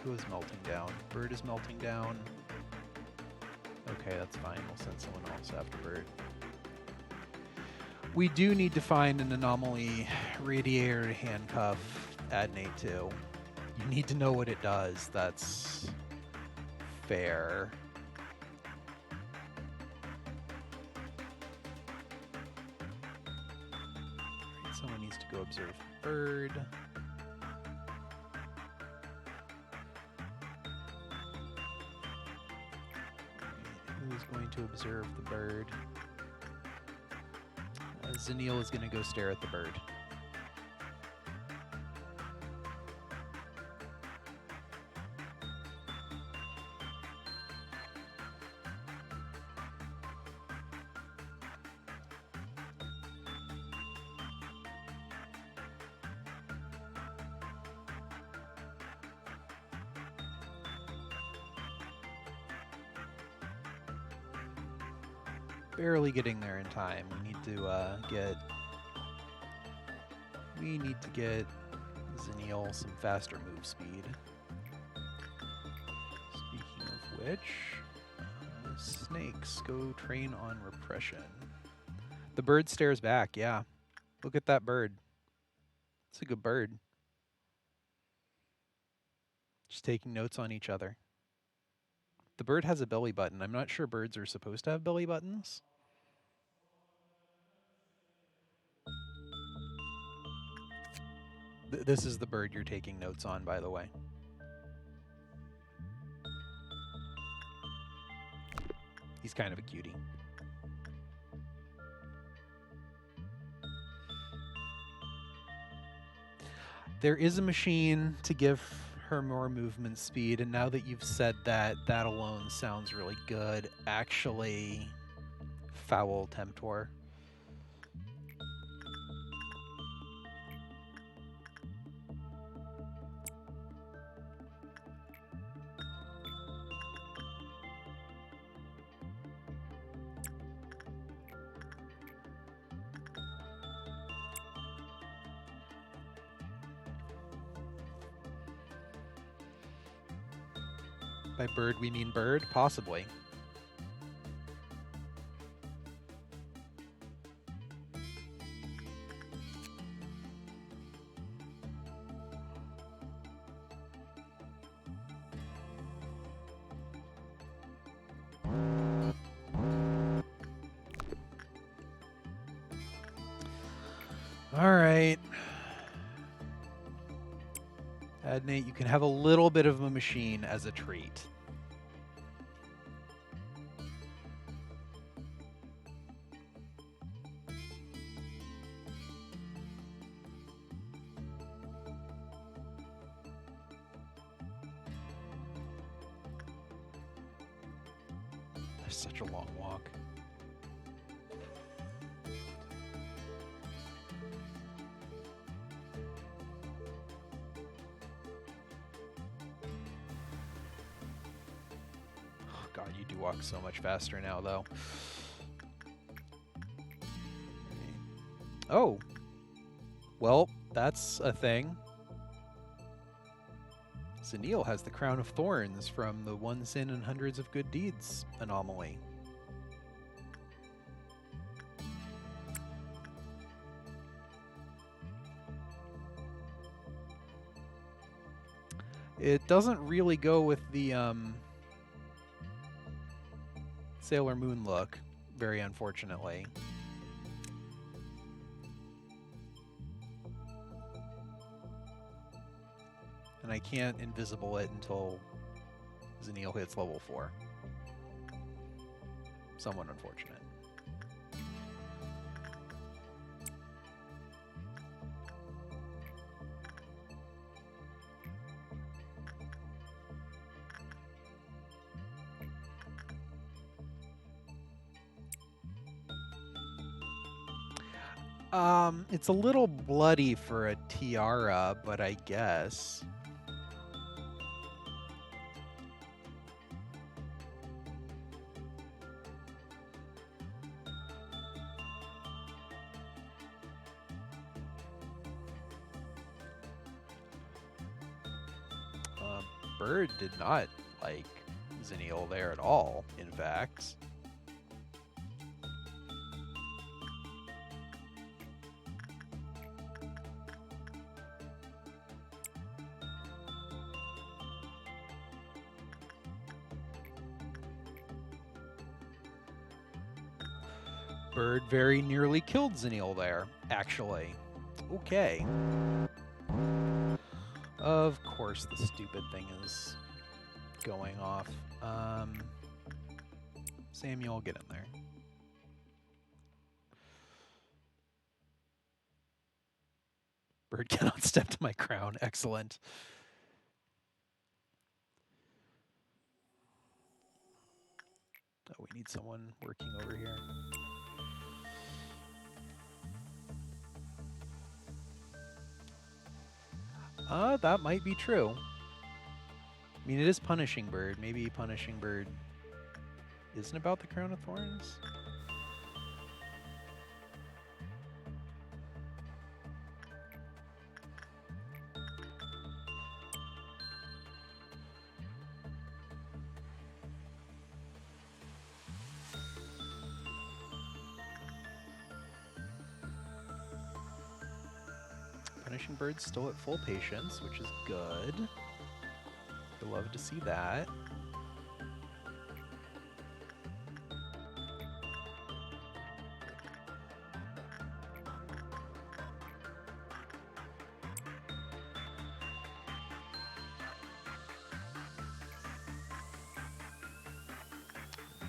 Who is melting down? Bird is melting down. Okay, that's fine. We'll send someone else after Bird. We do need to find an anomaly radiator to handcuff Adnate to. You need to know what it does. That's fair. Right, someone needs to go observe Bird. Who's going to observe the bird? Zenil is going to go stare at the bird. Barely getting there in time. We need to get Zenil some faster move speed. Speaking of which, snakes, go train on repression. The bird stares back, yeah. Look at that bird. It's a good bird. Just taking notes on each other. The bird has a belly button. I'm not sure birds are supposed to have belly buttons. This is the bird you're taking notes on, by the way. He's kind of a cutie. There is a machine to give her more movement speed, and now that you've said that, that alone sounds really good. Actually, Foul Temptor. By bird, we mean bird? Possibly. All right. Adnate, you can have a little bit of a machine as a treat. That's such a long walk. God, you do walk so much faster now, though. Oh. Well, that's a thing. Zenil has the Crown of Thorns from the One Sin and Hundreds of Good Deeds anomaly. It doesn't really go with the Sailor Moon look, very unfortunately. And I can't invisible it until Zenil hits level 4. Somewhat unfortunate. It's a little bloody for a tiara, but I guess. Bird did not like Zenil there at all, in fact. Bird very nearly killed Zenil there, actually. Okay. Of course the stupid thing is going off. Samuel, get in there. Bird cannot step to my crown. Excellent. Oh, we need someone working over here. That might be true. I mean, it is Punishing Bird. Maybe Punishing Bird isn't about the Crown of Thorns? Punishing Bird's still at full patience, which is good. I'd love to see that.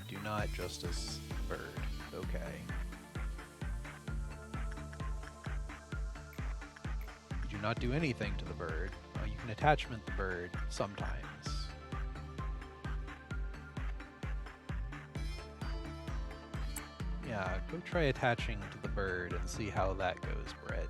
Do not Justice Bird. Okay. You do not do anything to the bird. You can attachment the bird sometimes. Yeah, go try attaching to the bird and see how that goes, Brett.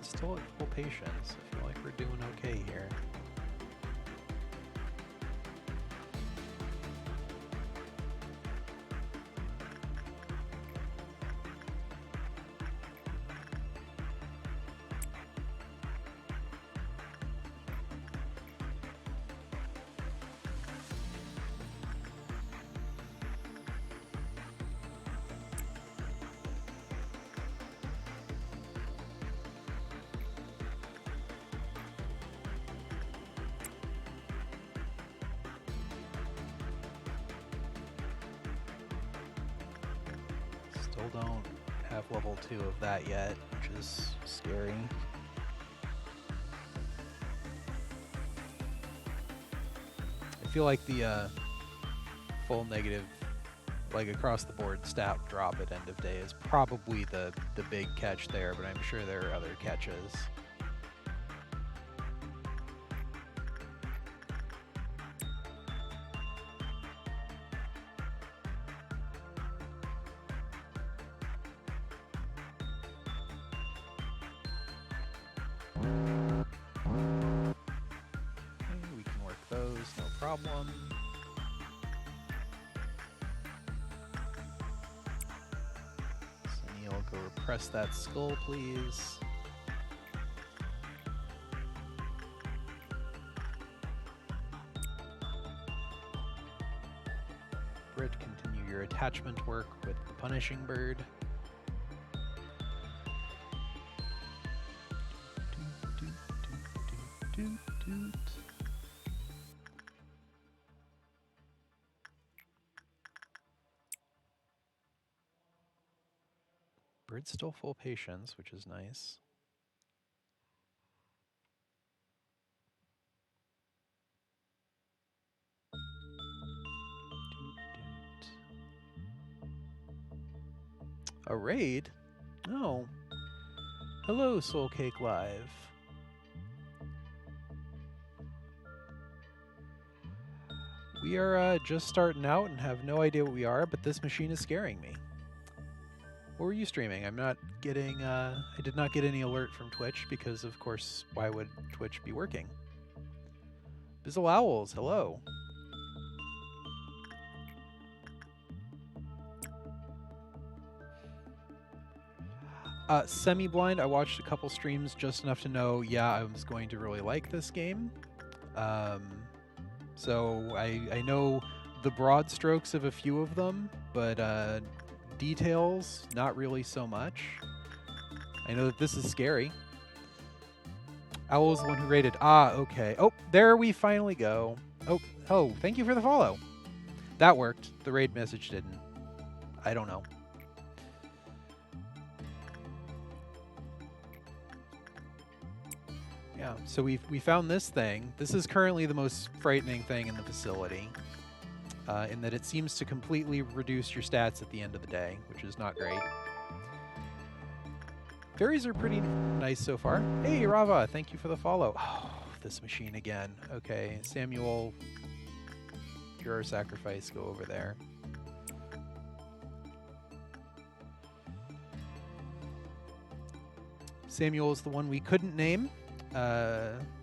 Still at full patience. I feel like we're doing okay here. Still don't have level 2 of that yet, which is scary. I feel like the full negative, like across the board stat drop at end of day is probably the big catch there, but I'm sure there are other catches. Okay, we can work those, no problem. So Neil, go repress that skull, please. Brit, continue your attachment work with the punishing bird. Bird's still full patience, which is nice. A raid? Oh. Hello, Soul Cake Live. We are just starting out and have no idea what we are, but this machine is scaring me. What were you streaming? I'm not getting, I did not get any alert from Twitch because, of course, why would Twitch be working? Bizzle Owls, hello. Semi-blind, I watched a couple streams just enough to know, yeah, I was going to really like this game. So I know the broad strokes of a few of them, but details, not really so much. I know that this is scary. Owl is the one who rated. Ah, okay. Oh, there we finally go. Oh, thank you for the follow. That worked. The raid message didn't. I don't know. Yeah, so we found this thing. This is currently the most frightening thing in the facility, in that it seems to completely reduce your stats at the end of the day, which is not great. Fairies are pretty nice so far. Hey, Rava, thank you for the follow. Oh, this machine again. Okay, Samuel, you're our sacrifice. Go over there. Samuel is the one we couldn't name.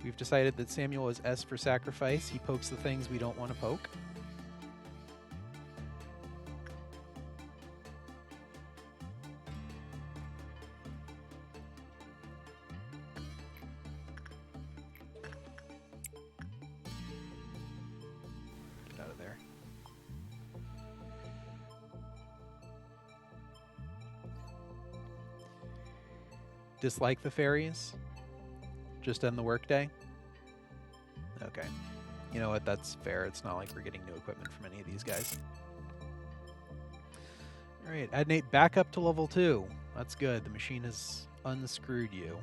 We've decided that Samuel is S for sacrifice. He pokes the things we don't want to poke. Get out of there. Dislike the fairies? Just end the workday? Okay. You know what? That's fair. It's not like we're getting new equipment from any of these guys. All right. Add Nate back up to level 2. That's good. The machine has unscrewed you.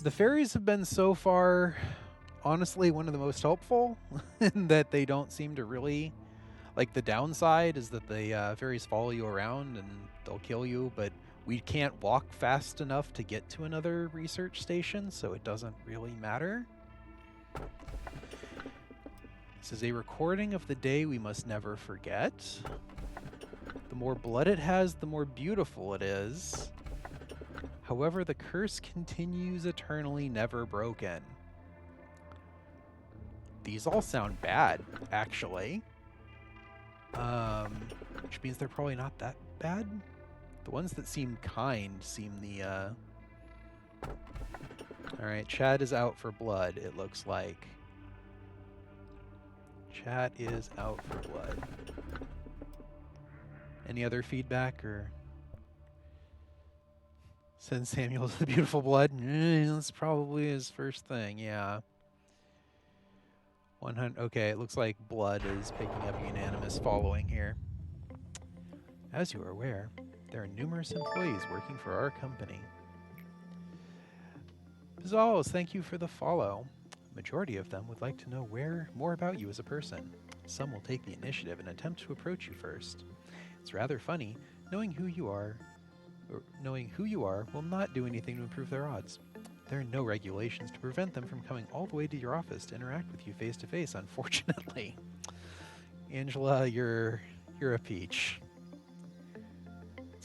The fairies have been so far, honestly, one of the most helpful in that they don't seem to really... Like, the downside is that the fairies follow you around and they'll kill you, but we can't walk fast enough to get to another research station, so it doesn't really matter. This is a recording of the day we must never forget. The more blood it has, the more beautiful it is. However, the curse continues eternally never broken. These all sound bad, actually. Which means they're probably not that bad. The ones that seem kind seem the, Alright, Chad is out for blood, it looks like. Chat is out for blood. Any other feedback, or... Send Samuel to the beautiful blood? That's probably his first thing, yeah. 100. Okay, it looks like blood is picking up unanimous following here. As you are aware, there are numerous employees working for our company. Bizzalos, thank you for the follow. Majority of them would like to know more about you as a person. Some will take the initiative and attempt to approach you first. It's rather funny, knowing who you are will not do anything to improve their odds. There are no regulations to prevent them from coming all the way to your office to interact with you face to face, unfortunately. Angela, you're a peach.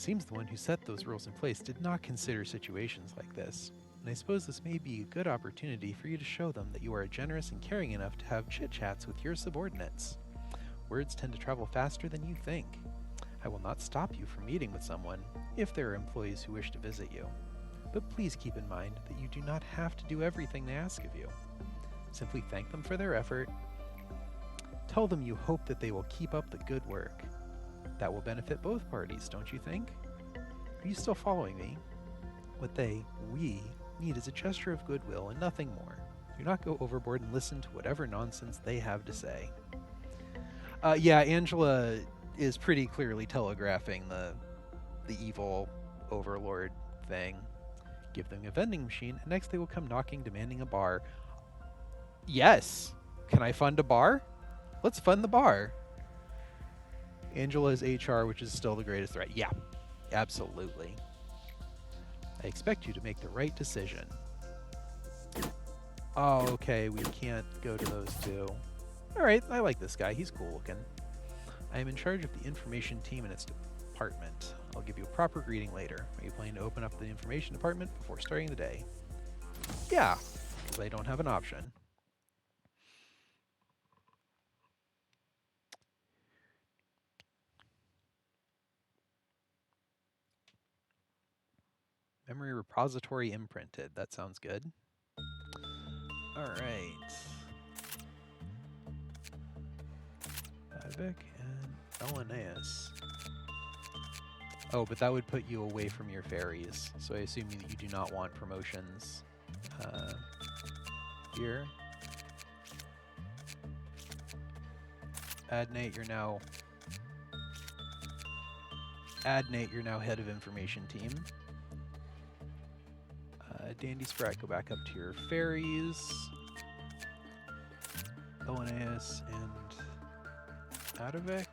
Seems the one who set those rules in place did not consider situations like this, and I suppose this may be a good opportunity for you to show them that you are generous and caring enough to have chit-chats with your subordinates. Words tend to travel faster than you think. I will not stop you from meeting with someone if there are employees who wish to visit you, but please keep in mind that you do not have to do everything they ask of you. Simply thank them for their effort. Tell them you hope that they will keep up the good work. That will benefit both parties, don't you think? Are you still following me? What we, need is a gesture of goodwill and nothing more. Do not go overboard and listen to whatever nonsense they have to say. Yeah, Angela is pretty clearly telegraphing the evil overlord thing. Give them a vending machine, and next they will come knocking, demanding a bar. Yes! Can I fund a bar? Let's fund the bar. Angela's HR, which is still the greatest threat. Yeah, absolutely. I expect you to make the right decision. Oh, okay, we can't go to those two. Alright, I like this guy. He's cool looking. I am in charge of the information team in its department. I'll give you a proper greeting later. Are you planning to open up the information department before starting the day? Yeah, because I don't have an option. Memory repository imprinted. That sounds good. Alright. Advic and LNAS. Oh, but that would put you away from your ferries, so I assume that you do not want promotions here. Adnate, you're now head of information team. Dandy Sprat, go back up to your ferries. LNAS and Advic.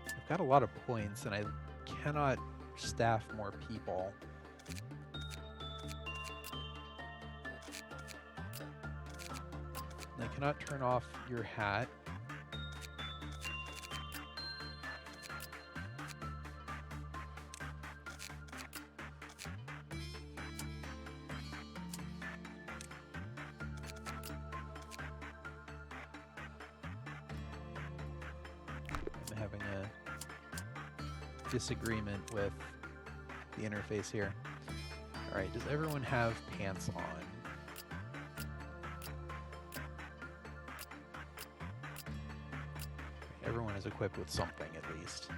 I've got a lot of points and I cannot staff more people. And I cannot turn off your hat. Disagreement with the interface here. Alright, does everyone have pants on? Everyone is equipped with something at least.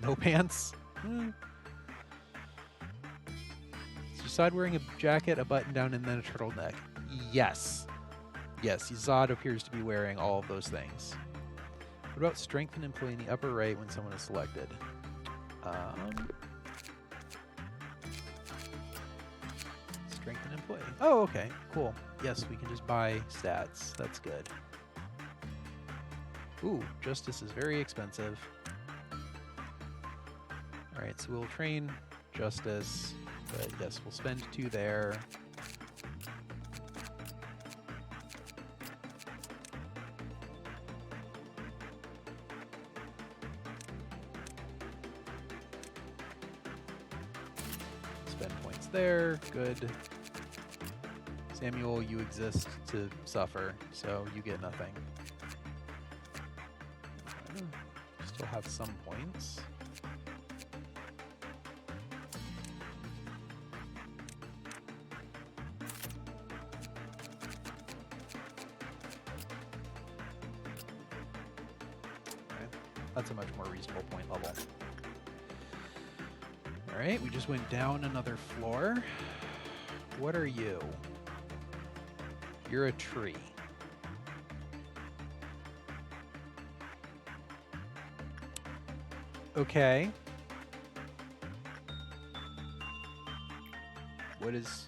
No pants? So Zod wearing a jacket, a button down, and then a turtleneck. Yes. Yes, Zod appears to be wearing all of those things. What about strength and employee in the upper right when someone is selected? Strength and employee. Oh, okay, cool. Yes, we can just buy stats. That's good. Ooh, justice is very expensive. Alright, so we'll train justice, but yes, we'll spend 2 there. There, good. Samuel, you exist to suffer, so you get nothing. Still have some points. Okay. That's a much more reasonable point level. Alright, we just went down another floor. What are you? You're a tree. Okay. What is...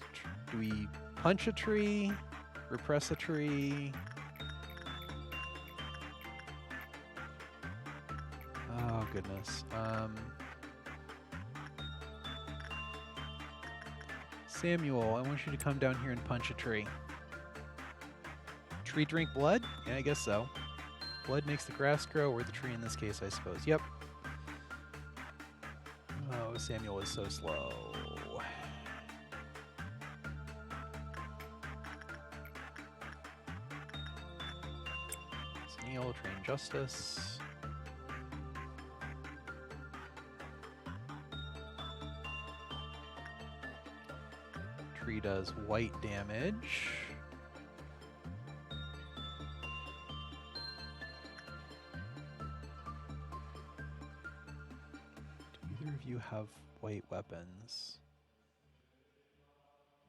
do we punch a tree? Repress a tree? Oh, goodness. Samuel, I want you to come down here and punch a tree. Tree drink blood? Yeah, I guess so. Blood makes the grass grow, or the tree in this case, I suppose. Yep. Samuel is so slow. Neil, train justice. Tree does white damage. Do either of you have white weapons?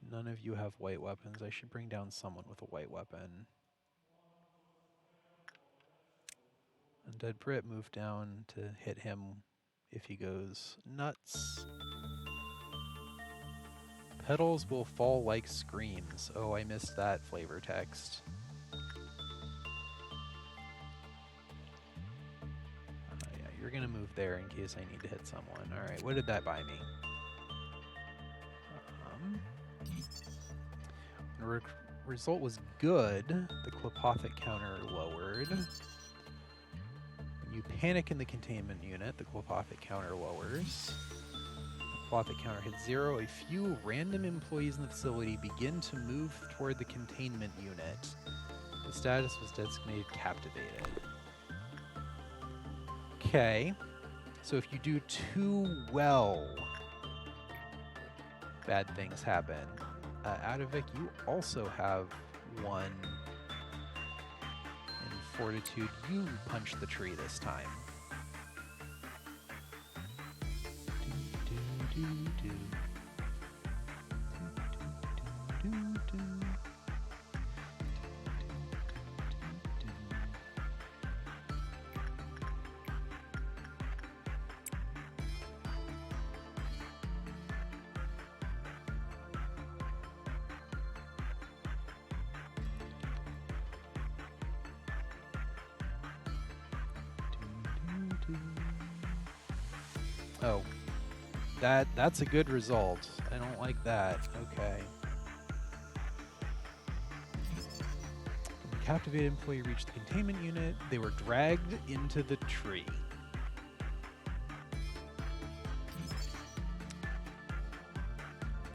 None of you have white weapons. I should bring down someone with a white weapon. Undead Brit move down to hit him if he goes nuts. Petals will fall like screams. Oh, I missed that flavor text. Yeah, you're gonna move there in case I need to hit someone. All right, what did that buy me? The result was good. The Clopothic counter lowered. When you panic in the containment unit, the Clopothic counter lowers. The Clopothic counter hits 0. A few random employees in the facility begin to move toward the containment unit. The status was designated captivated. Okay. So if you do too well, bad things happen. Adovic, you also have 1 in fortitude. You punch the tree this time. Oh, that's a good result. I don't like that. Okay. When the captivated employee reached the containment unit, they were dragged into the tree.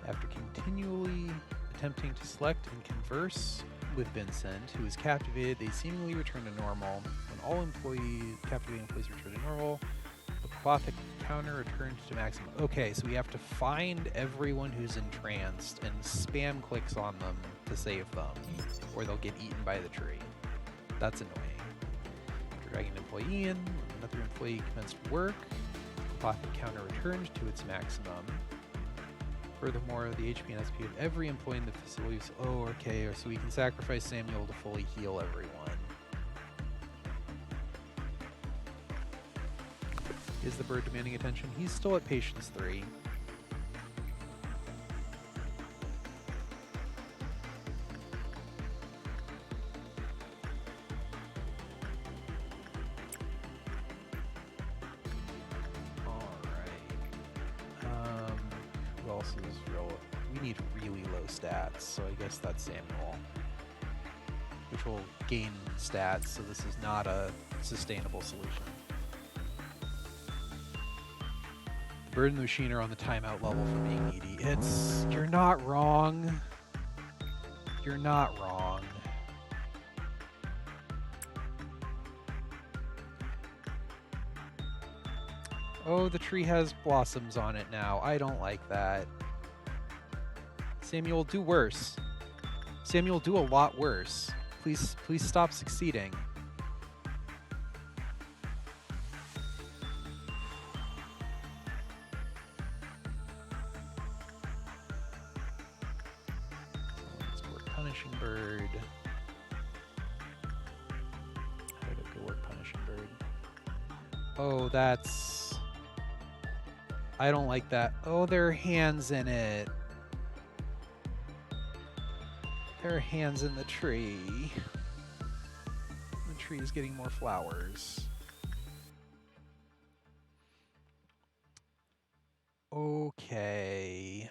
After continually attempting to select and converse with Vincent, who is captivated, they seemingly return to normal. When all captivated employees return to normal, the Clopothic counter returns to maximum. Okay, so we have to find everyone who's entranced and spam clicks on them to save them, or they'll get eaten by the tree. That's annoying. After dragging an employee in, another employee commenced work. The Clopothic counter returned to its maximum. Furthermore, the HP and SP of every employee in the facility is... Oh, okay, so we can sacrifice Samuel to fully heal everyone. Is the bird demanding attention? He's still at patience 3. Who else is real? We need really low stats, so I guess that's Samuel. Which will gain stats, so this is not a sustainable solution. The bird and the machine are on the timeout level for being needy. You're not wrong. You're not wrong. Oh, the tree has blossoms on it now. I don't like that. Samuel, do worse. Samuel, do a lot worse. Please stop succeeding. Let's go work Punishing Bird. How did it go work Punishing Bird? Oh, that's... I don't like that. Oh, there are hands in it. There are hands in the tree. The tree is getting more flowers. Okay.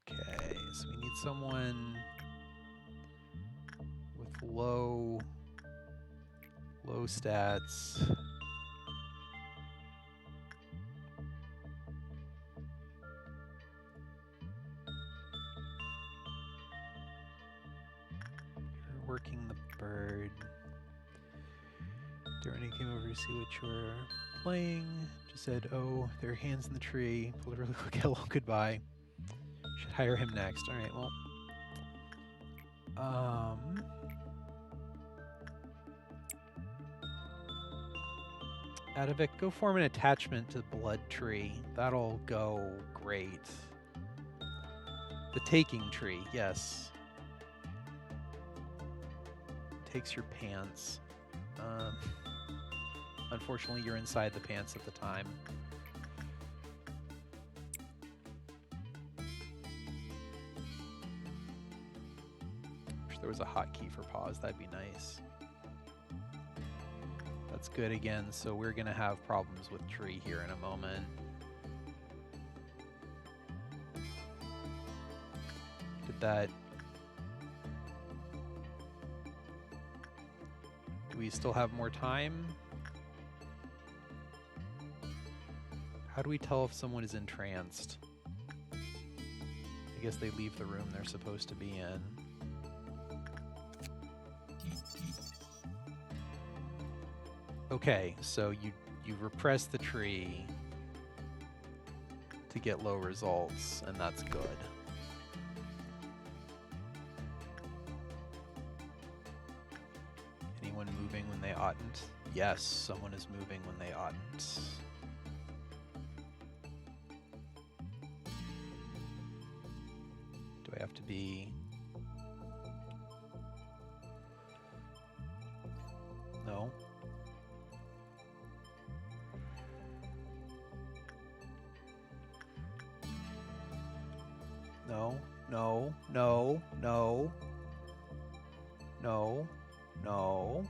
Okay, so we need someone with low stats. You're working the bird. Darren came over to see what you were playing. Just said, oh, there are hands in the tree. Pulled a really quick hello goodbye. Should hire him next. All right, well. Adavik, go form an attachment to the blood tree. That'll go great. The taking tree, yes. Takes your pants. Unfortunately, you're inside the pants at the time. Wish there was a hotkey for pause. That'd be nice. That's good again, so we're going to have problems with tree here in a moment. Did that... Do we still have more time? How do we tell if someone is entranced? I guess they leave the room they're supposed to be in. Okay, so you repress the tree to get low results, and that's good. Anyone moving when they oughtn't? Yes, someone is moving when they oughtn't. Do I have to be... No. No, no, no, no. No, no,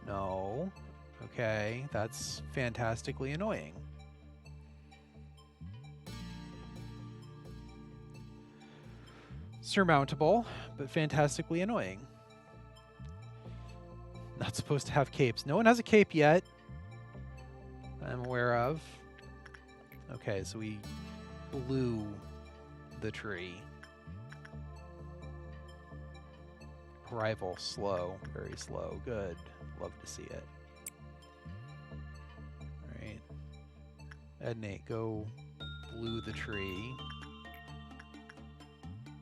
no. Okay, that's fantastically annoying. Surmountable, but fantastically annoying. Not supposed to have capes. No one has a cape yet. I'm aware of. Okay, so we blew the tree. Arrival slow, very slow. Good. Love to see it. Alright. Ed Nate, go blue the tree.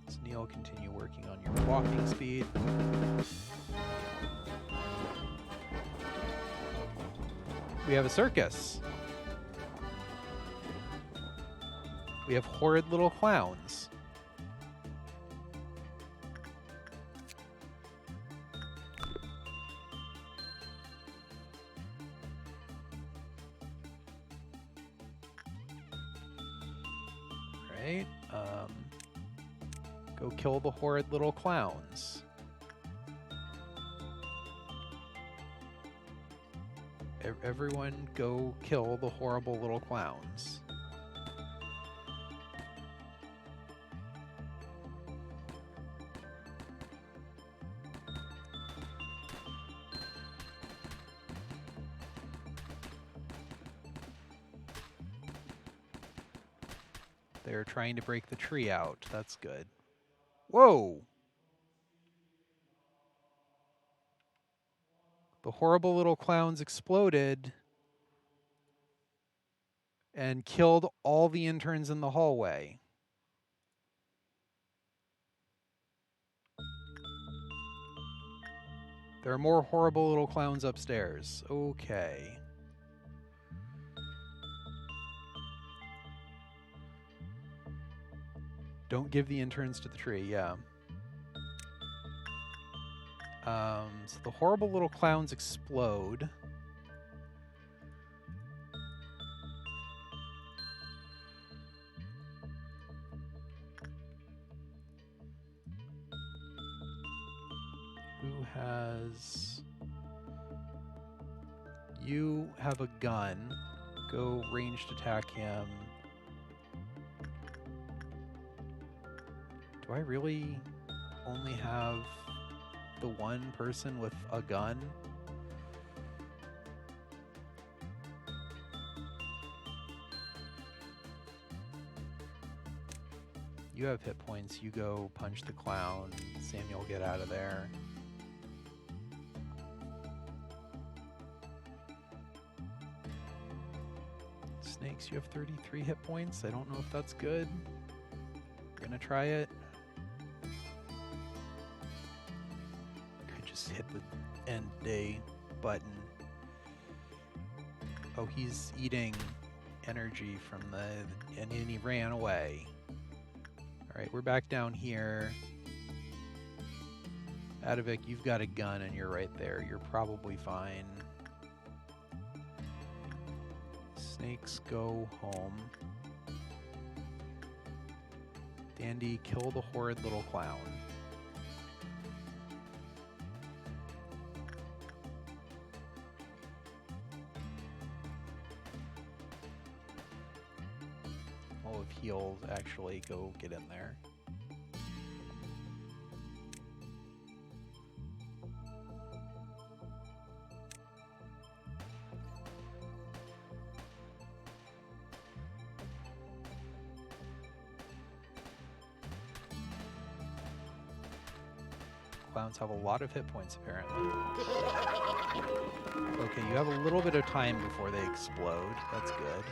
So Neil, continue working on your walking speed. We have a circus. We have horrid little clowns. Right. Go kill the horrid little clowns. Everyone go kill the horrible little clowns. They're trying to break the tree out. That's good. Whoa! The horrible little clowns exploded and killed all the interns in the hallway. There are more horrible little clowns upstairs. Okay. Don't give the interns to the tree, yeah. So the horrible little clowns explode. Who has... You have a gun. Go ranged attack him. Do I really only have the one person with a gun. You have hit points. You go punch the clown. Samuel, get out of there. Snakes, you have 33 hit points. I don't know if that's good. We're gonna try it. I just hit the end day button. Oh, he's eating energy from and then he ran away. Alright, we're back down here. Adavik, you've got a gun and you're right there. You're probably fine. Snakes, go home. Dandy, kill the horrid little clown. All of heals, actually, go get in there. Clowns have a lot of hit points, apparently. Okay, you have a little bit of time before they explode. That's good.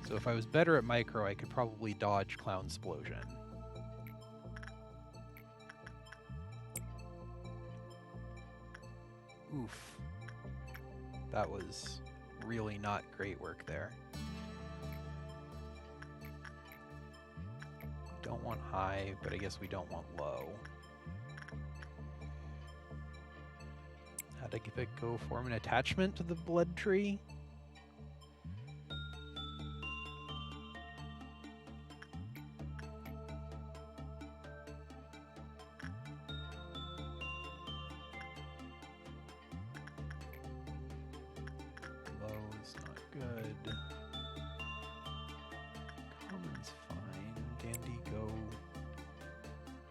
So if I was better at micro, I could probably dodge Clown Explosion. Oof. That was really not great work there. Don't want high, but I guess we don't want low. How to give it go form an attachment to the blood tree? Low's not good. Common's fine. Dandy, go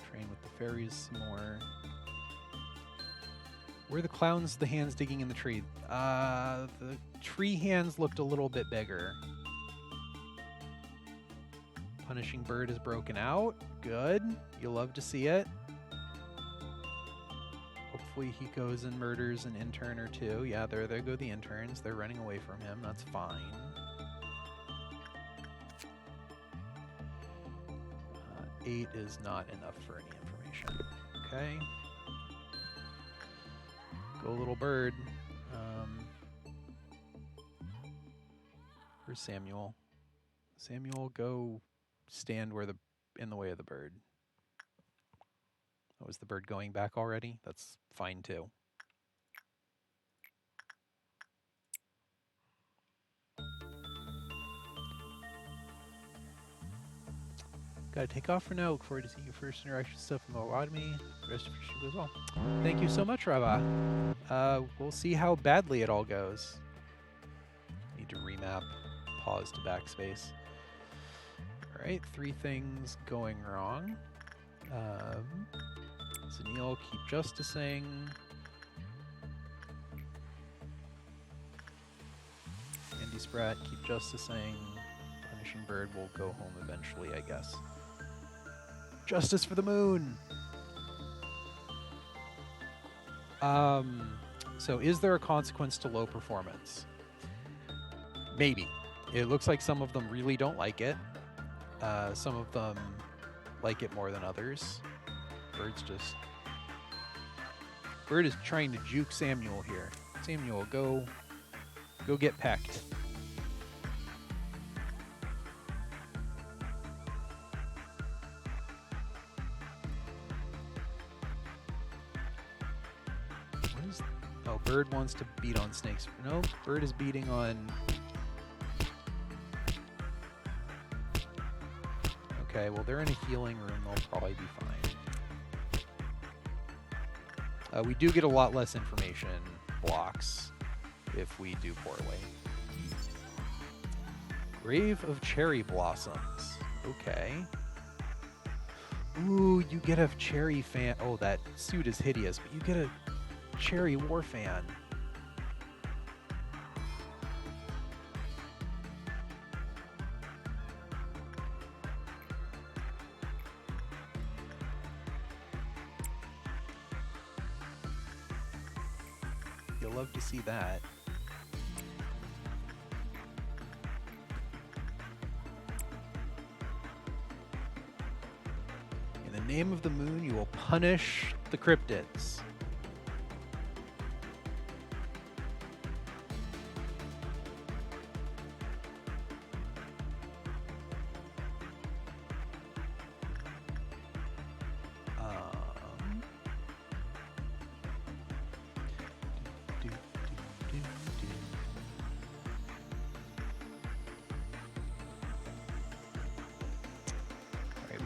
train with the fairies some more. Where are the clowns, the hands digging in the tree? The tree hands looked a little bit bigger. Punishing Bird is broken out. Good. You love to see it. Hopefully he goes and murders an intern or two. Yeah, there go the interns. They're running away from him. That's fine. 8 is not enough for any information. Okay. Go, little bird. Where's Samuel? Samuel, go stand in the way of the bird. Oh, is the bird going back already? That's fine too. Gotta take off for now. Look forward to seeing your first interaction stuff from Lobotomy. The rest of your shoot goes well. Thank you so much, Rava. We'll see how badly it all goes. Need to remap. Pause to backspace. Alright, 3 things going wrong. Zanil, keep justicing. Andy Sprat, keep justicing. Punishing Bird will go home eventually, I guess. Justice for the moon! So is there a consequence to low performance? Maybe. It looks like some of them really don't like it. Some of them like it more than others. Bird is trying to juke Samuel here. Samuel, go get pecked. Oh, Bird wants to beat on snakes. No, Bird is beating on... Okay, well, they're in a healing room. They'll probably be fine. We do get a lot less information blocks if we do poorly. Grave of Cherry Blossoms. Okay. Ooh, you get a cherry fan. Oh, that suit is hideous, but you get a cherry war fan. You'll love to see that. In the name of the moon, you will punish the cryptids.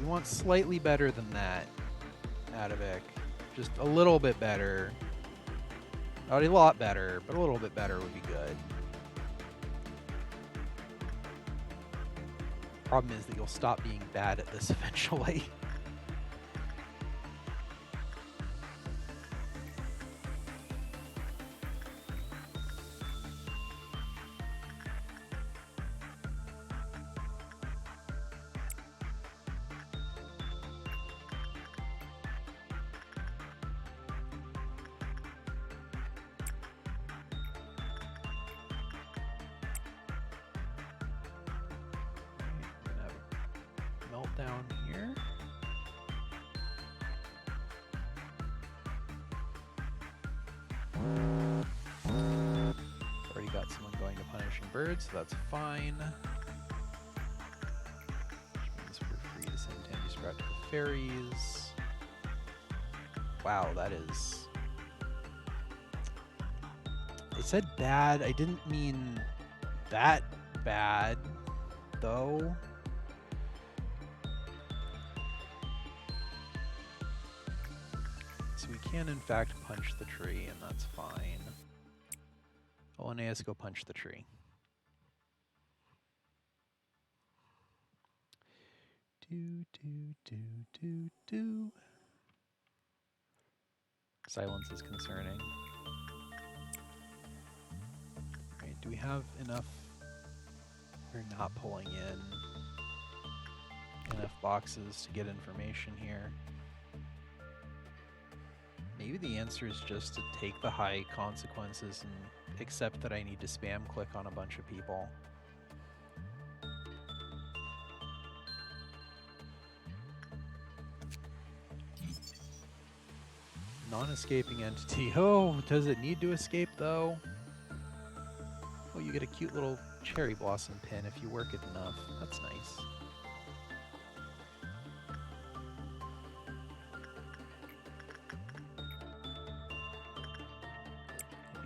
We want slightly better than that, Adivik. Just a little bit better. Not a lot better, but a little bit better would be good. Problem is that you'll stop being bad at this eventually. Meltdown here. Already got someone going to Punishing Birds, so that's fine. Which means we're free to send Tandy Sprout to the fairies. Wow, that is... I said bad, I didn't mean that bad, though. So we can, in fact, punch the tree, and that's fine. Linnaeus, go punch the tree. Do. Silence is concerning. Right, do we have enough? We're not pulling in enough boxes to get information here. Maybe the answer is just to take the high consequences and accept that I need to spam click on a bunch of people. Non-escaping entity. Oh, does it need to escape though? Oh, you get a cute little cherry blossom pin if you work it enough. That's nice.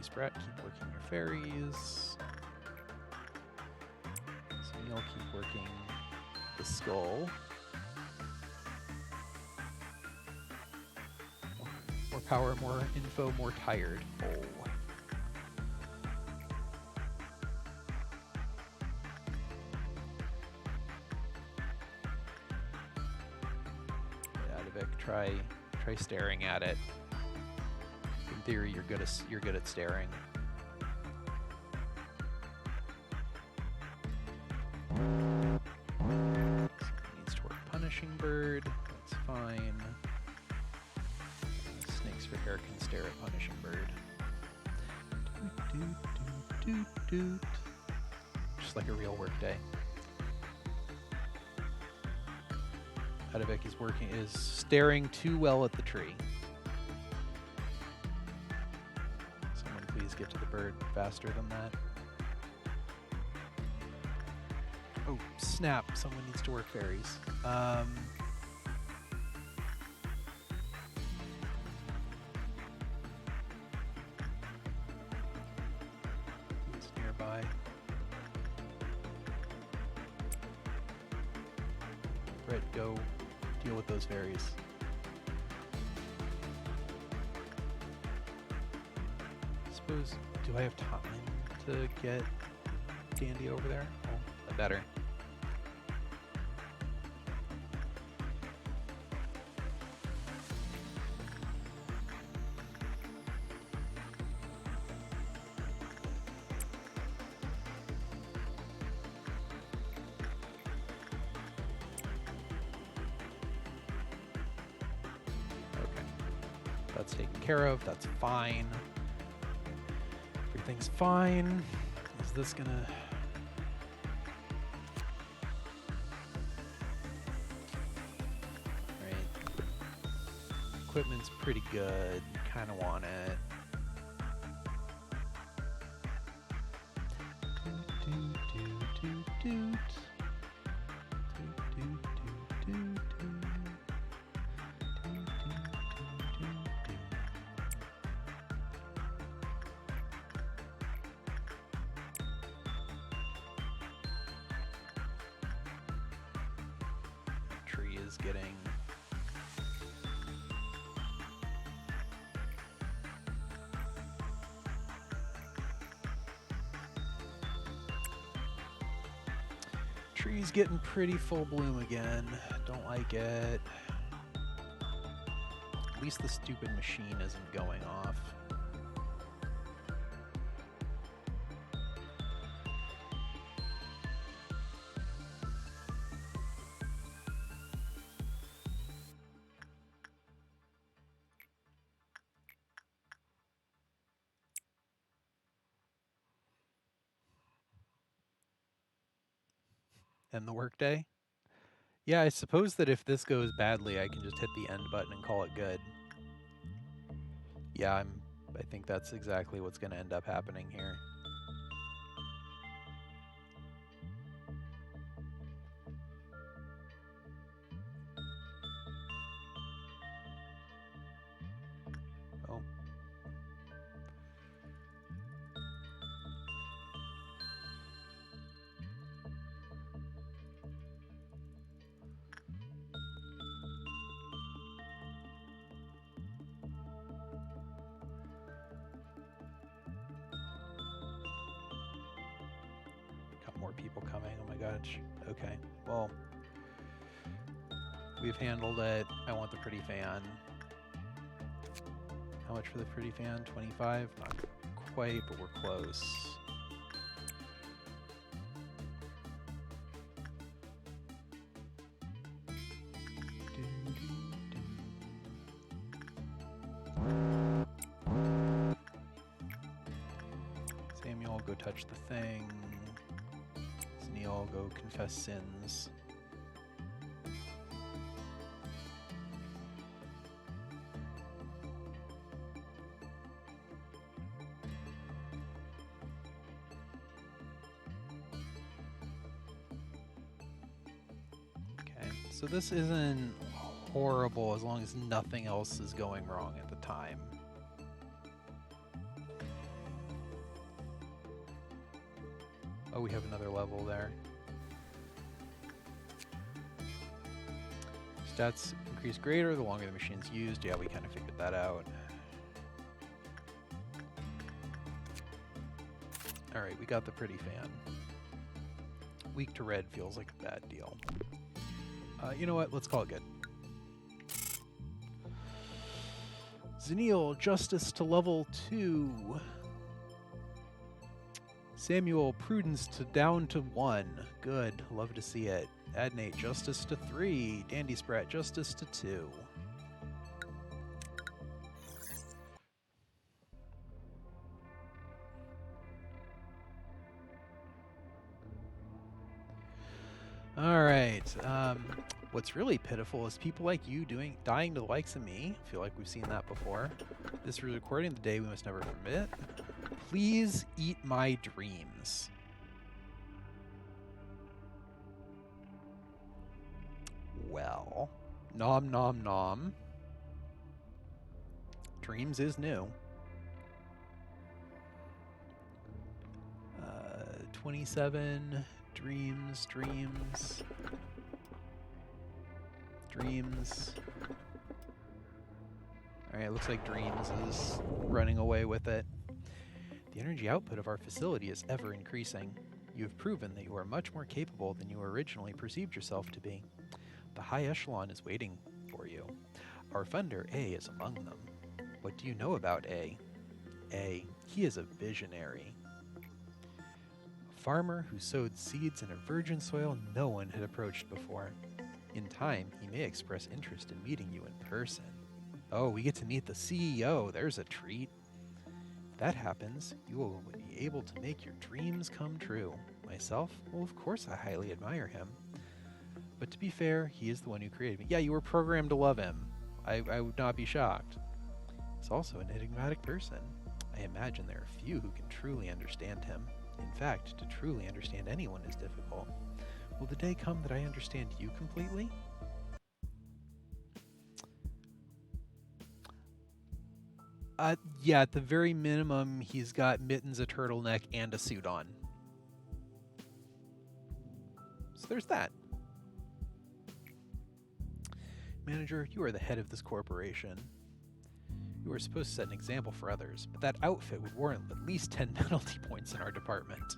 Sprat, keep working your fairies. So you'll keep working the skull. More power, more info, more tired. Oh. Adivik, try staring at it. In theory, you're good at staring. Needs to work Punishing Bird. That's fine. Snakes for Hair can stare at Punishing Bird. Just like a real work day. Adivik is staring too well at the tree. Someone please get to the bird faster than that. Oh, snap. Someone needs to work fairies. Who's nearby? Brett, go deal with those fairies. Suppose, do I have time to get Dandy over there? Oh, I better. That's taken care of. That's fine. Everything's fine. Is this gonna... Right. Equipment's pretty good. Kind of want it. Tree is getting... Tree's getting pretty full bloom again. Don't like it. At least the stupid machine isn't going off. End the workday? Yeah, I suppose that if this goes badly, I can just hit the end button and call it good. Yeah, I think that's exactly what's going to end up happening here. Oh. More people coming. Oh my gosh. Okay. Well, we've handled it. I want the pretty fan. How much for the pretty fan? 25? Not quite, but we're close. Samuel, go touch the thing. Neil, go confess sins. Okay, so this isn't horrible as long as nothing else is going wrong at the time. Oh, we have another level there. Stats increase greater the longer the machine's used. Yeah, we kind of figured that out. Alright, we got the pretty fan. Weak to red feels like a bad deal. You know what? Let's call it good. Zenil, justice to level 2. Samuel, prudence to down to 1. Good. Love to see it. Adnate, justice to 3. Dandy Sprat, justice to 2. Alright. What's really pitiful is people like you dying to the likes of me. I feel like we've seen that before. This is recording the day we must never forget. Please eat my dreams. Well, nom nom nom. Dreams is new. 27 dreams. Alright, looks like Dreams is running away with it. The energy output of our facility is ever increasing. You have proven that you are much more capable than you originally perceived yourself to be. The high echelon is waiting for you. Our funder, A, is among them. What do you know about A? A, he is a visionary. A farmer who sowed seeds in a virgin soil no one had approached before. In time, he may express interest in meeting you in person. Oh, we get to meet the CEO. There's a treat. If that happens, you will be able to make your dreams come true. Myself? Well, of course I highly admire him. But to be fair, he is the one who created me. Yeah, you were programmed to love him. I would not be shocked. He's also an enigmatic person. I imagine there are few who can truly understand him. In fact, to truly understand anyone is difficult. Will the day come that I understand you completely? Yeah, at the very minimum, he's got mittens, a turtleneck, and a suit on. So there's that. Manager, you are the head of this corporation. You are supposed to set an example for others, but that outfit would warrant at least 10 penalty points in our department.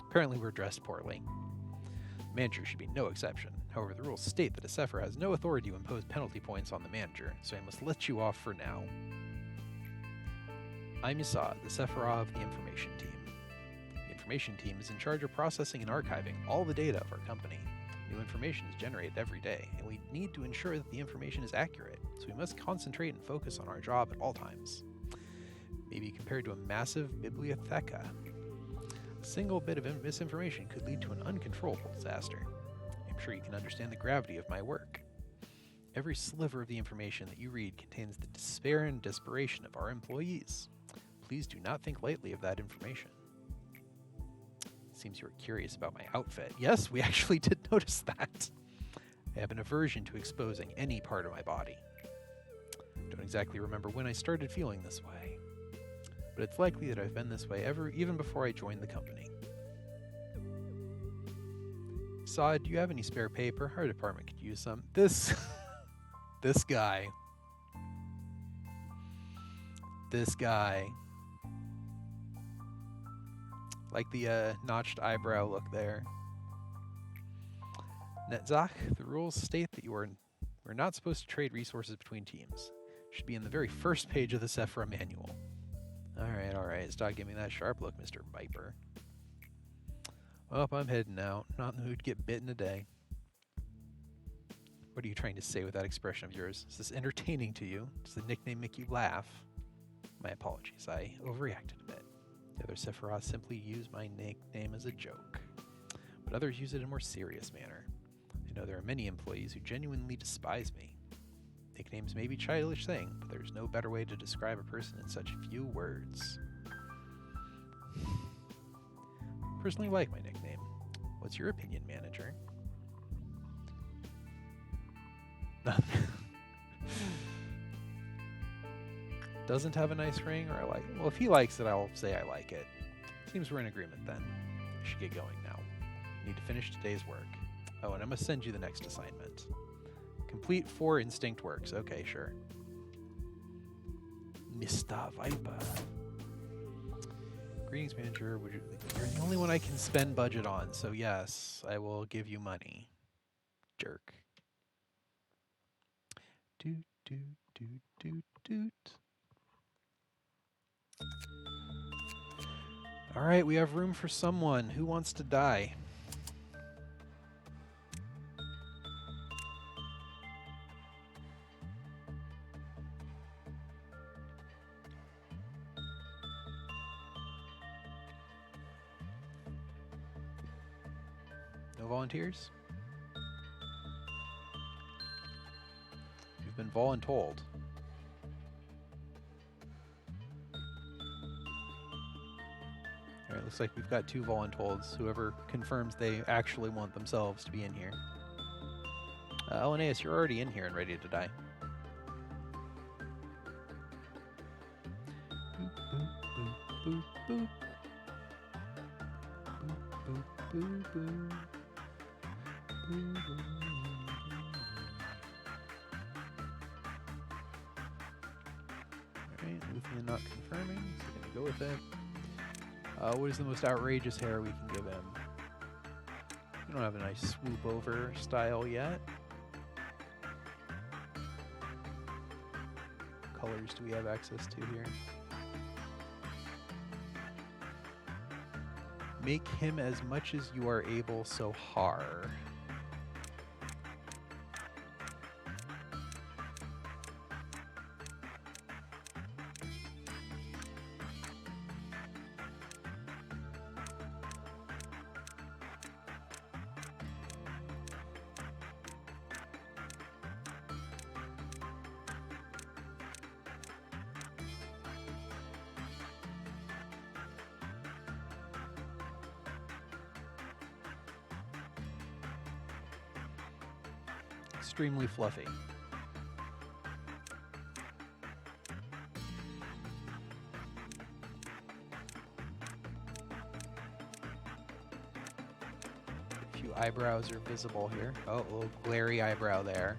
Apparently we're dressed poorly. Manager should be no exception. However, the rules state that a Sephra has no authority to impose penalty points on the manager, so I must let you off for now. I'm Yasad, the Sephra of the Information Team. The Information Team is in charge of processing and archiving all the data of our company. New information is generated every day, and we need to ensure that the information is accurate, so we must concentrate and focus on our job at all times. Maybe compared to a massive bibliotheca. A single bit of misinformation could lead to an uncontrollable disaster. I'm sure you can understand the gravity of my work. Every sliver of the information that you read contains the despair and desperation of our employees. Please do not think lightly of that information. Seems you were curious about my outfit. Yes, we actually did notice that. I have an aversion to exposing any part of my body. Don't exactly remember when I started feeling this way, but it's likely that I've been this way even before I joined the company. Saad, do you have any spare paper? Our department could use some. This guy. Like the notched eyebrow look there. Netzach, the rules state that we're not supposed to trade resources between teams. Should be in the very first page of the Sephra manual. Alright. Stop giving me that sharp look, Mr. Viper. Well, I'm heading out. Not in the mood to get bitten today. What are you trying to say with that expression of yours? Is this entertaining to you? Does the nickname make you laugh? My apologies, I overreacted a bit. The other Sephiroth simply use my nickname as a joke, but others use it in a more serious manner. I know there are many employees who genuinely despise me. Nicknames may be a childish thing, but there's no better way to describe a person in such few words. I personally like my nickname. What's your opinion, manager? Doesn't have a nice ring, or I like it? Well, if he likes it, I'll say I like it. Seems we're in agreement then. I should get going now. Need to finish today's work. Oh, and I must send you the next assignment. Complete 4 instinct works. Okay, sure. Mr. Viper. Greetings, manager. You're the only one I can spend budget on, so yes, I will give you money. Jerk. Doot, doot, doot, doot, doot. Alright, we have room for someone. Who wants to die? No volunteers? You've been voluntold. Alright, looks like we've got 2 voluntolds. Whoever confirms they actually want themselves to be in here. Linnaeus, you're already in here and ready to die. Boop, boop, boop, boop. Boop, boop, boop, boop. Boop, boop. Alright, Luthien not confirming, so we're gonna go with it. What is the most outrageous hair we can give him? We don't have a nice swoop over style yet. What colors do we have access to here? Make him as much as you are able so har. Extremely fluffy. A few eyebrows are visible here. Oh, a little glary eyebrow there.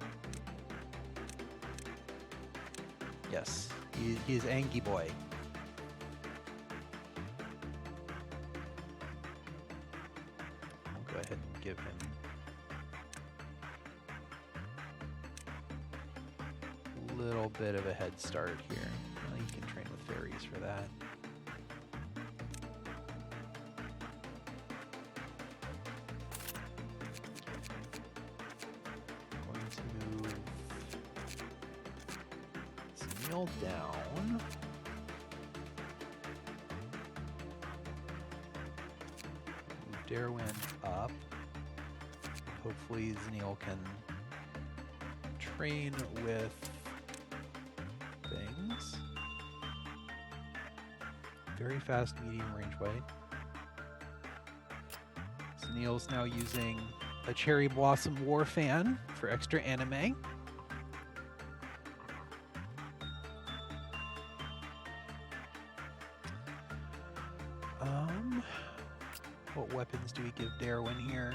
Yes, he's Angie Boy. I'll go ahead and give him a little bit of a head start here. Well, you can train with fairies for that. Going to move Neil down. Move Darwin up. Hopefully Zneil can train with things. Very fast medium range white. Zneil's now using a Cherry Blossom War Fan for extra anime. What weapons do we give Darwin here?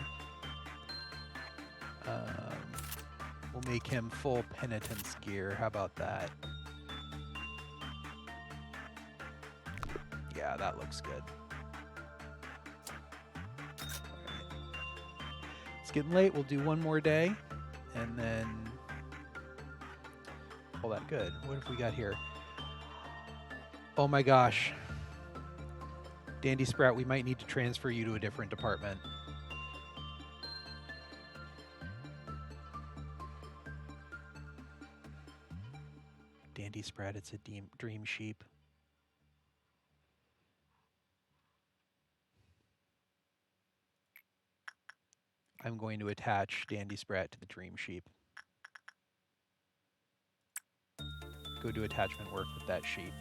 We'll make him full penitence gear. How about that? Yeah, that looks good. Right. It's getting late. We'll do one more day, and then all that good. What have we got here? Oh my gosh. Dandy Sprout, we might need to transfer you to a different department. Dandy Sprout, it's a dream sheep. I'm going to attach Dandy Sprat to the dream sheep. Go do attachment work with that sheep.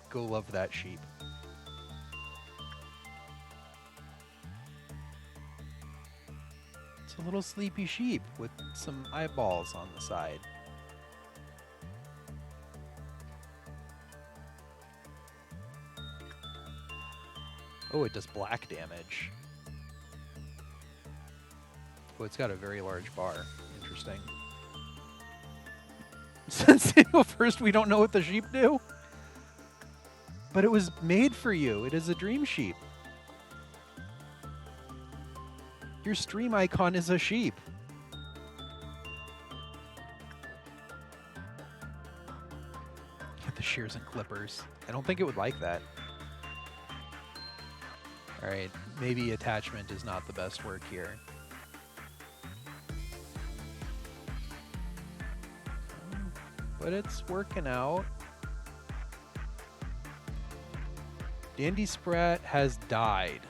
Go love that sheep. It's a little sleepy sheep with some eyeballs on the side. Oh, it does black damage. Oh, it's got a very large bar. Interesting. Since first we don't know what the sheep do? But it was made for you. It is a dream sheep. Your stream icon is a sheep. Get the shears and clippers. I don't think it would like that. Alright, maybe attachment is not the best work here. But it's working out. Dandy Sprat has died.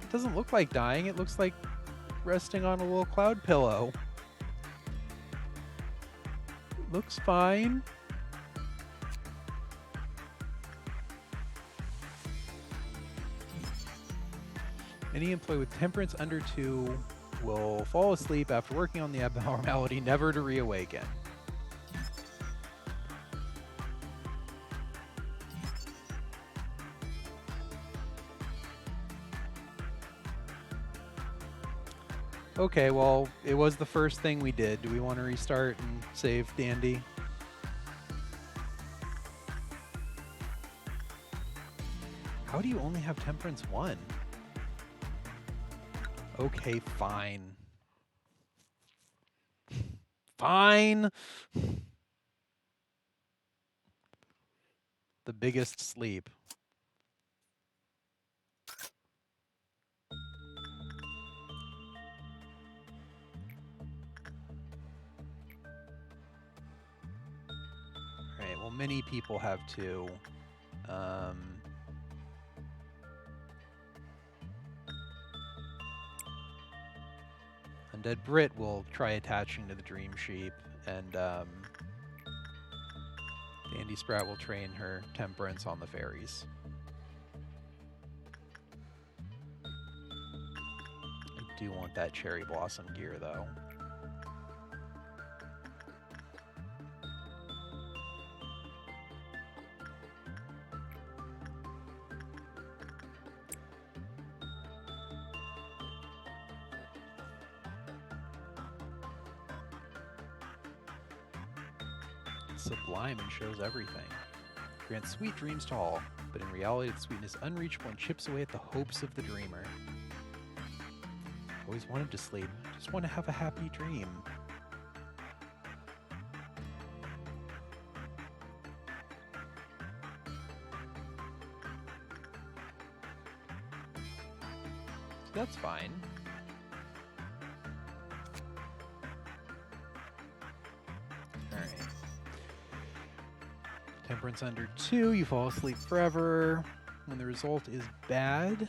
It doesn't look like dying, it looks like resting on a little cloud pillow. It looks fine. Any employee with temperance under 2 will fall asleep after working on the abnormality, never to reawaken. Okay, well, it was the first thing we did. Do we want to restart and save Dandy? How do you only have Temperance 1? Okay, fine. Fine! The biggest sleep. Alright, well, many people have 2. Undead Brit will try attaching to the Dream Sheep, and Dandy Sprat will train her Temperance on the fairies. I do want that Cherry Blossom gear, though. Sublime and shows everything. Grants sweet dreams to all, but in reality the sweetness unreachable and chips away at the hopes of the dreamer. Always wanted to sleep, just want to have a happy dream. So that's fine. Temperance under 2, you fall asleep forever. When the result is bad,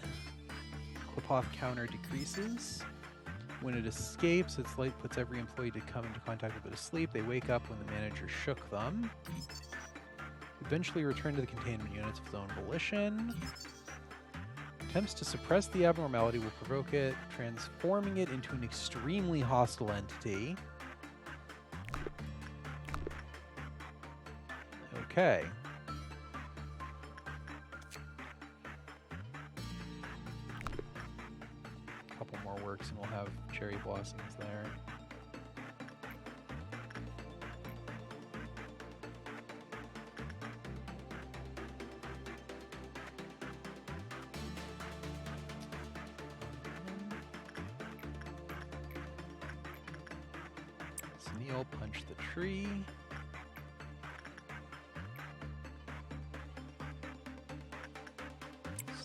Clip-off counter decreases. When it escapes, its light puts every employee to come into contact with it asleep. They wake up when the manager shook them. Eventually return to the containment units of its own volition. Attempts to suppress the abnormality will provoke it, transforming it into an extremely hostile entity. Okay. Couple more works and we'll have cherry blossoms there. Neil punch the tree.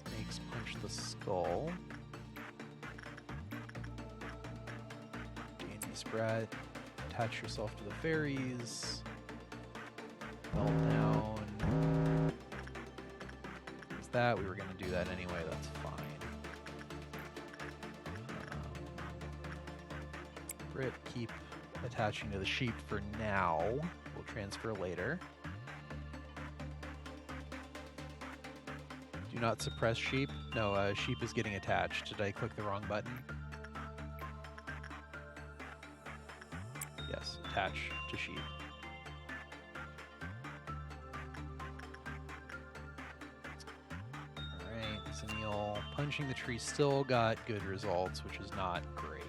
Snakes punch the skull. Dandy Sprat, attach yourself to the fairies. Meltdown. Is that? We were going to do that anyway, that's fine. Brit, keep attaching to the sheep for now. We'll transfer later. Do not suppress sheep. No, sheep is getting attached. Did I click the wrong button? Yes, attach to sheep. Alright, Zenil punching the tree still got good results, which is not great.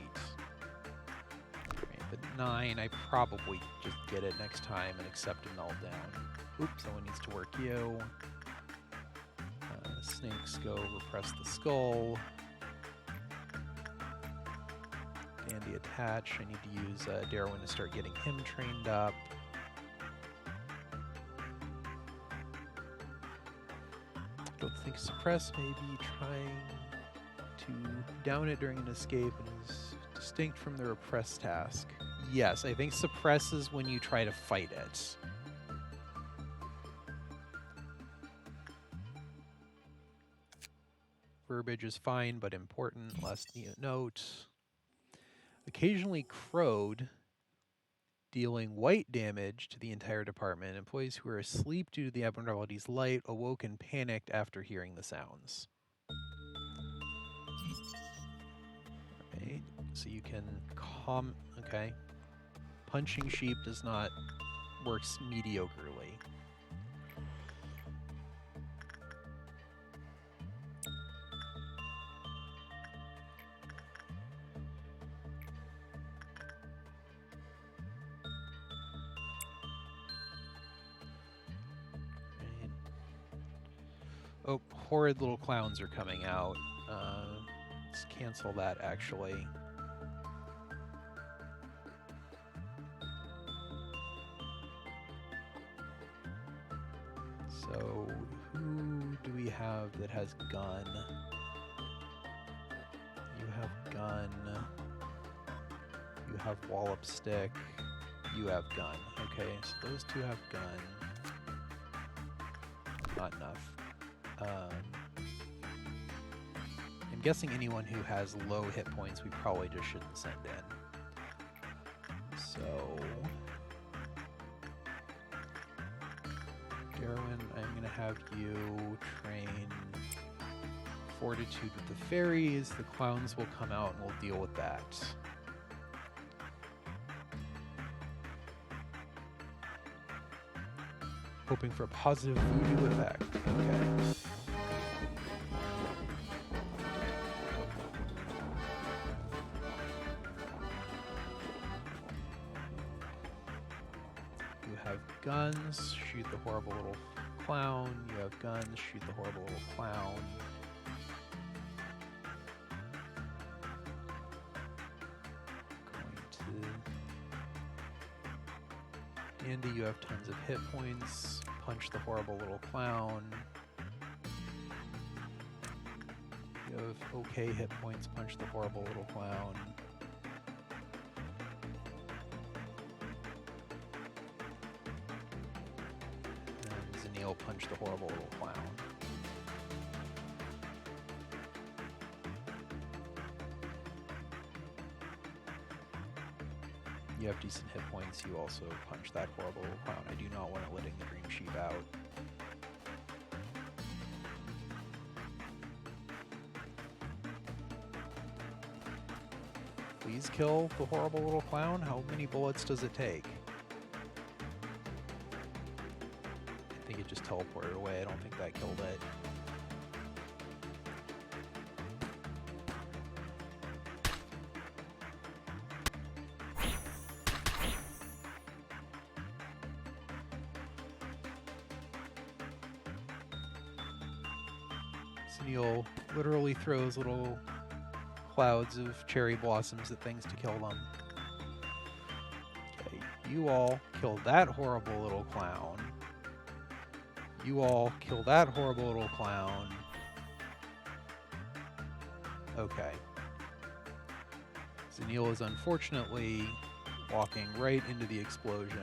Right, but 9, I probably just get it next time and accept a meltdown. Oops, someone needs to work you. Snakes go repress the skull. Dandy attach. I need to use Darwin to start getting him trained up. Don't think suppress, maybe trying to down it during an escape and is distinct from the repress task. Yes, I think suppress is when you try to fight it. Verbiage is fine, but important. Last note. Occasionally crowed, dealing white damage to the entire department. Employees who are asleep due to the abnormality's light awoke and panicked after hearing the sounds. Right, so you can okay. Punching sheep does not work mediocrely. Oh, horrid little clowns are coming out. Let's cancel that, actually. So, who do we have that has gun? You have gun. You have wallop stick. You have gun. Okay, so those two have gun. Not enough. I'm guessing anyone who has low hit points we probably just shouldn't send in. So Darwin, I'm going to have you train Fortitude with the fairies. The clowns will come out and we'll deal with that. Hoping for a positive voodoo effect. Okay. You have guns, shoot the horrible little clown. You have guns, shoot the horrible little clown. Andy, you have tons of hit points. Punch the horrible little clown. You have okay hit points. Punch the horrible little clown. And Zanil, punch the horrible little clown. You have decent hit points, you also punch that horrible little clown. I do not want it letting the Dream Sheep out. Please kill the horrible little clown. How many bullets does it take? I think it just teleported away. I don't think that killed it. Neil literally throws little clouds of cherry blossoms at things to kill them. Okay, you all kill that horrible little clown. You all kill that horrible little clown. Okay. Zanil is unfortunately walking right into the explosion.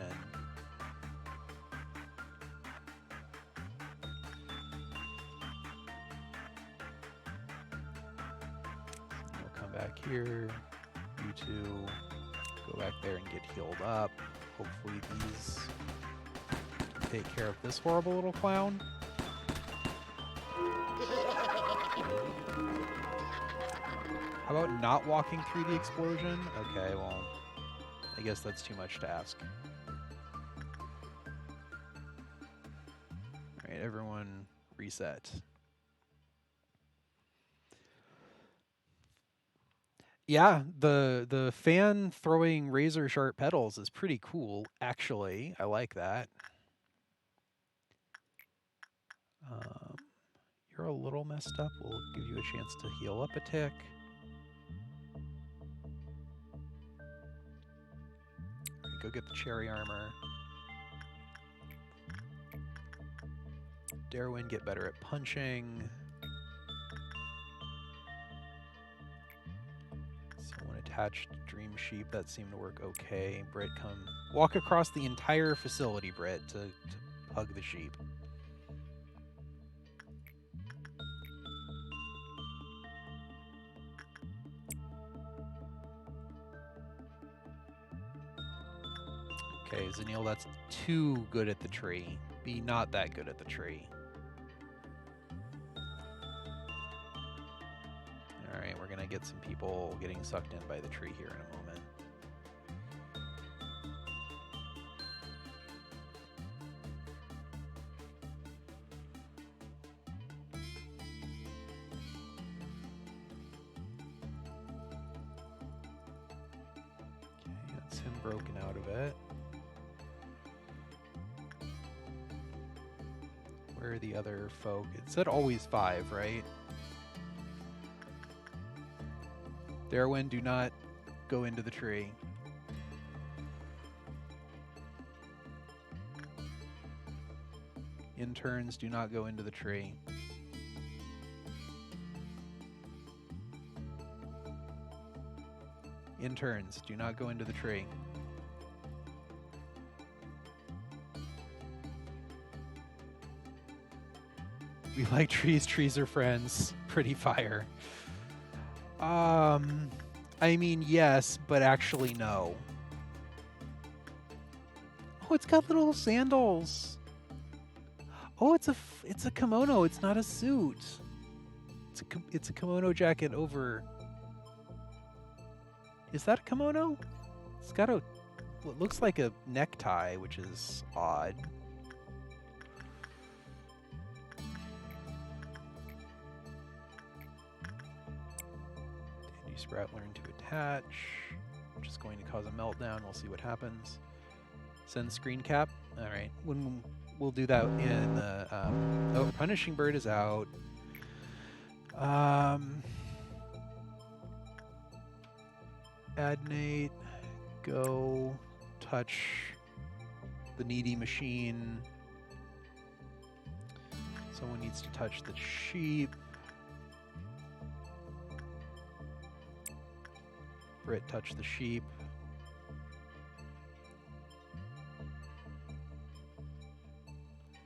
Here, you two go back there and get healed up. Hopefully these take care of this horrible little clown. How about not walking through the explosion? Okay, well, I guess that's too much to ask. Alright, everyone reset. Yeah, the fan throwing razor sharp petals is pretty cool, actually. I like that. You're a little messed up. We'll give you a chance to heal up a tick. Right, go get the cherry armor. Darwin, get better at punching. Attached Dream Sheep, that seemed to work okay. Britt, come walk across the entire facility, Britt, to hug the sheep. Okay, Zanil, that's too good at the tree. Be not that good at the tree. Alright, we're gonna get some people getting sucked in by the tree here in a moment. Okay, that's him broken out of it. Where are the other folk? It said always 5, right? Darwin, do not go into the tree. Interns, do not go into the tree. Interns, do not go into the tree. We like trees, trees are friends. Pretty fire. I mean, yes, but actually no. Oh, it's got little sandals. Oh, it's a kimono. It's not a suit. It's a kimono jacket over. Is that a kimono? It's got what looks like a necktie, which is odd. Dandy Sprout learn to attach, which is going to cause a meltdown. We'll see what happens. Send screen cap. All right, we'll do that in the. Oh, Punishing Bird is out. Adnate, go touch the needy machine. Someone needs to touch the sheep. Britt, touch the sheep.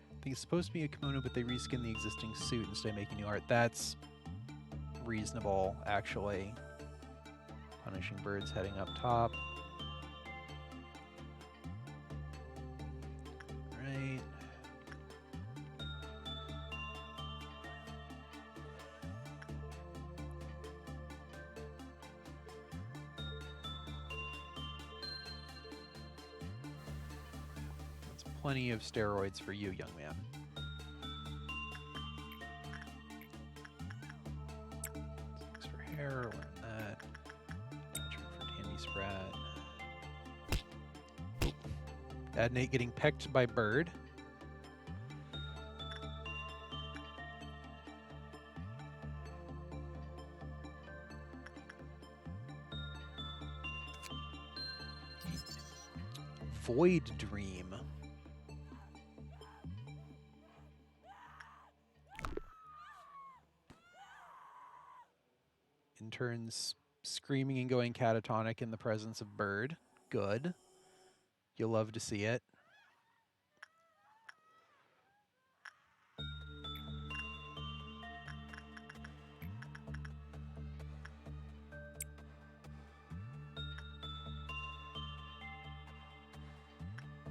I think it's supposed to be a kimono, but they reskin the existing suit instead of making new art. That's reasonable, actually. Punishing Bird's heading up top. Right. That's plenty of steroids for you, young man. Extra hair, learn that. Sprat. Adnate getting pecked by Bird. Void Dream. Interns screaming and going catatonic in the presence of Bird. Good. You'll love to see it.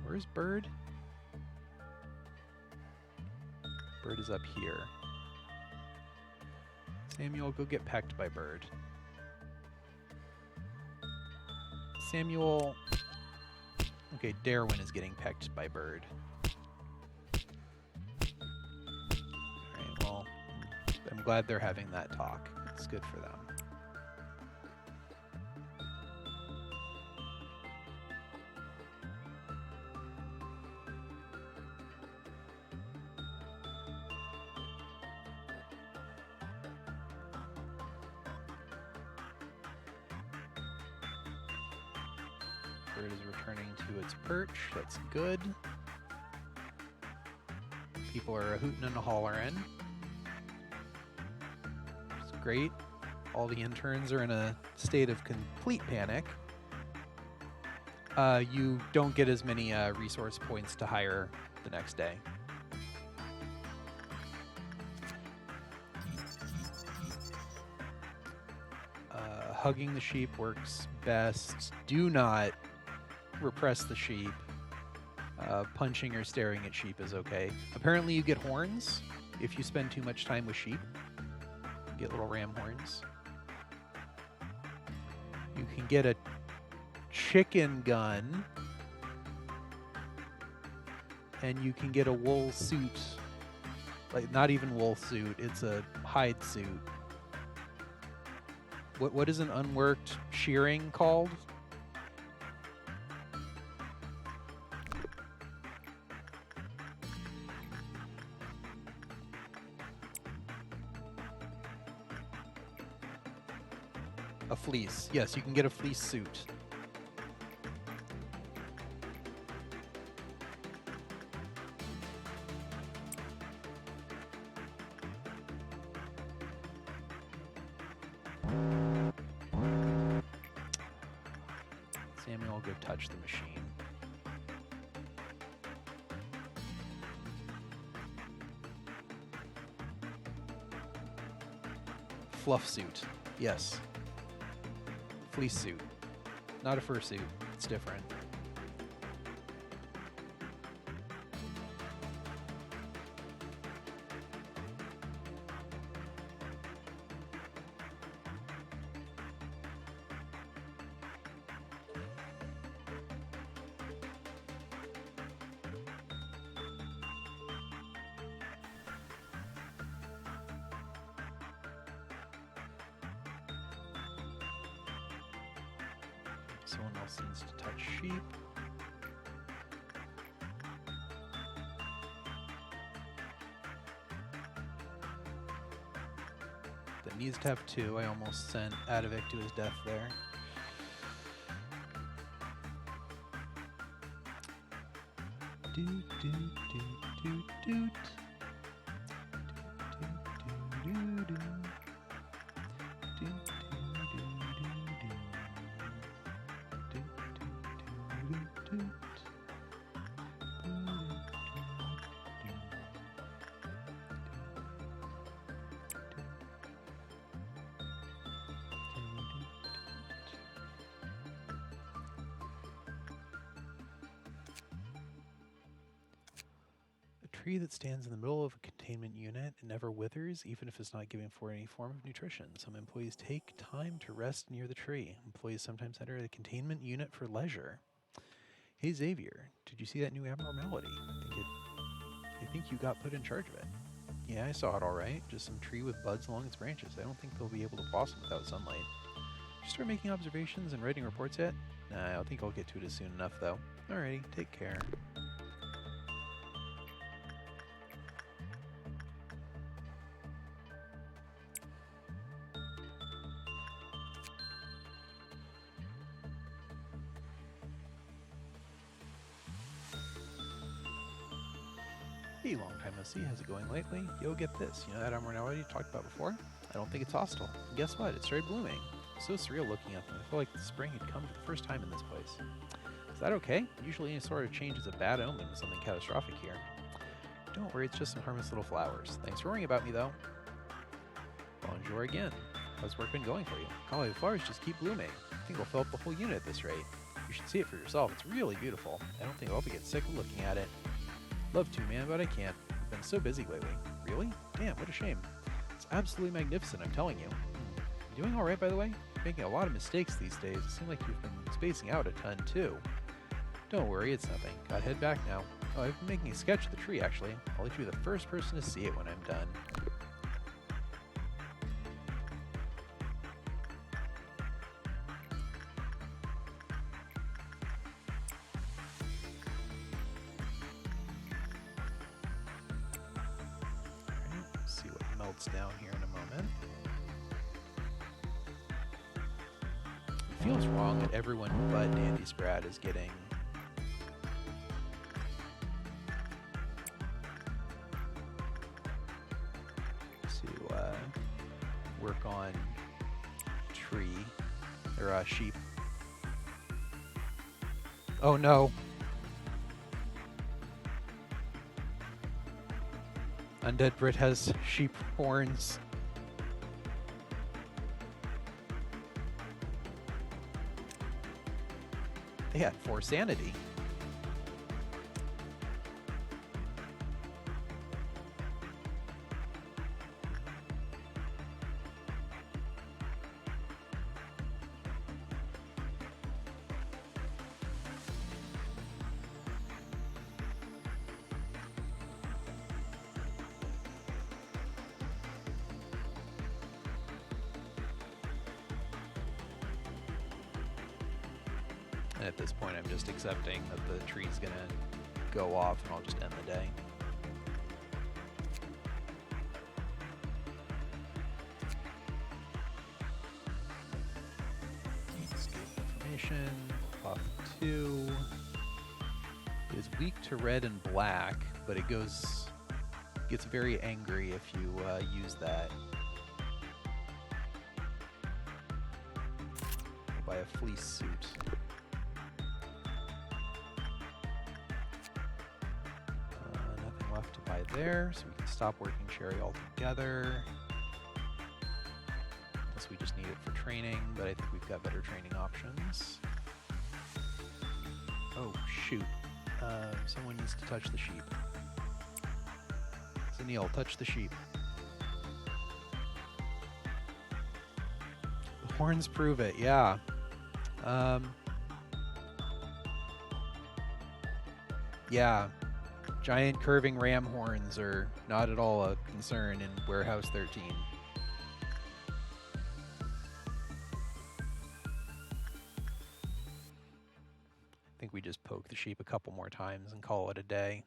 Where's Bird? Bird is up here. Samuel, go get pecked by Bird. Samuel. Okay, Darwin is getting pecked by Bird. Alright, well, I'm glad they're having that talk. It's good for them. Bird is returning to its perch. That's good. People are a hootin' and a hollerin'. It's great. All the interns are in a state of complete panic. You don't get as many resource points to hire the next day. Hugging the sheep works best. Do not repress the sheep. Punching or staring at sheep is okay. Apparently you get horns if you spend too much time with sheep. You get little ram horns. You can get a chicken gun. And you can get a wool suit. Like, not even wool suit, it's a hide suit. What is an unworked shearing called? A fleece. Yes, you can get a fleece suit. Samuel, go touch the machine. Fluff suit. Yes. Fleece suit. Not a fursuit. It's different. Someone else needs to touch sheep. That needs to have 2. I almost sent Adivik to his death there. Doot, doot, doot, doot, doot. Doot, doot, doot, doot. A tree that stands in the middle of a containment unit and never withers, even if it's not giving forth any form of nutrition. Some employees take time to rest near the tree. Employees sometimes enter the containment unit for leisure. Hey Xavier, did you see that new abnormality? I think you got put in charge of it. Yeah, I saw it all right. Just some tree with buds along its branches. I don't think they'll be able to blossom without sunlight. Did you start making observations and writing reports yet? Nah, I don't think I'll get to it soon enough, though. Alrighty, take care. Hey, long time no see. How's it going lately? Yo, get this. You know that abnormality you talked about before? I don't think it's hostile. And guess what? It started blooming. It's so surreal looking at them. I feel like the spring had come for the first time in this place. Is that okay? Usually any sort of change is a bad omen with something catastrophic here. Don't worry, it's just some harmless little flowers. Thanks for worrying about me, though. Bonjour again. How's work been going for you? Golly, the flowers just keep blooming. I think we'll fill up the whole unit at this rate. You should see it for yourself. It's really beautiful. I don't think I'll ever get sick of looking at it. Love to, man, but I can't. I've been so busy lately. Really? Damn, what a shame. It's absolutely magnificent, I'm telling you. You doing alright, by the way? You're making a lot of mistakes these days. It seems like you've been spacing out a ton, too. Don't worry, it's nothing. Gotta head back now. Oh, I've been making a sketch of the tree, actually. I'll let you be the first person to see it when I'm done. See what melts down here in a moment. It feels wrong that everyone but Andy Spratt is getting to work on tree or sheep. Oh no. Undead Brit has sheep horns. They had 4 sanity. And at this point, I'm just accepting that the tree's gonna go off and I'll just end the day. Escape information, buff 2. It is weak to red and black, but it gets very angry if you use that. I'll buy a fleece suit. There, so we can stop working Cherry altogether. Unless we just need it for training, but I think we've got better training options. Oh, shoot. Someone needs to touch the sheep. Neil, touch the sheep. The horns prove it, yeah. Yeah. Giant curving ram horns are not at all a concern in Warehouse 13. we just poke the sheep a couple more times and call it a day.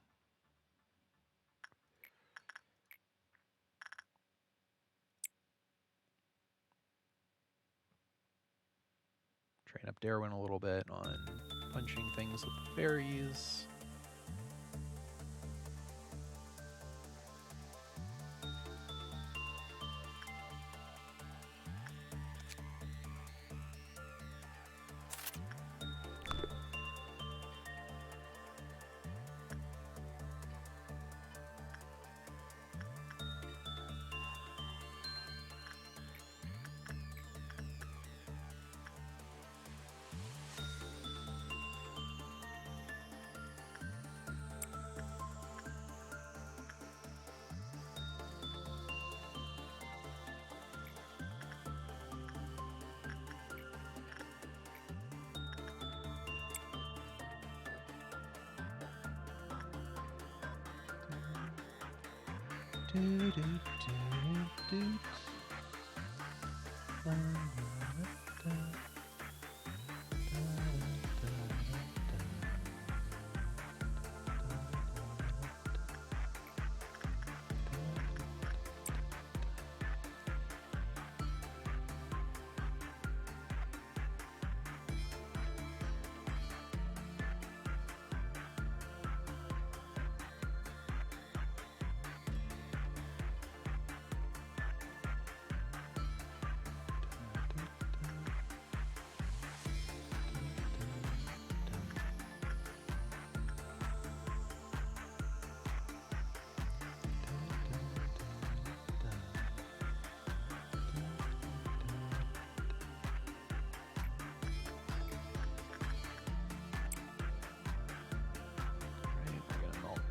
Train up Darwin a little bit on punching things with the fairies.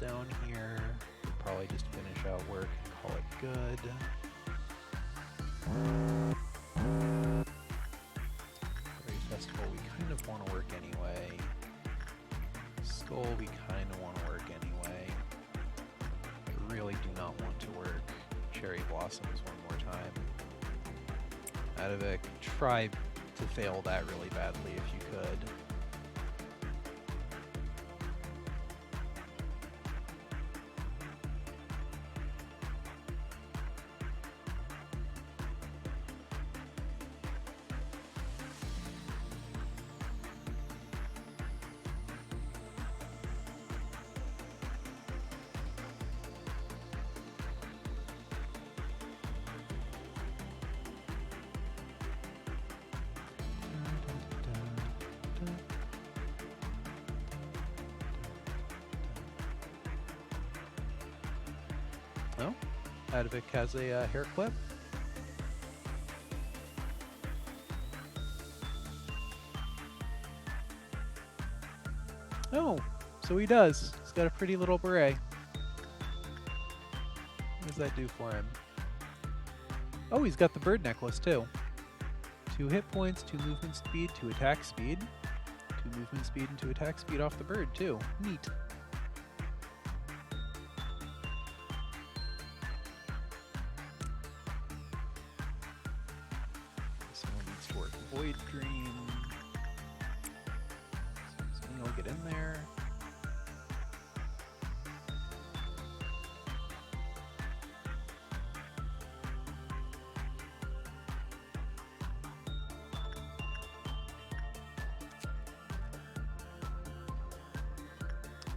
Down here, we'll probably just finish out work and call it good. Fairy Festival, we kind of want to work anyway. Skull, we kind of want to work anyway. I really do not want to work Cherry Blossoms one more time. Adivik, try to fail that really badly if you could. No? Adivik has a hair clip. Oh, so he does. He's got a pretty little beret. What does that do for him? Oh, he's got the bird necklace too. 2 hit points, 2 movement speed, 2 attack speed. 2 movement speed and 2 attack speed off the bird too. Neat. Someone needs to work Void Dream. Someone will get in there.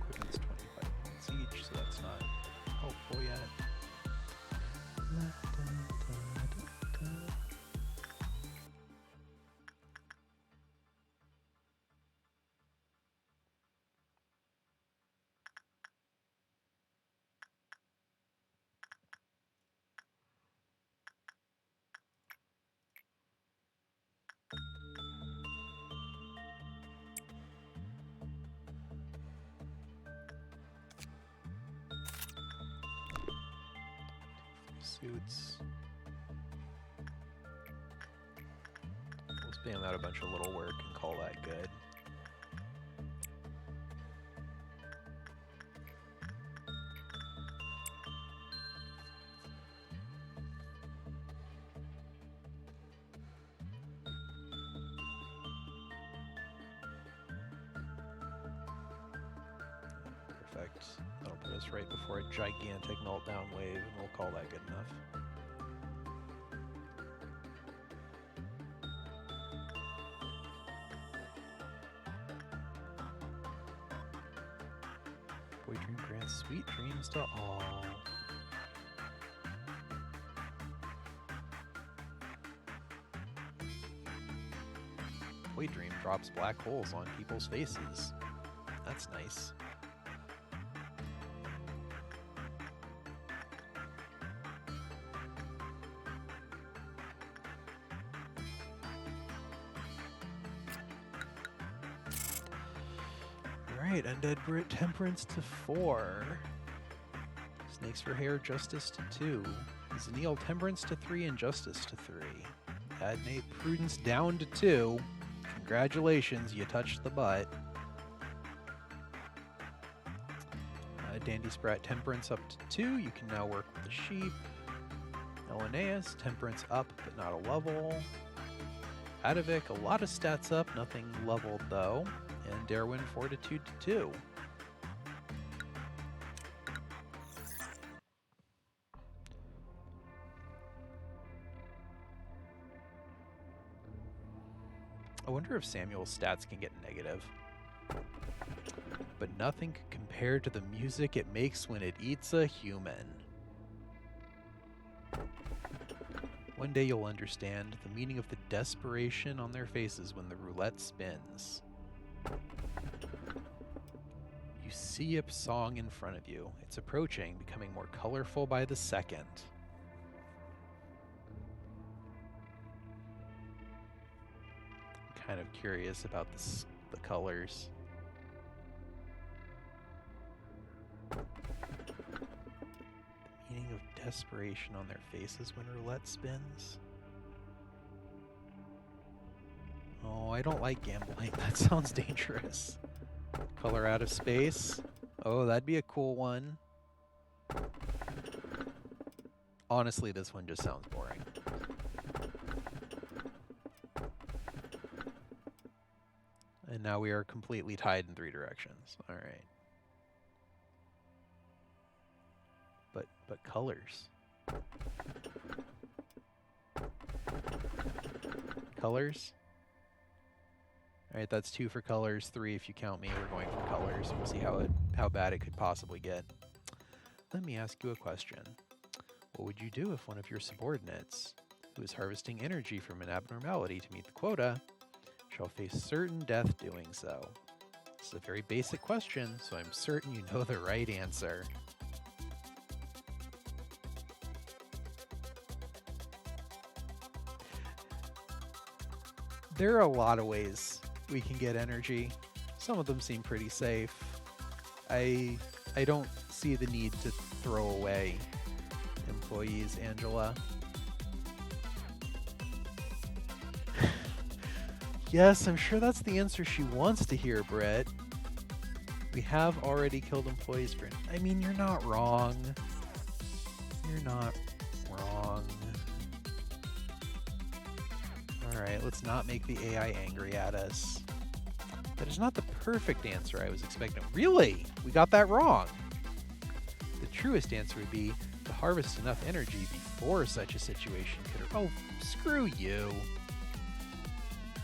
Equipment's 25 points each, so that's not helpful yet. Suits. We'll spam out a bunch of little work and call that good. Perfect. That'll put us right before a gigantic meltdown wave, and we'll call that good enough. Boy Dream grants sweet dreams to all. Boy Dream drops black holes on people's faces. That's nice. Alright, Undead Brit Temperance to 4. Snakes for Hair Justice to 2. Zenil Temperance to 3 and Justice to 3. Adnate Prudence down to 2. Congratulations, you touched the butt. Dandy Sprat Temperance up to 2. You can now work with the sheep. Elenaeus, Temperance up, but not a level. Adavik, a lot of stats up, nothing leveled though. And Darwin, Fortitude to 2. I wonder if Samuel's stats can get negative. But nothing can compare to the music it makes when it eats a human. One day you'll understand the meaning of the desperation on their faces when the roulette spins. You see a song in front of you. It's approaching, becoming more colorful by the second. I'm kind of curious about the colors. The meaning of desperation on their faces when roulette spins. Oh, I don't like gambling. That sounds dangerous. Color out of space. Oh, that'd be a cool one. Honestly, this one just sounds boring. And now we are completely tied in 3 directions. All right. But colors. Colors? Alright, that's 2 for colors, 3 if you count me. We're going for colors. We'll see how bad it could possibly get. Let me ask you a question. What would you do if one of your subordinates, who is harvesting energy from an abnormality to meet the quota, shall face certain death doing so? This is a very basic question, so I'm certain you know the right answer. There are a lot of ways we can get energy. Some of them seem pretty safe. I don't see the need to throw away employees, Angela. Yes, I'm sure that's the answer she wants to hear, Brett. We have already killed employees for... I mean, you're not wrong. You're not wrong. Alright, let's not make the AI angry at us. That is not the perfect answer I was expecting. Really? We got that wrong. The truest answer would be to harvest enough energy before such a situation could... Oh, screw you.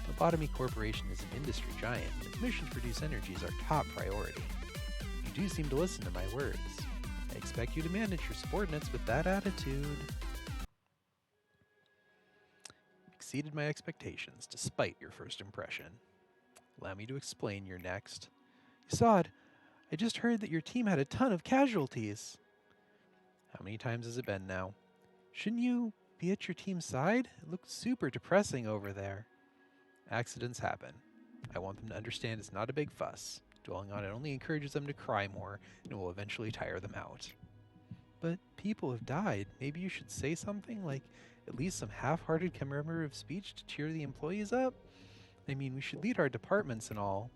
Lobotomy Corporation is an industry giant, and its mission to produce energy is our top priority. You do seem to listen to my words. I expect you to manage your subordinates with that attitude. You exceeded my expectations, despite your first impression. Allow me to explain your next. Yasad, I just heard that your team had a ton of casualties. How many times has it been now? Shouldn't you be at your team's side? It looks super depressing over there. Accidents happen. I want them to understand it's not a big fuss. Dwelling on it only encourages them to cry more, and it will eventually tire them out. But people have died. Maybe you should say something, like at least some half-hearted commemorative speech to cheer the employees up? I mean, we should lead our departments and all.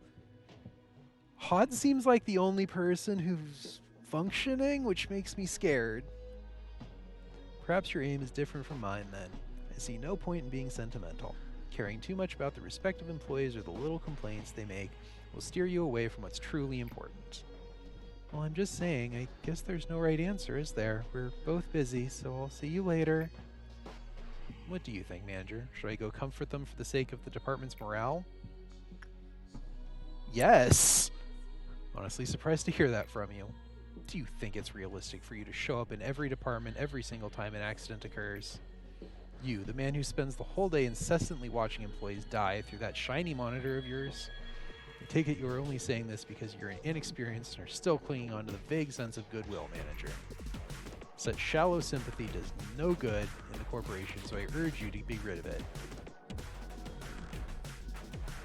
Hod seems like the only person who's functioning, which makes me scared. Perhaps your aim is different from mine then. I see no point in being sentimental. Caring too much about the respective employees or the little complaints they make will steer you away from what's truly important. Well, I'm just saying, I guess there's no right answer, is there? We're both busy, so I'll see you later. What do you think, manager? Should I go comfort them for the sake of the department's morale? Yes! Honestly surprised to hear that from you. Do you think it's realistic for you to show up in every department every single time an accident occurs? You, the man who spends the whole day incessantly watching employees die through that shiny monitor of yours? I take it you are only saying this because you're inexperienced and are still clinging on to the vague sense of goodwill, manager. Such shallow sympathy does no good in the corporation, so I urge you to be rid of it.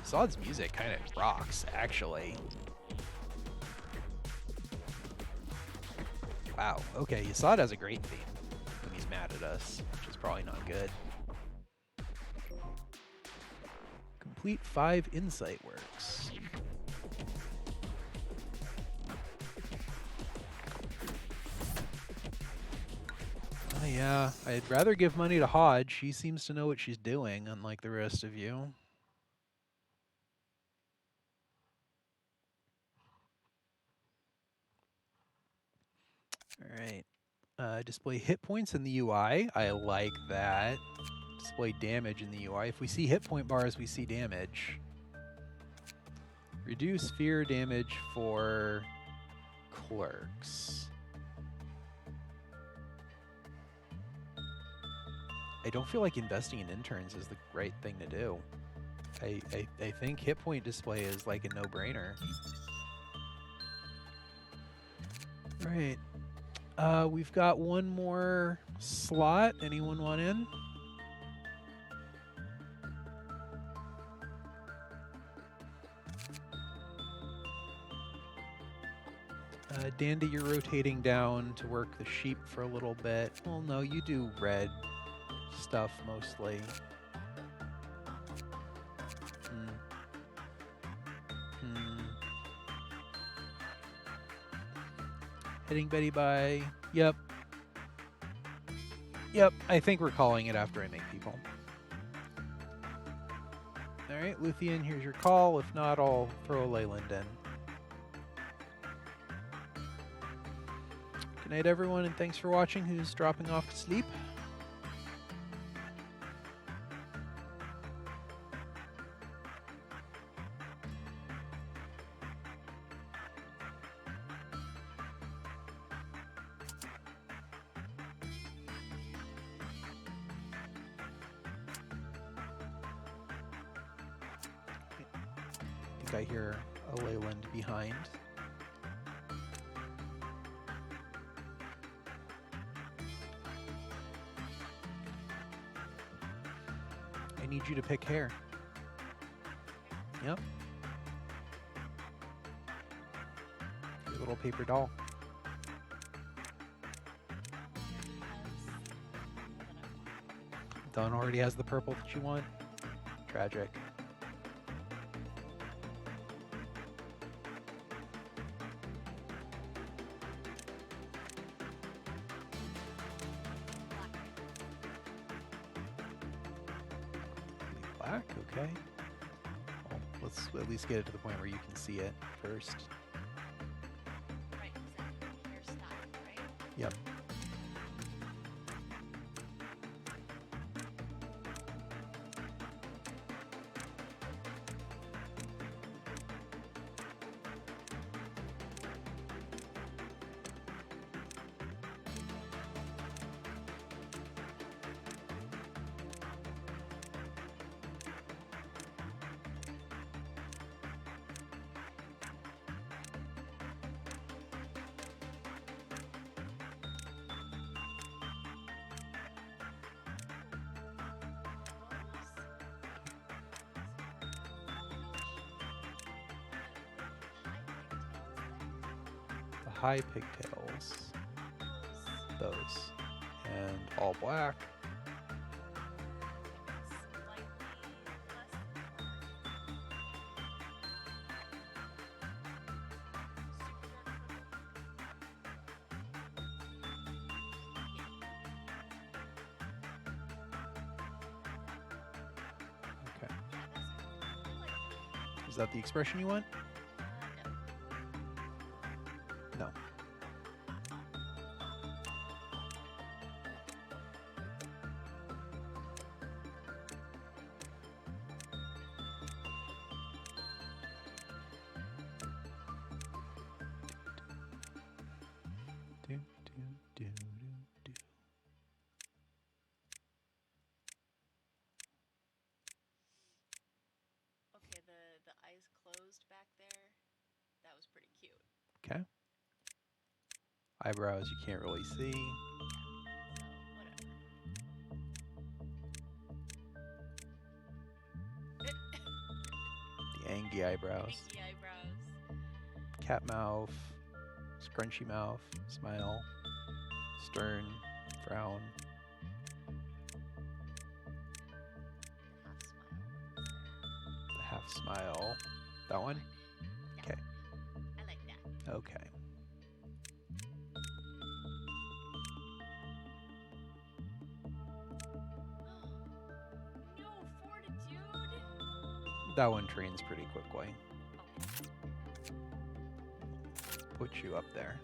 Sod's music kind of rocks, actually. Wow, okay, Yasad has a great theme when he's mad at us, which is probably not good. Complete 5 insight works. Oh yeah, I'd rather give money to Hodge. She seems to know what she's doing, unlike the rest of you. Alright. Display hit points in the UI. I like that. Display damage in the UI. If we see hit point bars, we see damage. Reduce fear damage for clerks. I don't feel like investing in interns is the right thing to do. I think hit point display is like a no-brainer. Right. We've got one more slot. Anyone want in? Dandy, you're rotating down to work the sheep for a little bit. Well, no, you do red stuff mostly. Hitting Betty by... Yep. Yep, I think we're calling it after I make people. Alright, Luthien, here's your call. If not, I'll throw Leyland in. Good night, everyone, and thanks for watching. Who's dropping off to sleep? I think I hear a Leyland behind. I need you to pick hair. Yep. Your little paper doll. Dawn already has the purple that you want. Tragic. Black, okay. Well, let's at least get it to the point where you can see it first. Right, your style, right? Yep. The high pigtails. Those. And all black. Okay. Is that the expression you want? No. No. was pretty cute. Okay. Eyebrows you can't really see. Yeah, so whatever. The angry eyebrows. Pinky eyebrows. Cat mouth. Scrunchy mouth. Smile. Stern. Frown. The half smile. The half smile. That one? Yeah, Okay. I like that. Okay. No fortitude. That one trains pretty quickly. Okay. Put you up there.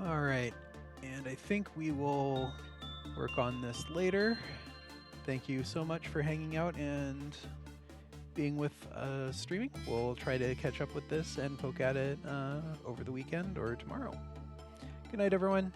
All right, and I think we will work on this later. Thank you so much for hanging out and being with streaming. We'll try to catch up with this and poke at it over the weekend or tomorrow. Good night, everyone.